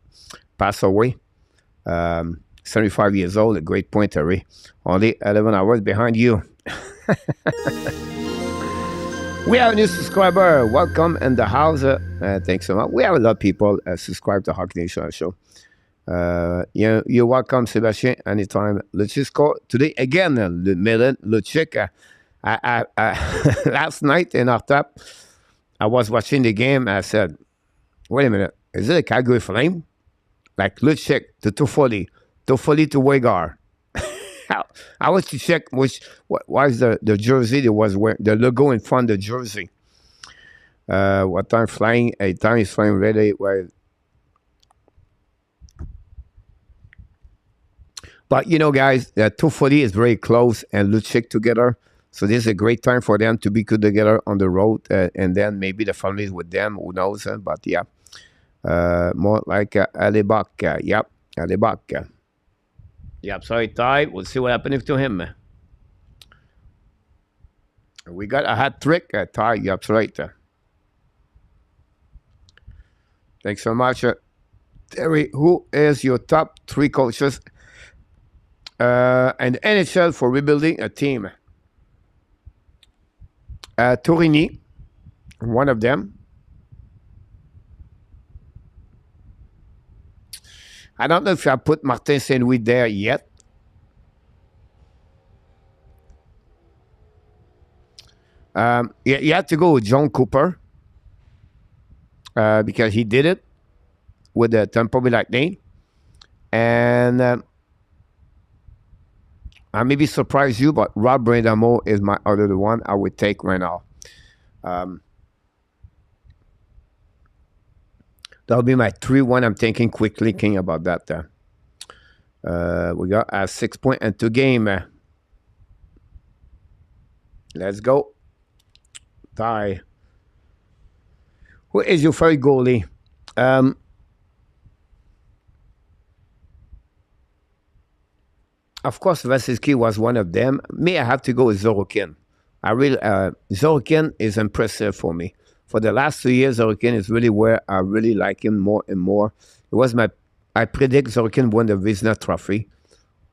passed away. 75 years old, a great point, Terry. Only 11 hours behind you. We have a new subscriber. Welcome in the house. Thanks so much. We have a lot of people subscribe to Hockey Nation show. You're welcome, Sebastien, anytime. Let's just go today again. Luchik. Last night in our top, I was watching the game. I said, wait a minute, is it a Calgary Flame? Like Luchik to Toffoli to Wegar. I was to check what was the jersey that was wearing, the logo in front of the jersey. What time flying? A time is flying ready. Well, but you know, guys, Toffoli is very close and Luchik together. So this is a great time for them to be good together on the road, and then maybe the families with them. Who knows? But yeah, more like Alibak. Yep, Alibak. Yep, sorry, Ty. We'll see what happens to him. We got a hat trick, Ty. Yep, right. Thanks so much, Terry. Who is your top 3 coaches and NHL for rebuilding a team? Tourigny, one of them. I don't know if I put Martin Saint-Louis there yet. You have to go with John Cooper because he did it with the Tampa Bay Lightning. And I may be surprised you, but Rob Brindamo is my other one I would take right now. That'll be my 3-1. I'm thinking quickly, King, about that. We got a 6 point and 2 game. Let's go. Ty. Who is your favorite goalie? Of course, Vasilevsky was one of them. Me, I have to go with Sorokin. Sorokin is impressive for me. For the last 2 years, Sorokin is really where I really like him more and more. I predict Sorokin won the Vezina Trophy.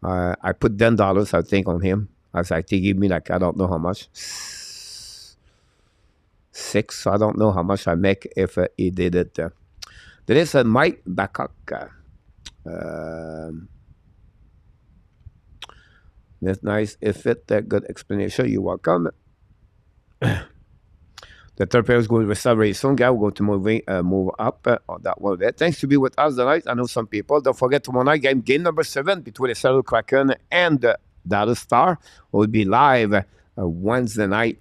I put $10, I think, on him. As I think he gave me like, I don't know how much. 6. So I don't know how much I make if he did it. There is a Mike Bakak. That's nice. If it, good explanation, you're welcome. The third period is going to restart very soon, guys. We're going to move up on that one there. Thanks to be with us tonight. I know some people. Don't forget tomorrow night game number 7 between the Seattle Kraken and the Dallas Star will be live Wednesday night.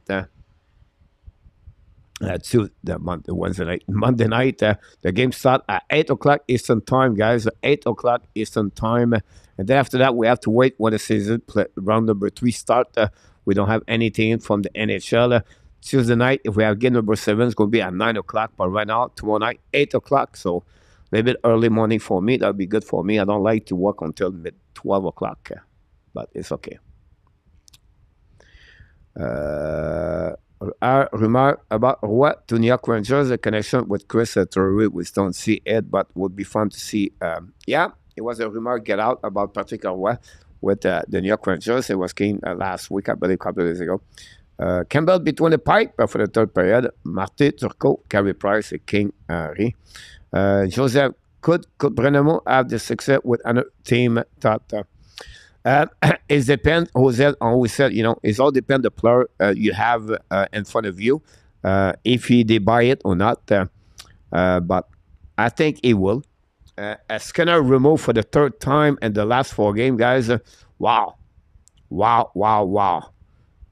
Monday night. The game starts at 8 o'clock Eastern Time, guys. 8 o'clock Eastern Time. And then after that, we have to wait when the season round number 3 start. We don't have anything from the NHL. Tuesday night, if we have game number 7, it's going to be at 9 o'clock. But right now, tomorrow night, 8 o'clock. So a little bit early morning for me. That'll be good for me. I don't like to work until mid 12 o'clock. But it's okay. Rumor about what to New York Rangers, a connection with Chris Torrey. We don't see it, but would be fun to see. Yeah, it was a rumor get out about Patrick Roy with the New York Rangers. It was came last week, I believe, a couple of days ago. Campbell between the pipe for the third period. Marty Turcot, Carey Price, and King Henry. Joseph, could Brenemo have the success with another team that it depends, Jose always said, it's all depends the player you have in front of you, if they buy it or not. But I think he will. Skinner removed for the third time in the last 4 games, guys. Wow.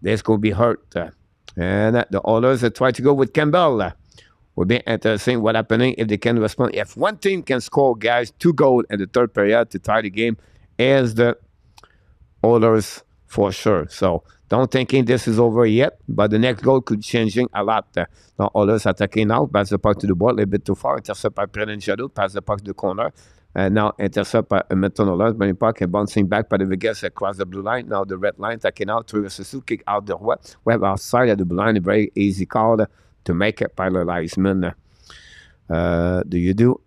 This going to be hurt. And the others try to go with Campbell. Will be interesting what happening if they can respond. If one team can score, guys, 2 goals in the third period to tie the game, is the others for sure. So don't thinking this is over yet, but the next goal could changing a lot. Now others attacking now, pass the puck to the ball, a little bit too far, intercept by Brennan Shadow, pass the puck to the corner, and now intercept by Edmonton Oilers, but puck and bouncing back by the Vegas across the blue line. Now the red line attacking out, 3 versus 2, kick out the what. We have outside of the blue line, a very easy call to make it by the linesman. Do you do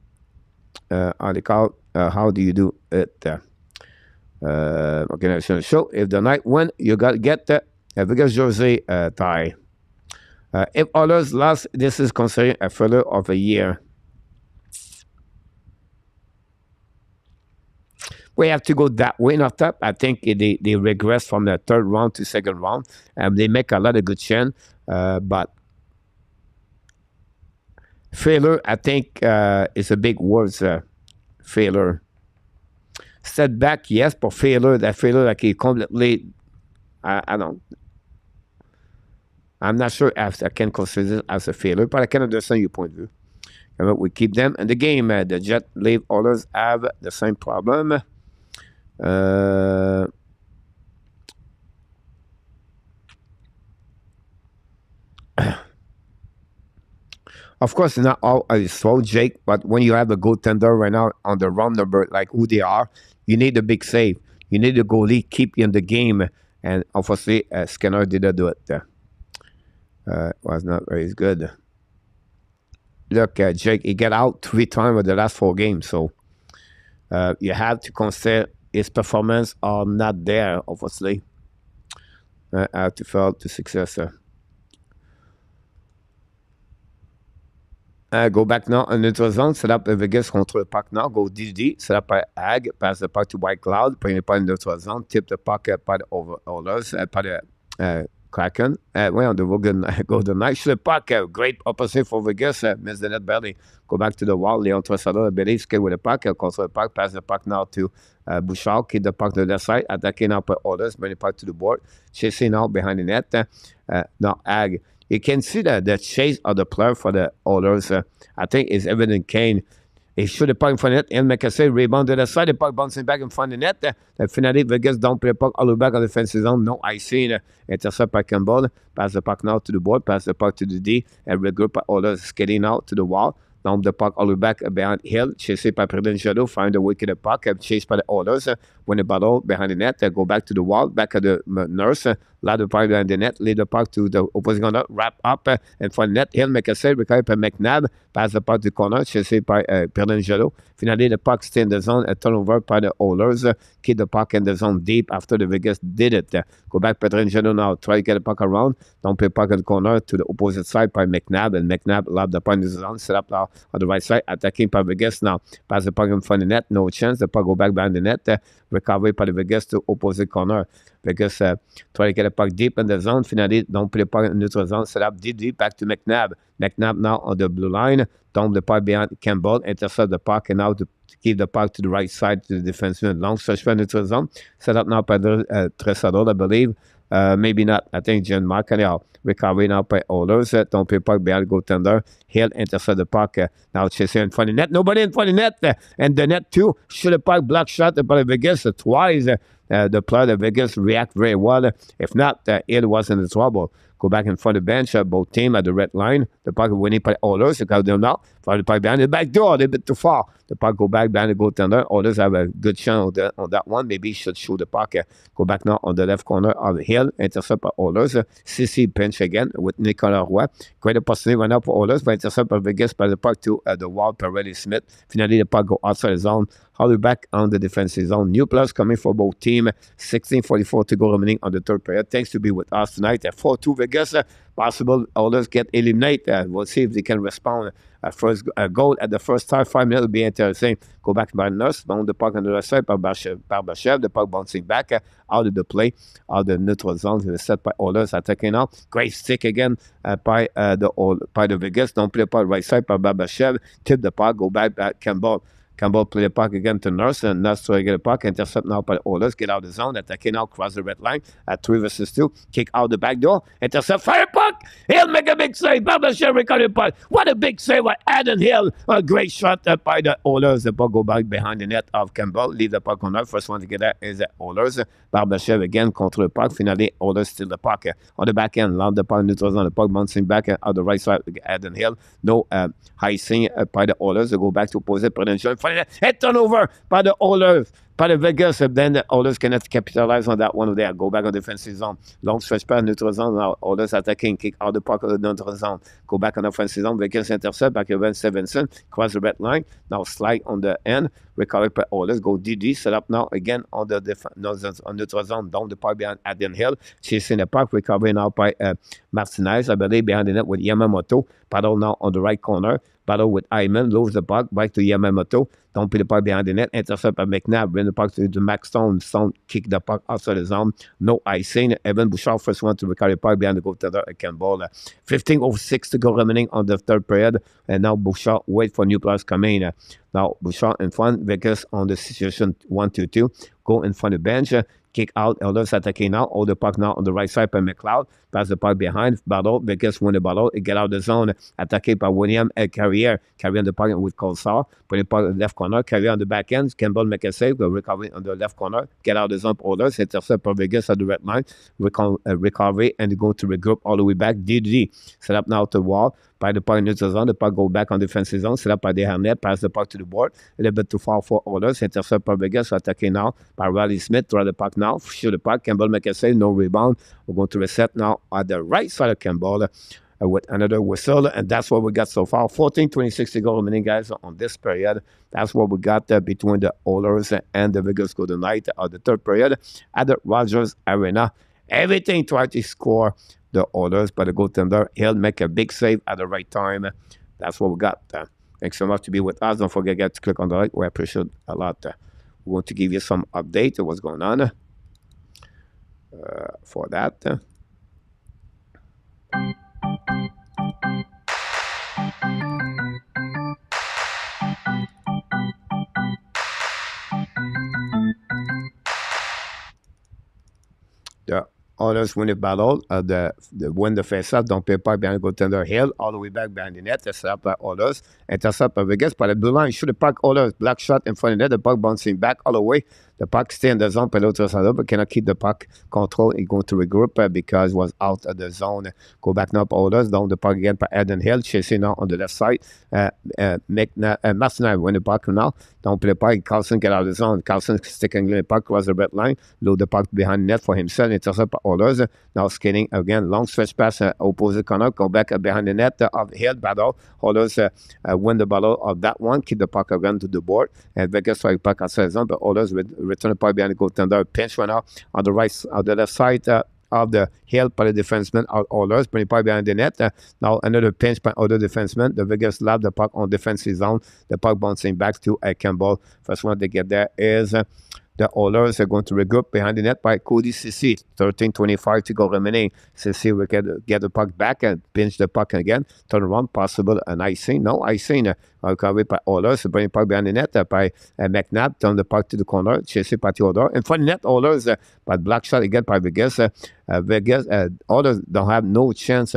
how do you do it? Organization show. If the night win, you got to get the Vegas jersey tie. If others lost, this is considered a failure of a year. We have to go that way, not up. I think they regress from the third round to second round. They make a lot of good chance, but failure, I think, is a big word. Failure. Setback, yes, but failure, that failure, like he completely, I don't. I'm not sure if I can consider it as a failure, but I can understand your point of view. And we keep them in the game. The Jet leave others have the same problem. Of course, not all is so, Jake, but when you have a goaltender right now on the round number, like who they are, you need a big save. You need a goalie keep you in the game. And obviously, Skinner didn't do it. Was not very good. Look, Jake, he got out 3 times in the last 4 games. So you have to consider his performance are not there, obviously. I have to fail to success. Go back now en neutral zone, set up Vegas contre le puck now, go DD, set up by Ag, pass the puck to White Cloud, bring the puck in neutral zone, tip the puck by the Oilers, by the Kraken. On the Golden Knight, shoot the puck, great opposite for Vegas, miss the net barely, go back to the wall, Leon Trossard, Belly, skate with the puck, control the puck, pass the puck now to Bouchard, keep the puck to the left side, attacking now by Oilers, bring the puck to the board, chasing now behind the net, now Ag. You can see that the chase of the player for the Oilers, I think, is evident. Kane. He shoot the puck in front of the net. And make a save, rebound to the side. The puck bouncing back in front of the net. Finally, Vegas don't play the puck all the way back on the defensive zone. No icing. Intercept by Campbell. Pass the puck now to the board. Pass the puck to the D. And regroup by Oilers skating out to the wall. Down the puck all the way back behind Hill. Chased by Brendan Shadow. Find the wicket the puck. Chased by the Oilers. Win the battle behind the net. Go back to the wall. Back at the nurse. Loud the puck behind the net. Lead the puck to the opposing corner. Wrap up in front of the net. Hill make a save. Recovered by McNabb. Pass the puck to the corner. Chased by Brendan Shadow. Finally, the puck stay in the zone. A turnover by the Oilers. Keep the puck in the zone deep after the Vegas did it. Go back Brendan Shadow now. Try to get the puck around. Don't play puck in the corner to the opposite side by McNabb. And McNabb loud the puck in the zone. Set up now on the right side, attacking by Vegas now. Pass the puck in front of the net, no chance. The puck go back behind the net, recovery by the Vegas to opposite corner. Vegas try to get the puck deep in the zone. Finally, don't put the puck in neutral zone. Set up deep back to McNabb. McNabb now on the blue line. Dump the puck behind Campbell. Intercept the puck and now to keep the puck to the right side to the defenseman. Long stretch for neutral zone. Set up now by the Tresador, I believe. Maybe not. I think John Mark anyhow. Recovery now by Oilers. Don't play puck behind the goaltender. Hill intercept the puck. Now chasing in front of the net. Nobody in front of the net. And the net too. Shoot the puck. Block shot by Vegas twice. The player of Vegas react very well. If not, Hill was in trouble. Go back in front of the bench. Both team at the red line. The puck winning by Oilers. You got them now. Follow the puck behind the back door. A little bit too far. The puck go back behind the goaltender. Oilers have a good chance on that one. Maybe he should shoot the puck. Go back now on the left corner of Hill. Intercept by Oilers. CC pinch again with Nicolas Roy. Great opportunity right now for Oilers. But intercept by Vegas by the puck to the wall by Reddy Smith. Finally, the puck go outside the zone. Holly back on the defensive zone. New plus coming for both teams. 16:44 to go remaining on the third period. Thanks to be with us tonight at 4-2 Vegas. Possible Oilers get eliminated. We'll see if they can respond. First goal at the first time. 5 minutes will be interesting. Go back by Nurse. Bound the puck on the right side by Barbashev. The puck bouncing back out of the play. Out of the neutral zone. Set by Oilers attacking now. Great stick again by the Vegas. Don't play the puck right side by Barbashev. Tip the puck. Go back by Campbell. Campbell play the puck again to Nurse, and Nurse try to get the puck, intercept now by Oilers, get out of the zone, attacking now, cross the red line, at 3 versus 2, kick out the back door, intercept, fire puck, Hill make a big save, Barbashev recover the puck, what a big save by Adam Hill, a great shot by the Oilers, the puck go back behind the net of Campbell, leave the puck on there, first one to get that is the Oilers, Barbashev again, control the puck, finally Oilers steal the puck, on the back end, land the puck, neutral on the puck, bouncing back on the right side, Adam Hill, no high swing by the Oilers, they go back to opposite, potential, head turnover by the Oilers, by the Vegas, and then the Oilers cannot capitalize on that one there. Go back on defensive zone. Long stretch pass, neutral zone. Now Oilers attacking, kick out the puck of the neutral zone. Go back on offensive zone. Vegas intercept, back against Stevenson. Cross the red line. Now slide on the end. Recover by Oilers. Go DD. Set up now again on the neutral zone. Down the puck behind Adam Hill. Chasing the puck. Recovery now by Martinez. I believe behind the net with Yamamoto. Paddle now on the right corner. Battle with Hyman, lose the puck, back to Yamamoto. Don't put the puck behind the net. Intercept by McNabb. Bring the puck to Max Stone. Stone kick the puck outside the zone. No icing. Evan Bouchard first one to recover the puck behind the goaltender. Campbell. 15:06 to go remaining on the third period. And now Bouchard wait for new players coming. Now Bouchard in front. Vegas on the situation 1-2. Go in front of the bench. Kick out, Oilers attacking now. Hold the puck now on the right side by McLeod. Pass the puck behind. Battle. Vegas win the battle. It get out of the zone. Attacked by William Carrier. Carrier on the puck with Colsar. Put the puck in the left corner. Carrier on the back end. Campbell make a save. Go recovery on the left corner. Get out of the zone. Oilers. Intercept by Vegas at the red line. Recovery and go to regroup all the way back. DD. Set up now to the wall. By the puck in neutral zone. The puck go back on defensive zone. Set up by the Harnett. Pass the puck to the board. A little bit too far for Oilers. Intercept by Vegas. Attacking now by Riley Smith. Throw the puck now. Shoot the puck. Campbell make a save. No rebound. We're going to reset now at the right side of Campbell with another whistle. And that's what we got so far. 14:26 to go remaining, guys, on this period. That's what we got between the Oilers and the Vegas Golden Knights of the third period at the Rogers Arena. Everything tried to score the Oilers, but the goaltender, he'll make a big save at the right time. That's what we got. Thanks so much to be with us. Don't forget to click on the like. We appreciate it a lot. We want to give you some update of what's going on for that. The Oilers win the battle. The win the face-off. Don't pay puck behind the goaltender Hill. All the way back behind the net. Set up by Oilers. Intercept by Vegas. By the blue line. Shoot the puck. Oilers. Black shot in front of the net. The puck bouncing back all the way. The puck stay in the zone. Pelotas but cannot keep the puck control. He's going to regroup because it was out of the zone. Go back now by Oilers. Down the puck again by Adam Hill. Chasing now on the left side. Martinez win the puck now. Don't play the puck. Carlson get out of the zone. Carlson sticking the puck across the red line. Load the puck behind the net for himself. Intercept by Oilers. Now skating again. Long stretch pass. Opposite corner. Go back behind the net of Hill. Battle. Oilers win the battle of that one. Keep the puck again to the board. And Vegas strike puck outside the zone. But Oilers return the puck behind the goaltender. Pinch right now on the right, on the left side of the Hill by the defenseman out Oilers, bring the puck behind the net. Now another pinch by other defenseman. The Vegas love the puck on defensive zone. The puck bouncing back to Campbell. First one to get there is the Oilers are going to regroup behind the net by Cody Ceci. 13:25 to go remaining. Ceci will get the puck back and pinch the puck again. Turn around, possible an icing. No icing. Recovered by Oilers. Bring the puck behind the net by McNabb. Turn the puck to the corner. Chasing by Theodore. In front of the net, Oilers, but black shot again by Vegas. Vegas, Oilers don't have no chance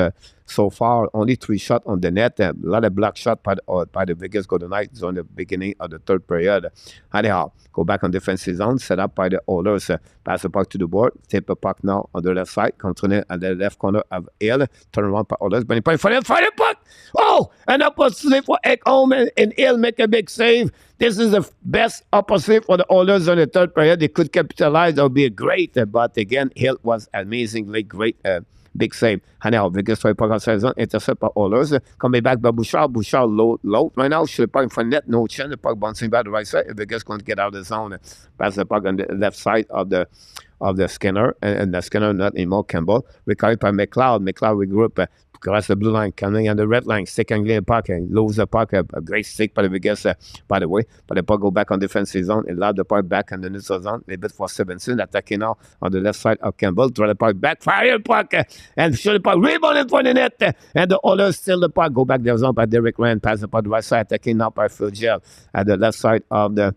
so far. Only 3 shots on the net. A lot of black shot by the Vegas Golden Knights on the beginning of the third period. Anyhow, go back on defensive zone, set up by the Oilers. Pass the puck to the board. Tip the puck now on the left side. Control at the left corner of Hill. Turn around by Oilers. Bring the puck. Fire the puck! Oh! And opportunity for Ekholm and Hill make a big save. This is the best opportunity for the Oilers on the third period. They could capitalize. That would be great. But again, Hill was amazingly great. Big save. Anyhow, Vegas try puck outside zone. Intercept by Oilers. Coming back by Bouchard. Bouchard low right now. Shoot the puck in front of net. No chance. The puck bouncing back to the right side. Vegas going to get out of the zone. Pass the puck on the left side of the Skinner. And the Skinner not anymore. Campbell. Recovered by McLeod. McLeod regroup. Across the blue line, coming on the red line, sticking the puck and lose the puck. A great stick by the Vegas, by the way. But the puck go back on defensive zone and loud the puck back on the neutral zone. A bit for Stevenson, attacking now on the left side of Campbell. Draw the puck back, fire the puck, and shoot the puck. Rebound in front of the net. And the Oilers steal the puck. Go back the zone by Derek Rand. Pass the puck to the right side, attacking now by Phil Gel at the left side of the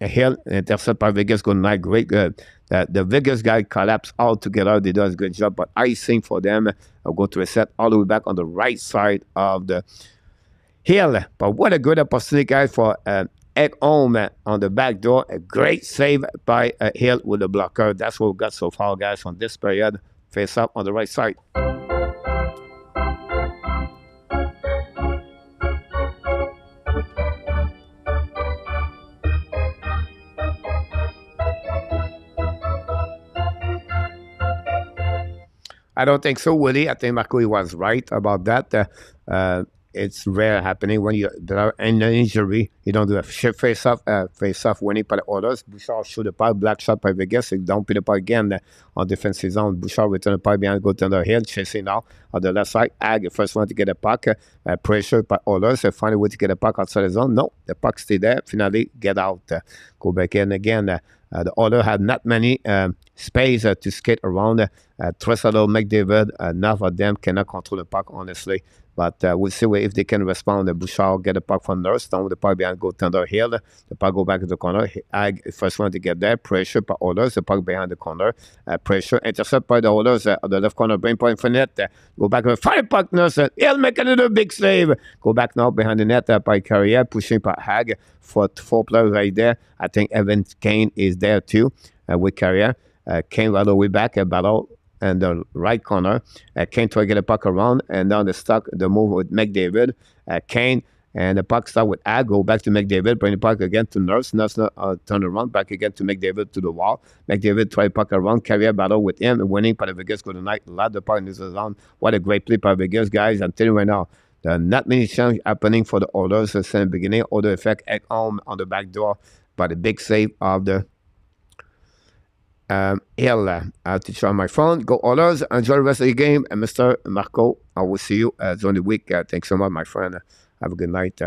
Hill. Intercept by Vegas Golden Knight. Great. The Vegas guy collapsed all together. They do a good job, but icing for them. I'll go to reset all the way back on the right side of the Hill. But what a good opportunity, guys, for Ekholm on the back door. A great save by Hill with the blocker. That's what we got so far, guys, on this period. Face up on the right side. I don't think so, Willie. I think Marco was right about that. It's rare happening when there are an injury. You don't do a face-off winning by the Oilers. Bouchard shoot the puck, black shot by Vegas. It don't put the puck again on defensive zone. Bouchard return the puck behind, go to the Hill, chasing now on the left side. Ag, first one to get the puck. Pressure by Oilers. Find a way to get the puck outside the zone. No, the puck stay there. Finally, get out. Go back in again. The Oilers have not many space to skate around. Tresado, McDavid, enough of them cannot control the puck, honestly. But we'll see if they can respond. Bouchard get the puck from Nurse, down with the puck behind, go tender Hill. The puck go back to the corner. Ag, first one to get there. Pressure by Oilers. The puck behind the corner. Pressure. Intercept by the Oilers on the left corner. Brain point for net. Go back. Fire puck, Nurse. Hill make another big save. Go back now behind the net by Carrier. Pushing by Hag. Four players right there. I think Evan Kane is there too with Carrier. Kane right away back. Battle and the right corner. Kane try to get a puck around, and down the move with McDavid. Kane and the puck start with Ag, go back to McDavid, bring the puck again to Nurse. Nurse turn around, back again to McDavid to the wall. McDavid try puck around, Carrier battle with him, winning by the Vegas Golden Knight. Lot the puck in this zone. What a great play by Vegas, guys. I'm telling you right now, there are not many chances happening for the Oilers since the beginning. Other effect, Ekholm on the back door, but a big save of the Hill. I have to try my phone. Go Oilers. Enjoy the rest of the game. And Mr. Marco, I will see you during the week. Thanks so much, my friend. Have a good night.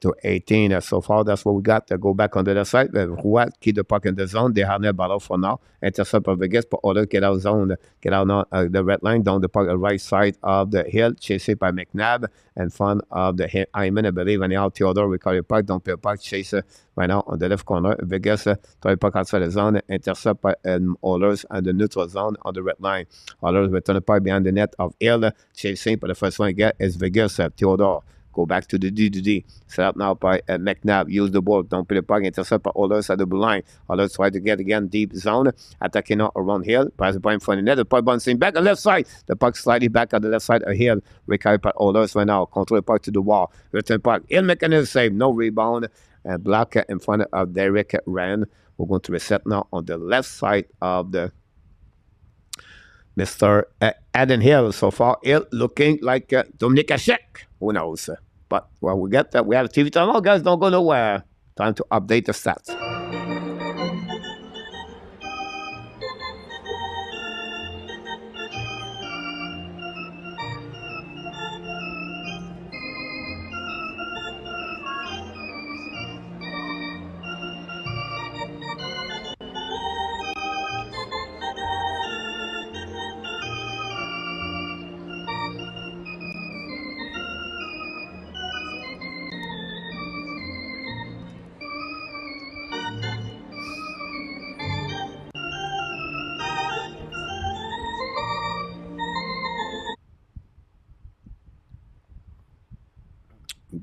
To 18 so far, that's what we got. Go back on the other side. Rouat, keep the puck in the zone. They have no battle for now. Intercept of Vegas, but Oilers get out zone. Get out now the red line, down the puck right side of the Hill, chased by McNabb, in front of the Hyman, I believe. And now Theodore recover the puck, don't play the puck, chase right now on the left corner. Vegas try the puck outside the zone, intercept by Oilers and the neutral zone on the red line. Oilers return the puck behind the net of Hill, chasing, but the first one get is Vegas, Theodore. Go back to the D. Set up now by McNabb. Use the ball. Don't play the puck. Intercept by Oilers at the blue line. Oilers try to get again deep zone. Attacking now around Hill. Pass the puck in front of the net. The puck bouncing back on the left side. The puck slightly back on the left side of Hill. Recovered by Oilers right now. Control the puck to the wall. Return puck. Hill making a save. No rebound. And block in front of Derek Rand. We're going to reset now on the left side of the Mr. Adam Hill. So far, Hill looking like Dominic Hachek. Who knows? But well, we get that. We have a TV time. Oh, guys, don't go nowhere. Time to update the stats.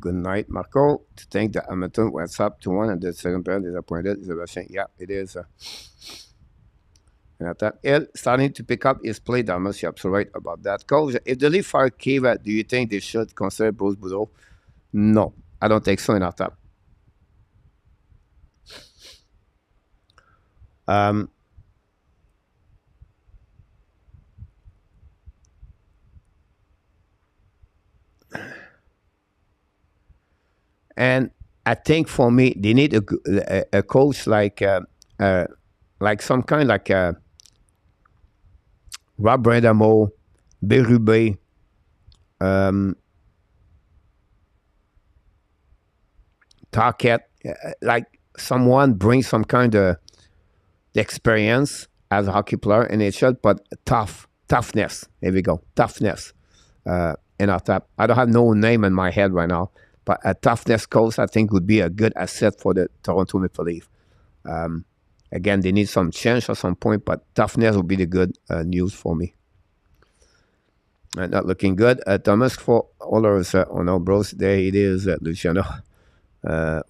Good night, Marco. To think that Edmonton went up to 1 and the second period disappointed. Is a Russian. Yeah, it is. And at that, El starting to pick up his play. Damas, you're absolutely right about that. Coach, if the Leaf are cave, do you think they should consider Bruce Boudreau? No, I don't think so in our top. And I think for me, they need a coach like some kind like Rob Brandamo, Berube, Tarket, like someone brings some kind of experience as a hockey player in NHL, but toughness. Here we go, toughness in our top. I don't have no name in my head right now, but a toughness coach I think would be a good asset for the Toronto Maple Leaf. Again, they need some change at some point, but toughness would be the good news for me. Not looking good. Thomas for Oilers. Oh no, bros. There it is, Luciano.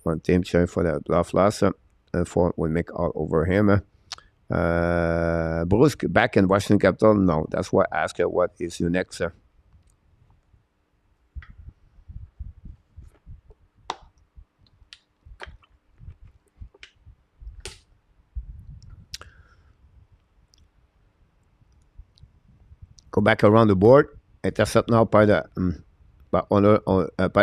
One team cheering for the bluff loss. For will make all over him. Bruce back in Washington Capital. No, that's why I ask you what is your next. Go back around the board. Intercept now by the by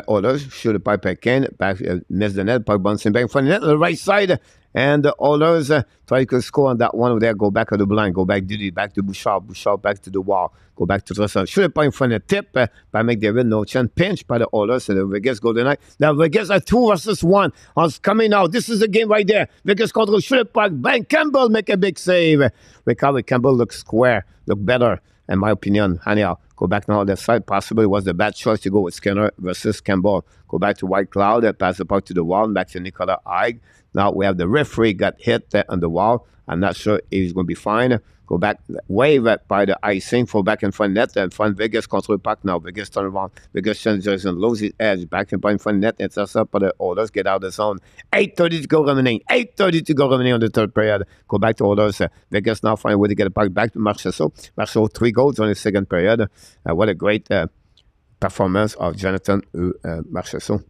Oilers. Shoot it by Pekin. Back miss the net. Puck bouncing back in front of the net on the right side. And the Oilers try to score on that one over there. Go back to the blind. Go back back to Bouchard. Bouchard back to the wall. Go back to Trussell. Shoot it by in front of the tip by McDavid. No chance. Pinch by the Oilers. And the Vegas Golden Knight. Now Vegas are 2 versus 1. It's coming out. This is the game right there. Vegas control. Shoot it back. Bang. Campbell make a big save. Recover. Campbell looks square. Look better. In my opinion, anyhow, go back now on the side. Possibly was the bad choice to go with Skinner versus Campbell. Go back to White Cloud, pass the puck to the wall, back to Nicolas Hague. Now we have the referee got hit on the wall. I'm not sure if he's going to be fine. Go back, wave by the icing, fall back in front net, and front Vegas control puck now. Vegas turn around. Vegas changes and loses his edge. Back in front net, it's us up, but the Oilers get out of the zone. 8:30 to go remaining. 8:30 to go remaining on the third period. Go back to Oilers. Vegas now find a way to get the puck back to Marchessault. Marchessault 3 goals on the second period. What a great performance of Jonathan Marchessault.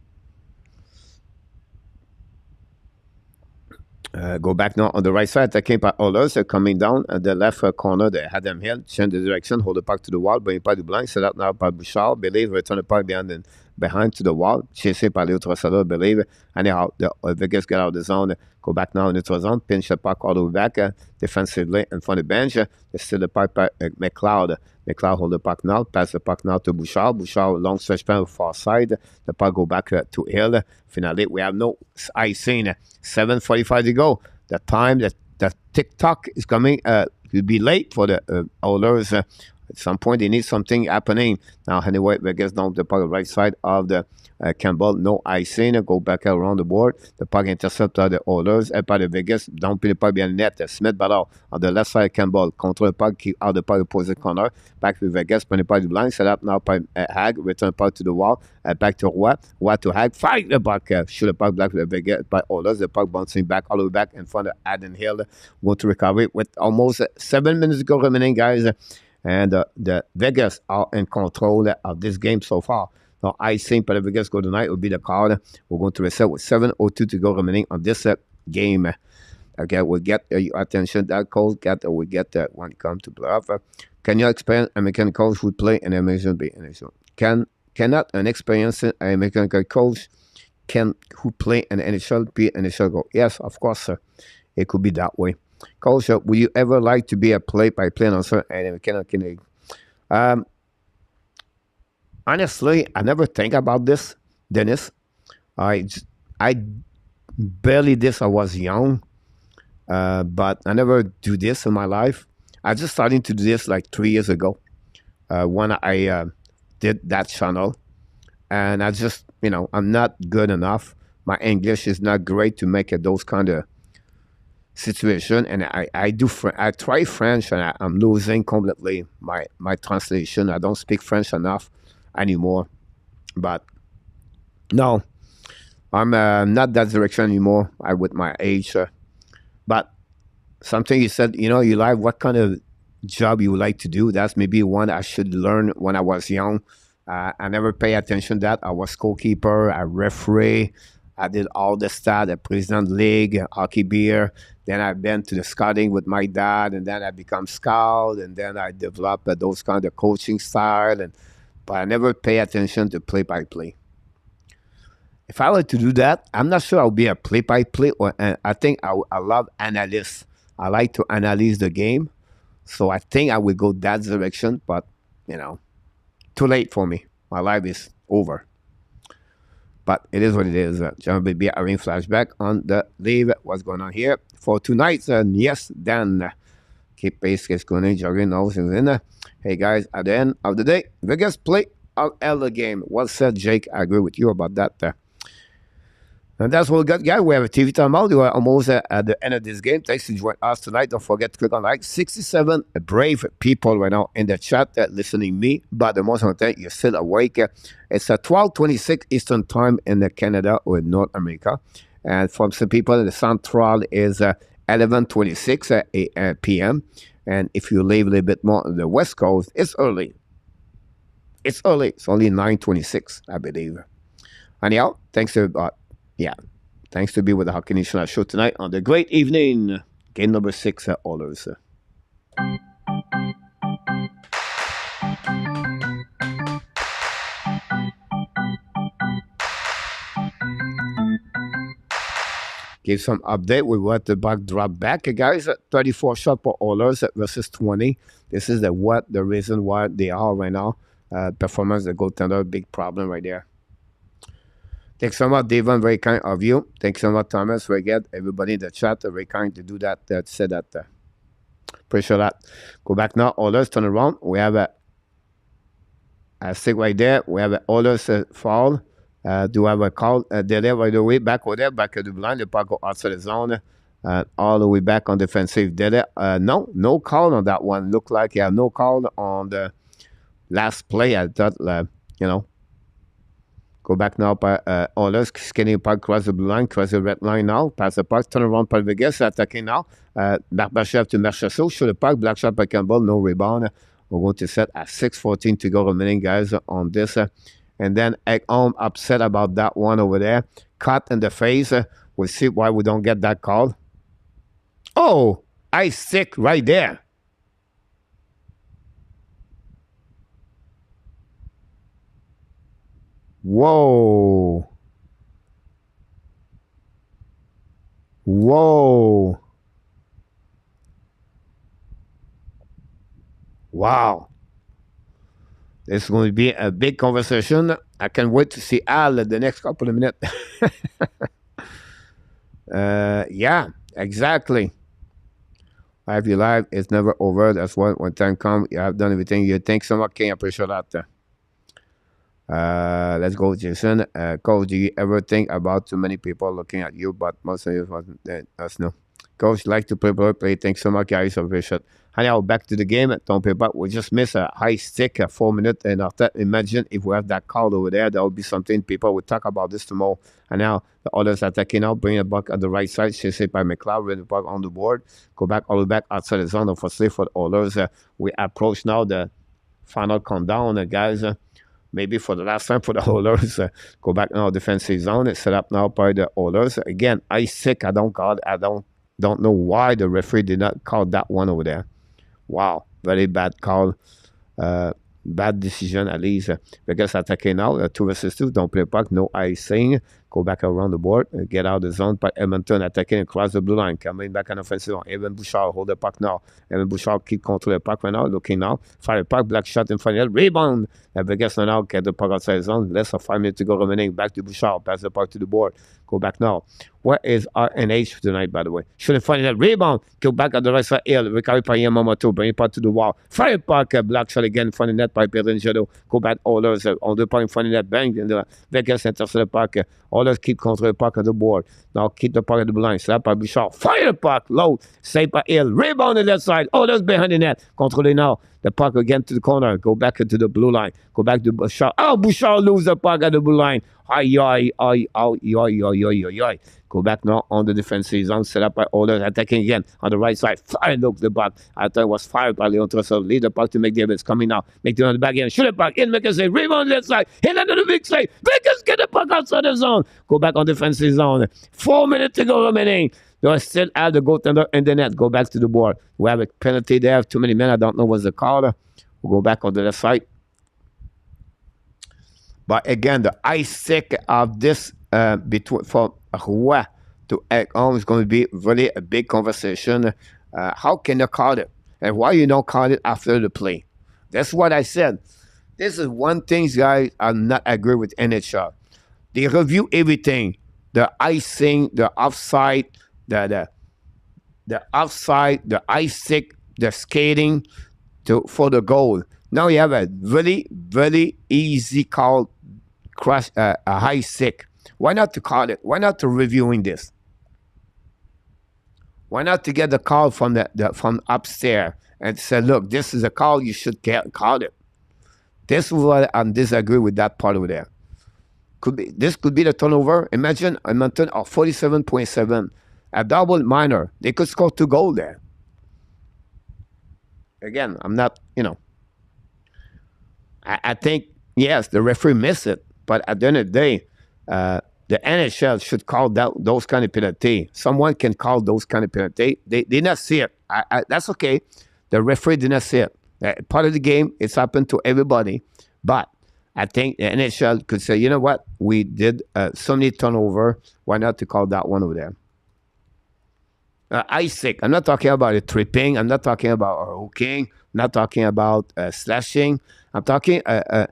Go back now on the right side, attacking by Oilers, coming down at the left corner. They had them here, change the direction, hold the puck to the wall, bring it by the blind, set up now by Bouchard, Believe, return the puck behind to the wall, chasé par les autres Believe. Anyhow, the Vegas get out of the zone, go back now in the zone, pinch the puck all the way back, defensively in front of the bench, they steal the puck by McLeod. McLeod hold the puck now, pass the puck now to Bouchard. Bouchard, long stretch pan far side. The puck go back to Hill. Finally, we have no icing. 7:45 to go. The time that the tick-tock is coming will be late for the Oilers. At some point, they need something happening. Now, anyway, Vegas down the puck right side of the Campbell. No icing. Go back around the board. The puck intercepted the Oilers. And by the Vegas, down the puck behind net. Smith Ballard on the left side, Campbell. Control the puck, keep out the puck opposite corner. Back to Vegas, put the puck to the blind. Set up now by Hague. Return the puck to the wall. Back to Roy. Roy to Hague. Fight the puck. Shoot the puck back to the Vegas by Oilers. The puck bouncing back all the way back in front of Adam Hill. Want to recover it with almost 7 minutes to go remaining, guys. And the Vegas are in control of this game so far. Now, I think for the Vegas Golden Knight will be the card. We're going to reset with 7:02 to go remaining on this game. Okay, we'll get your attention. That call, we'll get that when it comes to playoff. Can you explain American coach would play in American be NHL? Cannot an experienced American coach who play in NHL be an NHL goal? Yes, of course, sir. It could be that way. Coach, would you ever like to be a play-by-play announcer and American League? Honestly, I never think about this, Dennis. I barely did. I was young, but I never do this in my life. I just started to do this like 3 years ago when I did that channel, and I just, I'm not good enough. My English is not great to make those kind of situation, and I try French, and I'm losing completely my translation. I don't speak French enough anymore, but No, I'm not that direction anymore. I with my age, but something you said, you like what kind of job you would like to do. That's maybe one I should learn when I was young. I never pay attention to that. I was goalkeeper, I referee, I did all the stuff, the president league, hockey beer. Then I've been to the scouting with my dad, and then I become scout, and then I develop those kind of coaching style. But I never pay attention to play by play. If I were to do that, I'm not sure I'll be a play by play, or I think I love analysts. I like to analyze the game, so I think I would go that direction. But you know, too late for me. My life is over. But it is what it is. John Baby having flashback on the leave. What's going on here for tonight? And yes, Dan. Keep pace, gets going, jogging, knows in. Hey guys, at the end of the day, Vegas play out the game. Well said, Jake. I agree with you about that. And that's what we got, guys. We have a TV timeout. We are almost at the end of this game. Thanks for joining us tonight. Don't forget to click on like. 67 brave people right now in the chat listening me. But the most important thing, you're still awake. It's 12:26 Eastern Time in Canada or North America. And from some people, the Central is 11:26 p.m. And if you live a little bit more on the West Coast, it's early. It's early. It's only 9:26, I believe. Anyhow, thanks to thanks to be with the Hockey Nation show tonight on the great evening. Game number 6, Oilers. Give some update with what the buck drop back, guys. 34 shot for Oilers versus 20. This is the reason why they are right now. Performance, the goaltender, big problem right there. Thanks so much, Devon. Very kind of you. Thanks so much, Thomas. Very good. Everybody in the chat, very kind to do that. Said that. Appreciate that. Go back now. Oilers turn around. We have a stick right there. We have an Oilers fall. Do have a call delay right away. Back over there. Back at the blind. The puck go outside the zone. All the way back on defensive delay. No call on that one. Look like no call on the last play. I thought, go back now by Oilers, skinny puck, cross the blue line, cross the red line now, pass the puck, turn around by Vegas, attacking now. Barbachev to Marchessault, shoot the puck, black shot by Campbell, no rebound. We're going to set at 6:14 to go remaining, guys, on this. And then Ekholm upset about that one over there. Cut in the face. We'll see why we don't get that call. Oh, ice stick right there. Whoa. Whoa. Wow. This is going to be a big conversation. I can't wait to see Al the next couple of minutes. Yeah, exactly. Live your life is never over. That's why when time comes, you have done everything you think. So much, King. I appreciate that. Let's go, Jason. Coach, do you ever think about too many people looking at you? But most of you wasn't us, no. Coach, like to play. Thanks so much, guys. I appreciate it. Anyhow, back to the game. Don't pay back. We just missed a high stick, 4 minutes. And after, imagine if we have that call over there. That would be something people would talk about this tomorrow. And now the others attacking now, bring the puck at the right side. Chased by McLeod, bring the puck on the board. Go back all the way back outside the zone. Unfortunately for the others, we approach now the final countdown, guys. Maybe for the last time for the Oilers, go back now defensive zone. It's set up now by the Oilers. Again, I sick. I don't know why the referee did not call that one over there. Wow, very bad call. Bad decision at least. Because attacking now, 2 versus 2. Don't play puck. No icing. Go back around the board. Get out of the zone. But Edmonton attacking across the blue line. Coming back on offensive zone. Evan Bouchard hold the puck now. Evan Bouchard keep control the puck right now. Looking now. Fire the puck. Black shot in front of the rebound. Vegas now get the puck outside the zone. Less than 5 minutes to go remaining. Back to Bouchard. Pass the puck to the board. Go back now. Where is RNH tonight, by the way? Shouldn't find that rebound. Go back at the right side. Recovery by Yamamoto. Bring it puck to the wall. Fire puck. Black shot again in front of net by Pedro Jado. Go back Oilers. On the point in front of net. Bang. And Vegas enters the puck. All Others keep control the puck on the board. Now keep the puck at the line. Slap by Bouchard. Fire the puck. Low. Save by Hill. Rebound on the left side. Others behind the net. Controlling now. The puck again to the corner. Go back into the blue line. Go back to Bouchard. Oh, Bouchard lose the puck at the blue line. Go back now on the defensive zone. Set up by Others. Attacking again on the right side. Fire look the puck. I thought it was fired by Leon Trussell. Lead the puck to McDavid. It's coming now. McDavid on the back end. Shoot the puck. In make a save. Rebound left side. Hit under the big save. Vegas get the puck outside the zone. Go back on defensive zone. 4 minutes to go remaining. They still have the goaltender in the net. Go back to the board. We have a penalty there. Too many men. I don't know what's the call. We'll go back on the left side. But again, the ice stick of this between from Roy to Ekholm is going to be really a big conversation. How can you call it? And why you don't call it after the play? That's what I said. This is one thing, guys, I'm not agree with NHL. They review everything. The icing, the offside, the offside, the ice stick, the skating for the goal. Now you have a very, very easy call, crush a high stick. Why not to call it? Why not to reviewing this? Why not to get the call from from upstairs and say, look, this is a call, you should call it. This is what I disagree with that part over there. This could be the turnover. Imagine Edmonton are 47.7. A double minor. They could score 2 goals there. Again, I'm not, I think, yes, the referee missed it. But at the end of the day, the NHL should call those kind of penalty. Someone can call those kind of penalty. They did not see it. That's okay. The referee did not see it. Part of the game, it's happened to everybody. But I think the NHL could say, you know what? We did so many turnover. Why not to call that one over there? Ice stick. I'm not talking about a tripping. I'm not talking about hooking. I'm not talking about slashing. I'm talking an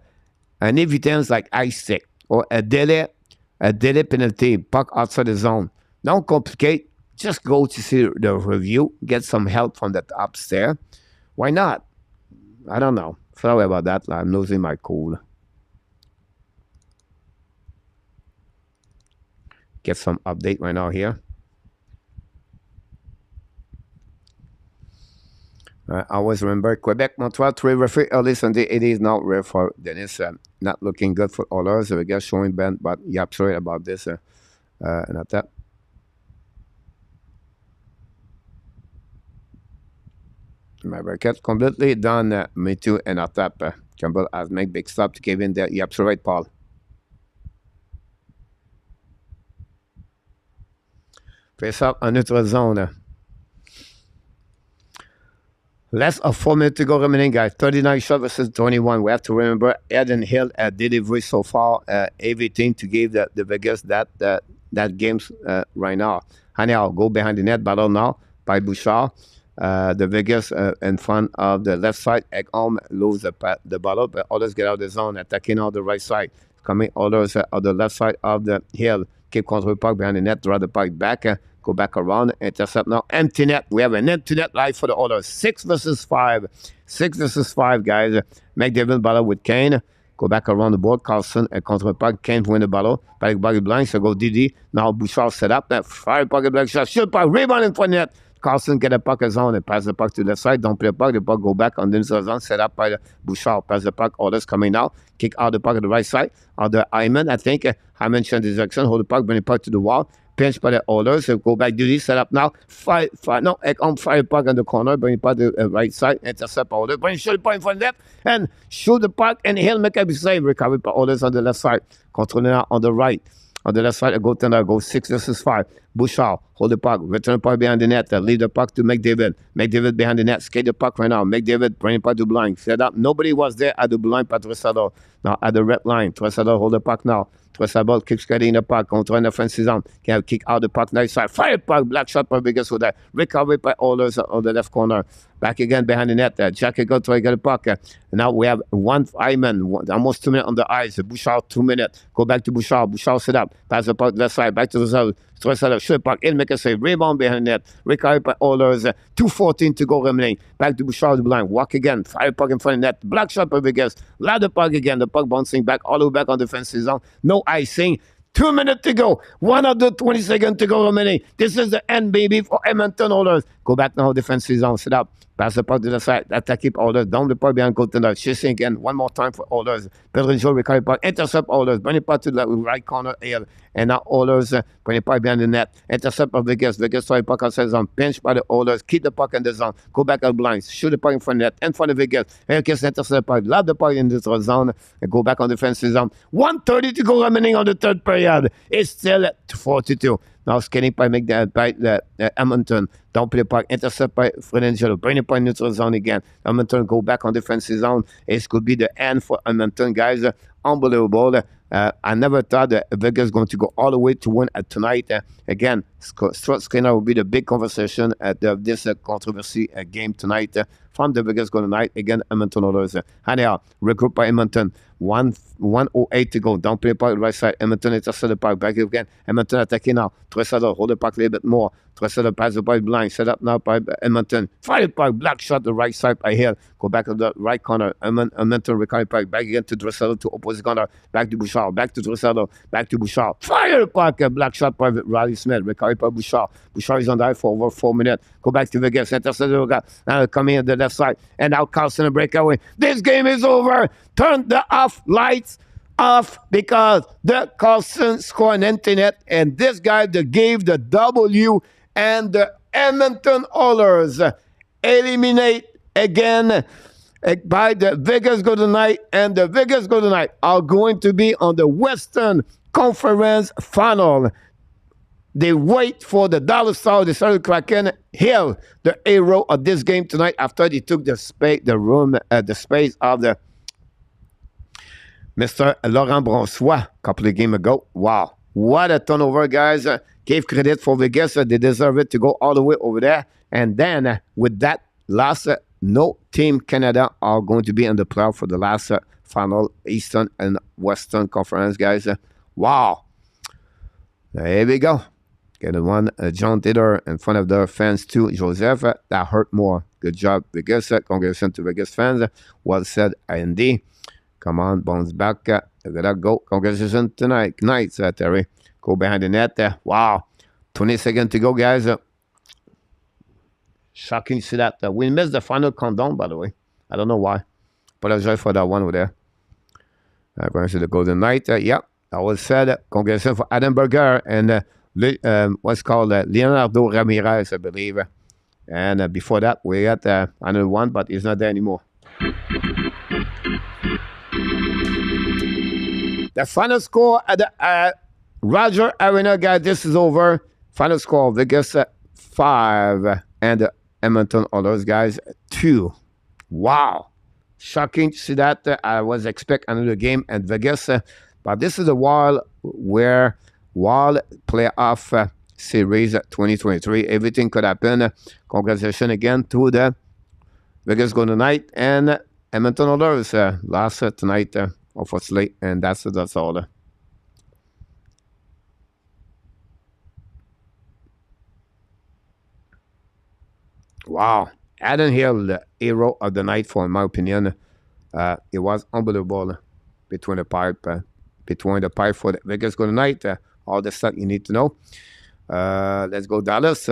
evidence like ice stick or a delay penalty, puck outside the zone. Don't complicate. Just go to see the review. Get some help from that upstairs. Why not? I don't know. Sorry about that. I'm losing my cool. Get some update right now here. I always remember Quebec, Montreal, 3 referee early Sunday. It is now rare for Dennis. Not looking good for others. We get showing band, but you're absolutely about this. Not that. My bracket completely done. Me too, and not that. Campbell has made big stop to give in there. You're absolutely right, Paul. Face up en neutral zone. Less of 4 minutes to go remaining, guys. 39 shots versus 21. We have to remember Ed and Hill delivery so far. Everything to give the Vegas that games right now. Anyhow, go behind the net battle now by Bouchard. The Vegas in front of the left side. Ekholm lose the battle, but others get out of the zone, attacking on the right side. Coming others on the left side of the Hill. Keep control puck behind the net, draw the puck back. Go back around, intercept now. Empty net. We have an empty net live for the others. 6 versus 5. 6 versus 5, guys. McDavid battle with Kane. Go back around the board. Carlson and control puck. Kane win the battle. Back blind. So go DD. Now Bouchard set up. That fire puck black shot. Shoot puck. Rebound in front of net. Carlson get a puck zone and pass the puck to the side. Don't play the puck. The puck go back on the zone. Set up by the Bouchard. Pass the puck. Others coming now. Kick out the puck at the right side. On the Hyman, I think. Hyman change the direction. Hold the puck. Bring the puck to the wall. Pinch by the others. So go back. Do this. Set up now. Fire. No. On fire puck on the corner. Bring the puck to the right side. Intercept others. Bring shoot the puck in front of that. And shoot the puck. And he'll make a save. Recover by others on the left side. Controlling now on the right. On the left side, a goaltender goes 6 versus 5. Bouchard, hold the puck, return the puck behind the net, leave the puck to McDavid. McDavid behind the net, skate the puck right now. McDavid, bring the puck to blind. Set up. Nobody was there at the blind, but Tressador. Now at the red line, Tressador hold the puck now. Tressador keeps getting the puck, controlling the offensive zone. Can kick out the puck, nice side. Fire puck, black shot by Vegas with that. Recovery by Oilers on the left corner. Back again behind the net. Jackie got to get the puck. Now we have one Hyman, almost 2 minutes on the ice. Bouchard, 2 minutes. Go back to Bouchard. Bouchard set up. Pass the puck left side. Back to the zone. Tressador, shoot puck in, make a save. Rebound behind the net. Recovery by Oilers. 2:14 to go remaining. Back to Bouchard, the blind. Walk again. Fire puck in front of the net. Black shot by Vegas. Loud the puck again. The puck bouncing back all the way back on the defensive zone. No icing. 2 minutes to go. 120 seconds to go remaining. This is the end, baby, for Edmonton Oilers. Go back now, defensive zone, sit up. Pass the puck to the side. Attack keep Oilers. Down the puck behind goaltender. Chasing again. One more time for Oilers. Pedrinho recovery puck. Intercept Oilers. Bring it puck to the right corner here. And now Oilers bring it puck behind the net. Intercept of Vegas. Vegas try puck outside zone. Pinch by the Oilers. Keep the puck in the zone. Go back out blinds. Shoot the puck in front of the net. In front of Vegas. Vegas intercept the puck. Lob the puck in the zone. And go back on the defensive zone. 1:30 to go remaining on the third period. It's still at 42. Now skating by make that by Edmonton. Don't play the puck. Intercept by Fredangelo. Bring the puck in neutral zone again. Edmonton go back on defensive zone. It could be the end for Edmonton, guys. Unbelievable. I never thought that Vegas going to go all the way to win tonight. Again, Stuart Skinner will be the big conversation at this controversy game tonight. From the Vegas Golden Knight, again, Edmonton Oilers. Anyhow, regroup by Edmonton. 1:08 to go. Down play puck right side. Edmonton intercept the puck. Back again. Edmonton attacking now. Dressler hold the puck a little bit more. Dressler pass the puck blind. Set up now by Edmonton. Fire the puck. Black shot the right side by Hill. Go back to the right corner. Edmonton recovery puck. Back again to Dressler to opposite corner. Back to Bouchard. Back to Dressler. Back to Bouchard. Fire the puck. Black shot by Riley Smith. Recovery by Bouchard. Bouchard is on dive for over 4 minutes. Go back to Vegas. Intercept the guy. Now coming in the left side. And now Carlson a breakaway. This game is over. Turn the lights off because the Carlson scored an empty net, and this guy that gave the W, and the Edmonton Oilers eliminate again by the Vegas Golden Knight, and the Vegas Golden Knight are going to be on the Western Conference Final. They wait for the Dallas Stars. They started cracking Hill, the hero of this game tonight, after they took the space of the Mr. Laurent Brossoit a couple of games ago. Wow. What a turnover, guys. Gave credit for Vegas. They deserve it to go all the way over there. And then with that last, no Team Canada are going to be in the playoff for the last final Eastern and Western Conference, guys. Wow. There we go. Get one, John Taylor in front of their fans too. Joseph, that hurt more. Good job, Vegas. Congratulations to Vegas fans. Well said, Andy. Come on, bounce back. Look at that go. Congratulations tonight. Nice, Terry. Go behind the net. Wow. 20 seconds to go, guys. Shocking to see that. We missed the final countdown, by the way. I don't know why. Apologize for that one over there. Going to the Golden Knight. Yeah, I was said. Congratulations for Adam Berger and what's called Leonardo Ramirez, I believe. And before that, we got another one, but he's not there anymore. The final score at the Roger Arena, guys, this is over. Final score, Vegas 5 and the Edmonton Oilers, guys, 2. Wow. Shocking to see that. I was expecting another game at Vegas. But this is a wild playoff series 2023. Everything could happen. Congratulations again to the Vegas Golden Knight and Edmonton Oilers last tonight, unfortunately, and that's all. Wow, Adam Hill, the hero of the night, for in my opinion, it was unbelievable between the pipe for the Vegas Golden Knight. All the stuff you need to know. Let's go Dallas.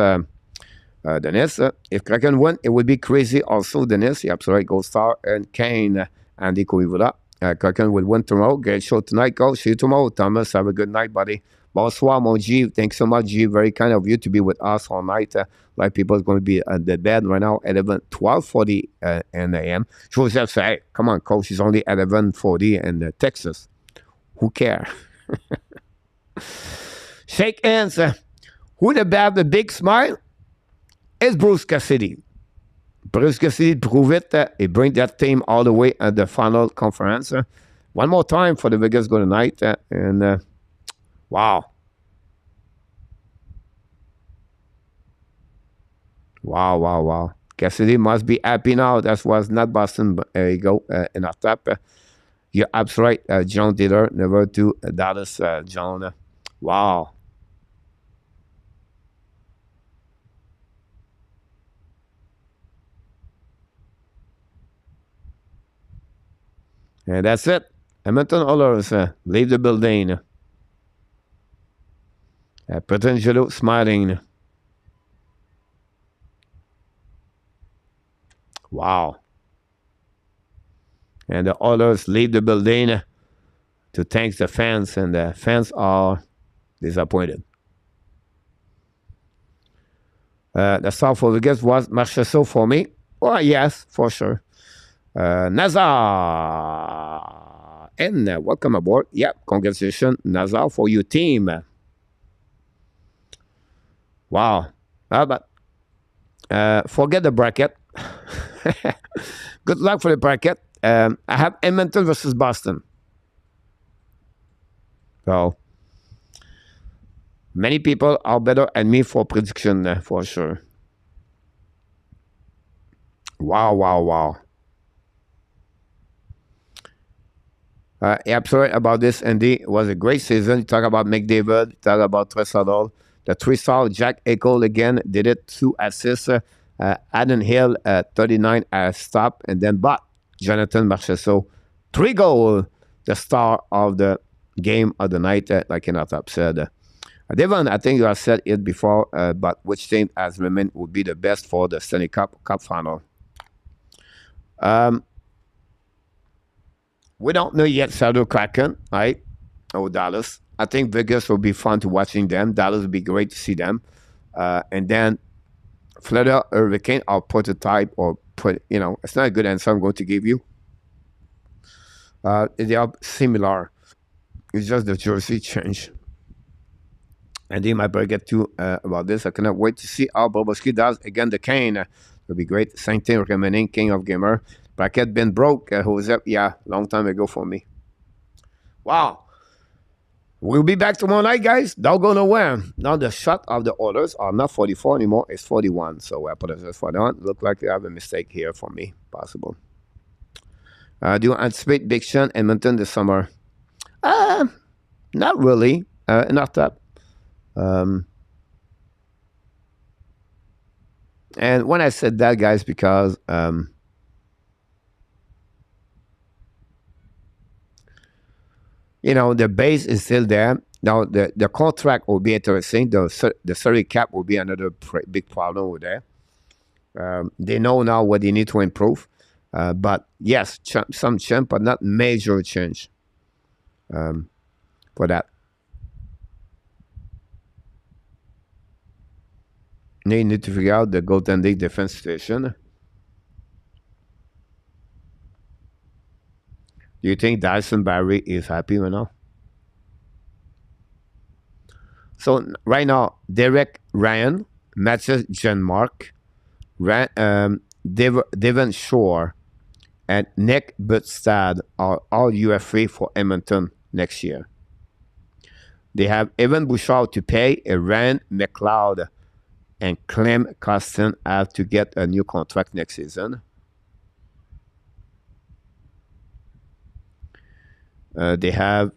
Dennis, if Kraken win, it would be crazy. Also, Dennis, you're absolutely right. Gold Star and Kane, Andy Koivula. Kraken will win tomorrow. Great show tonight, coach. See you tomorrow. Thomas, have a good night, buddy. Bonsoir, mon G. Thanks so much, G. Very kind of you to be with us all night. Like people are going to be at the bed right now, 12:40 a.m. Joseph say, hey, come on, coach. It's only 11:40 in Texas. Who cares? Shake hands. Who have the big smile? It's Bruce Cassidy. Bruce Cassidy prove it and bring that team all the way at the final conference. One more time for the Vegas Golden Knight. And wow. Wow. Cassidy must be happy now. That was not Boston. But there you go. In our top. You're absolutely right. John Taylor. Never to Dallas. John. Wow. And that's it. Edmonton Oilers leave the building. Petrangelo smiling. Wow. And the others leave the building to thank the fans, and the fans are disappointed. The star for the guest was Marchesso for me. Oh, yes, for sure. Nazar. And welcome aboard. Yeah, congratulations, Nazar, for your team. Wow. But forget the bracket. Good luck for the bracket. I have Edmonton versus Boston. So, many people are better than me for prediction, for sure. Wow, wow, wow. Yeah, sorry about this, Andy. It was a great season. You talk about McDavid, you talk about Tressadol. The 3-star Jack Eichel again did it, 2 assists. Adam Hill, 39 stop, and then but Jonathan Marchesso, 3 goals, the star of the game of the night, like Inatap said. Devon, I think you have said it before, but which team has remained would be the best for the Stanley Cup final? We don't know yet. Seattle Kraken, right? Oh, Dallas. I think Vegas will be fun to watching them. Dallas would be great to see them. And then Florida Hurricane, our prototype, or it's not a good answer I'm going to give you. They are similar. It's just the jersey change. And then I better get to about this. I cannot wait to see how Boboski does again. The Kane will be great. Same thing recommending King of Gamer. Bracket been broke. Who's up? Yeah, long time ago for me. Wow. We'll be back tomorrow night, guys. Don't go nowhere. Now the shot of the orders are not 44 anymore. It's 41. So I apologize for that. Look like I have a mistake here for me. Possible. Do you anticipate Big Sean Edmonton this summer? Not really. Not that. And when I said that, guys, because the base is still there. Now the contract will be interesting. The salary cap will be another big problem over there. They know now what they need to improve. But yes, some change, but not major change for that. They need to figure out the goaltending defense situation. Do you think Dyson Barry is happy or not? So right now, Derek Ryan, Matthew Janmark, Devon Shore, and Nick Butstad are all UFA for Edmonton next year. They have Evan Bouchard to pay, Ryan McLeod and Clem Costin have to get a new contract next season. They have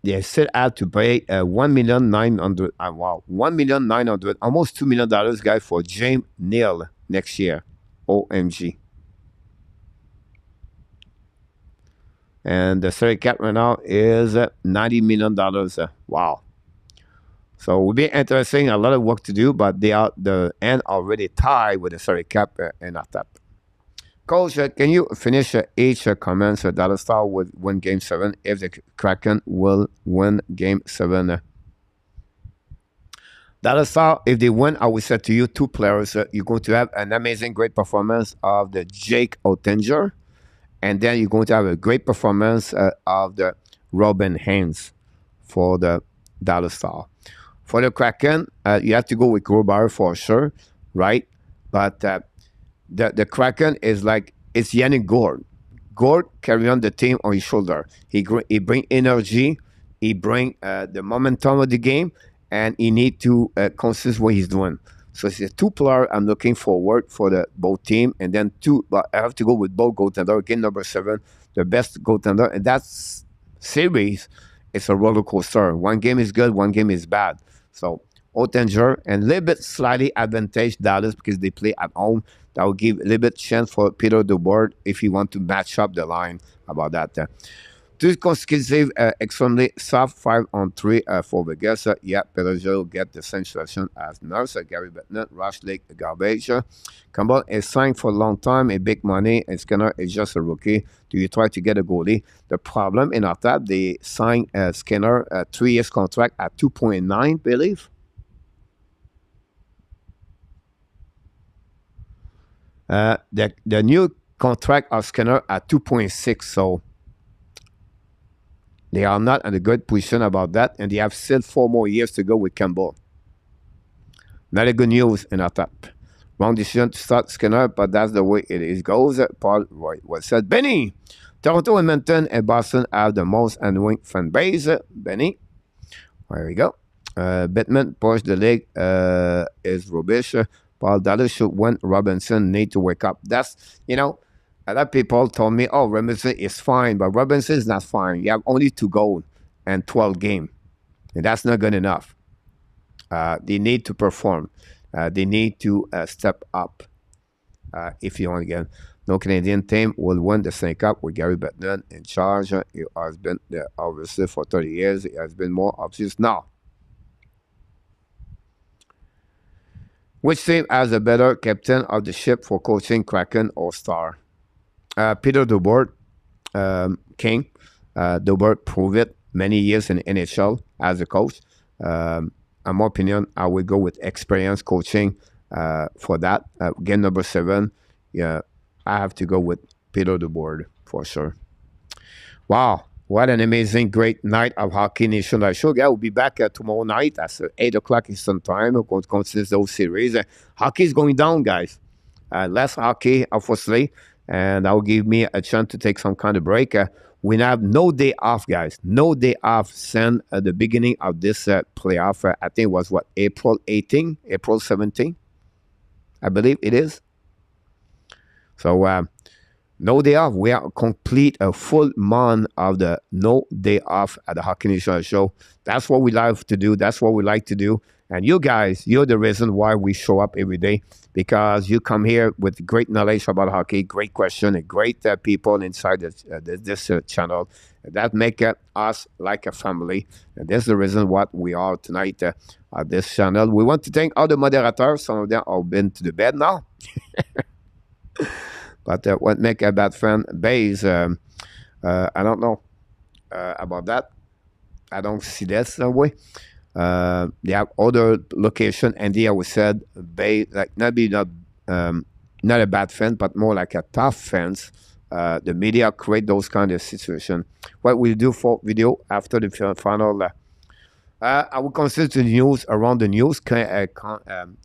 they still have to pay $1,900,000. Wow, $1,900,000, almost $2 million, guys, for James Neal next year. OMG. And the salary cap right now is $90 million. Wow. So it will be interesting. A lot of work to do, but they are the end already tied with the salary cap and at that. Coach, can you finish each comments? Dallas Star will win Game 7 if the Kraken will win Game 7. Dallas Star, if they win, I will say to you, 2 players. You're going to have an amazing, great performance of the Jake Ottinger. And then you're going to have a great performance of the Robin Haynes for the Dallas Star. For the Kraken, you have to go with Grobauer for sure, right? But the Kraken is like, it's Yannick Gourde. Gourde carry on the team on his shoulder. He bring energy. He bring the momentum of the game. And he need to consist what he's doing. So it's a 2 player I'm looking forward for the both team. And then 2, but I have to go with both goaltender. Again, number 7, the best goaltender. And that series, it's a roller coaster. One game is good, one game is bad. So Ottinger, and a little bit slightly advantage Dallas because they play at home. That will give a little bit chance for Peter DeBoer if he want to match up the line about that. Two consecutive extremely soft 5-on-3 for Vegas. Yeah, Pellegrino get the same situation as Nurse, Gary Bettman, Rush Lake, Garbage. Campbell is signed for a long time, a big money, and Skinner is just a rookie. Do you try to get a goalie? The problem in our tab, they signed Skinner a 3 years contract at 2.9, believe. The new contract of Skinner at 2.6, so they are not in a good position about that, and they have still 4 more years to go with Campbell. Not a good news in our top. Wrong decision to start Skinner, but that's the way it is goes. Paul Roy was said. Benny, Toronto, Edmonton, and Boston have the most annoying fan base. Benny, there we go. Bettman pushed the league is rubbish. Paul Dallas should win. Robinson need to wake up. That's, a lot of people told me, oh, Robinson is fine, but Robinson is not fine. You have only 2 goals and 12 games, and that's not good enough. They need to perform. They need to step up if you want to get. No Canadian team will win the Stanley Cup with Gary Bettman in charge. He has been there obviously for 30 years. He has been more obvious now. Which team has a better captain of the ship for coaching, Kraken or Star? Peter DuBourte, King. DuBourte proved it many years in NHL as a coach. In my opinion, I would go with experience coaching for that. Game number 7, yeah, I have to go with Peter DuBourte for sure. Wow, what an amazing, great night of Hockey Nation Live Show. Yeah, we'll be back tomorrow night at 8 o'clock Eastern Time. We're going to consider those series. Hockey is going down, guys. Less hockey, obviously, and that will give me a chance to take some kind of break. We have no day off, guys. No day off since the beginning of this playoff. I think it was, April 18, April 17? I believe it is. So, no day off. We are complete a full month of the no day off at the Hockey Nation Show. That's what we like to do. That's what we like to do. And you guys, you're the reason why we show up every day, because you come here with great knowledge about hockey, great question, and great people inside this channel. That make us like a family. And that's the reason what we are tonight at this channel. We want to thank all the moderators. Some of them have been to the bed now. But what make a bad fan base, I don't know about that. I don't see that way. They have other location, and they always said, like not a bad fan, but more like a tough fans. The media create those kind of situation. What we'll do for video after the final. I will consider the news around the news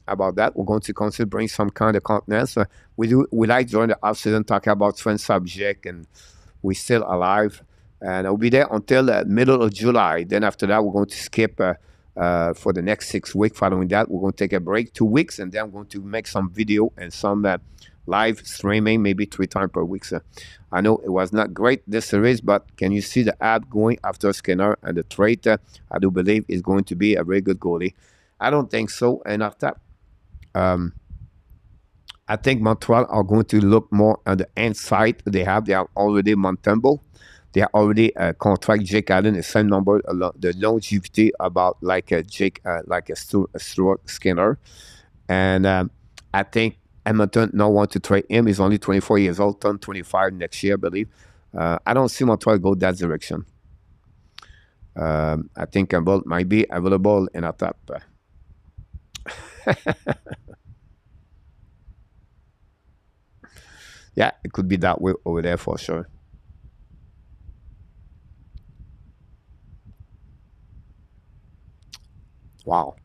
about that. We're going to consider bring some kind of content. We like during the off season talking about different subject, and we're still alive. And I'll be there until middle of July. Then after that, we're going to skip for the next 6 weeks. Following that, we're going to take a break, 2 weeks, and then I'm going to make some video and some live streaming, maybe 3 times per week. So I know it was not great, this series, but can you see the ad going after Skinner and the trade? I do believe is going to be a very good goalie. I don't think so. And after I think Montreal are going to look more on the inside they have. They have already Montembeau. They are already contract Jake Allen, the same number, the longevity about like a Jake, like a Stuart Skinner. And I think Edmonton don't want to trade him. He's only 24 years old, turn 25 next year, I believe. I don't see Montreal go that direction. I think Campbell might be available in a top. Yeah, it could be that way over there for sure. Wow.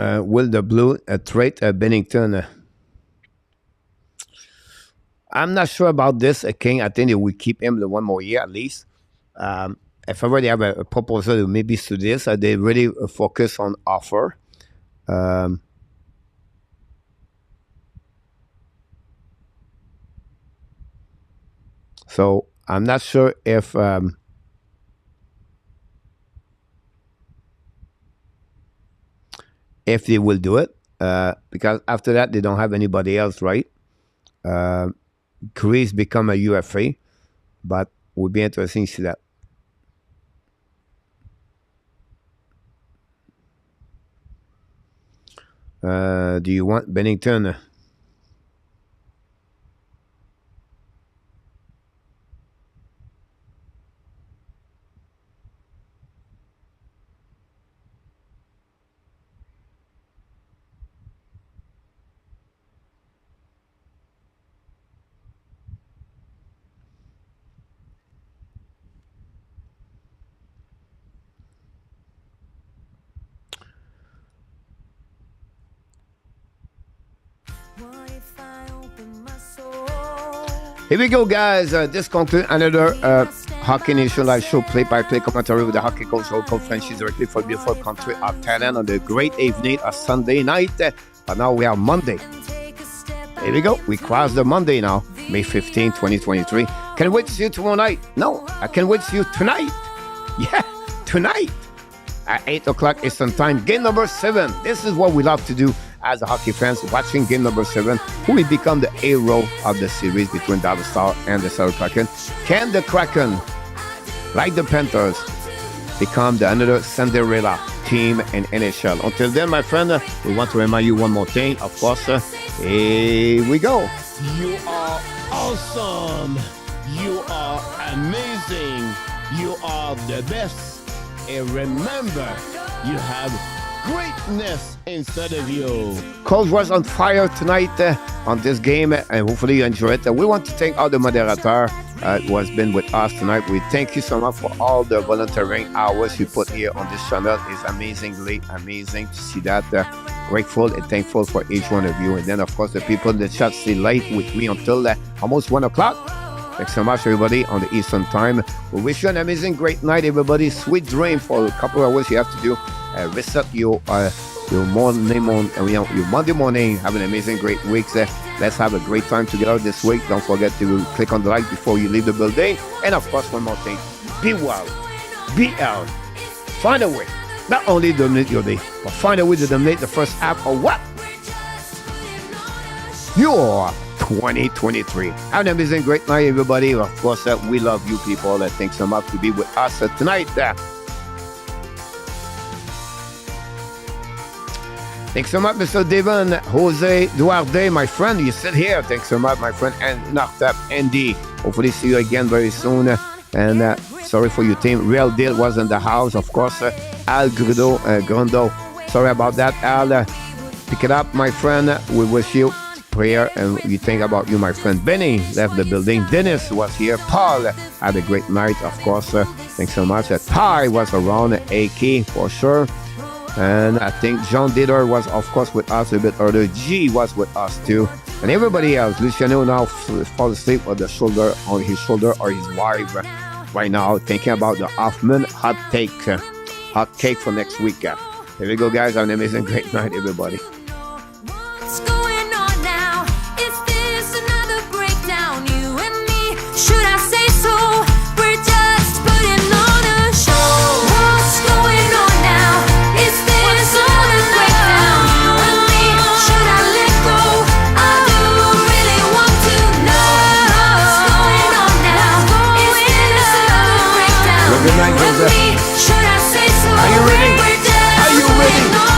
Will the Blue trade Bennington? I'm not sure about this, King. I think they will keep him the one more year at least. If ever they have a proposal, maybe to this, they really focus on offer. So I'm not sure if they will do it, because after that they don't have anybody else, right? Greece become a UFA, but would be interesting to see that. Do you want Bennington? Here we go, guys. This concludes another Hockey Nation live show, play-by-play commentary with the hockey coach, local franchise directly for the beautiful country of Thailand on the great evening of Sunday night. But now we have Monday. Here we go. We cross the Monday now, May 15, 2023. Can wait to see you tomorrow night. No, I can wait to see you tonight. Yeah, tonight at 8 o'clock Eastern Time. Game number 7. This is what we love to do as a hockey fans, watching game number 7, who will become the hero of the series between Dallas Star and the Seattle Kraken. Can the Kraken, like the Panthers, become the another Cinderella team in NHL? Until then, my friend, we want to remind you one more thing. Of course, here we go. You are awesome. You are amazing. You are the best. And remember, you have greatness inside of you. Coach was on fire tonight on this game, and hopefully you enjoy it. We want to thank all the moderators who has been with us tonight. We thank you so much for all the volunteering hours you put here on this channel. It's amazing to see that. Grateful and thankful for each one of you. And then, of course, the people in the chat stay late with me until almost 1 o'clock. Thanks so much, everybody, on the Eastern Time. We wish you an amazing, great night, everybody. Sweet dream for a couple of hours you have to do. Reset your Monday morning. Have an amazing, great week. Let's have a great time together this week. Don't forget to click on the like before you leave the building. And of course, one more thing. Be well. Be out. Find a way. Not only dominate your day, but find a way to dominate the first half of what? Your 2023. Have an amazing, great night, everybody. Of course, we love you people. Thanks so much to be with us tonight. Thanks so much, Mr. Devon, Jose, Duarte, my friend. You sit here. Thanks so much, my friend, and Nartap, Andy. Hopefully see you again very soon. And sorry for your team. Real Deal was in the house, of course. Al Grundo. Sorry about that, Al. Pick it up, my friend. We wish you prayer, and we think about you, my friend. Benny left the building. Dennis was here. Paul had a great night, of course. Thanks so much. Ty was around. AK for sure. And I think John Dieter was, of course, with us a bit earlier. G was with us too. And everybody else. Luciano now fall asleep with the shoulder on his shoulder or his wife right now, thinking about the Hoffman hot cake for next week. Here we go, guys. Have an amazing, great night, everybody. What's going on now? Is this another breakdown? You and me, should I say so? We're just putting on a show. What's going on now? Is this another breakdown? You and me, should I let go? I do really want to know. What's going on now? Is this another breakdown? Well, good night, You and Joseph. me, should I say so? Are you ready? We're just Are you ready? putting on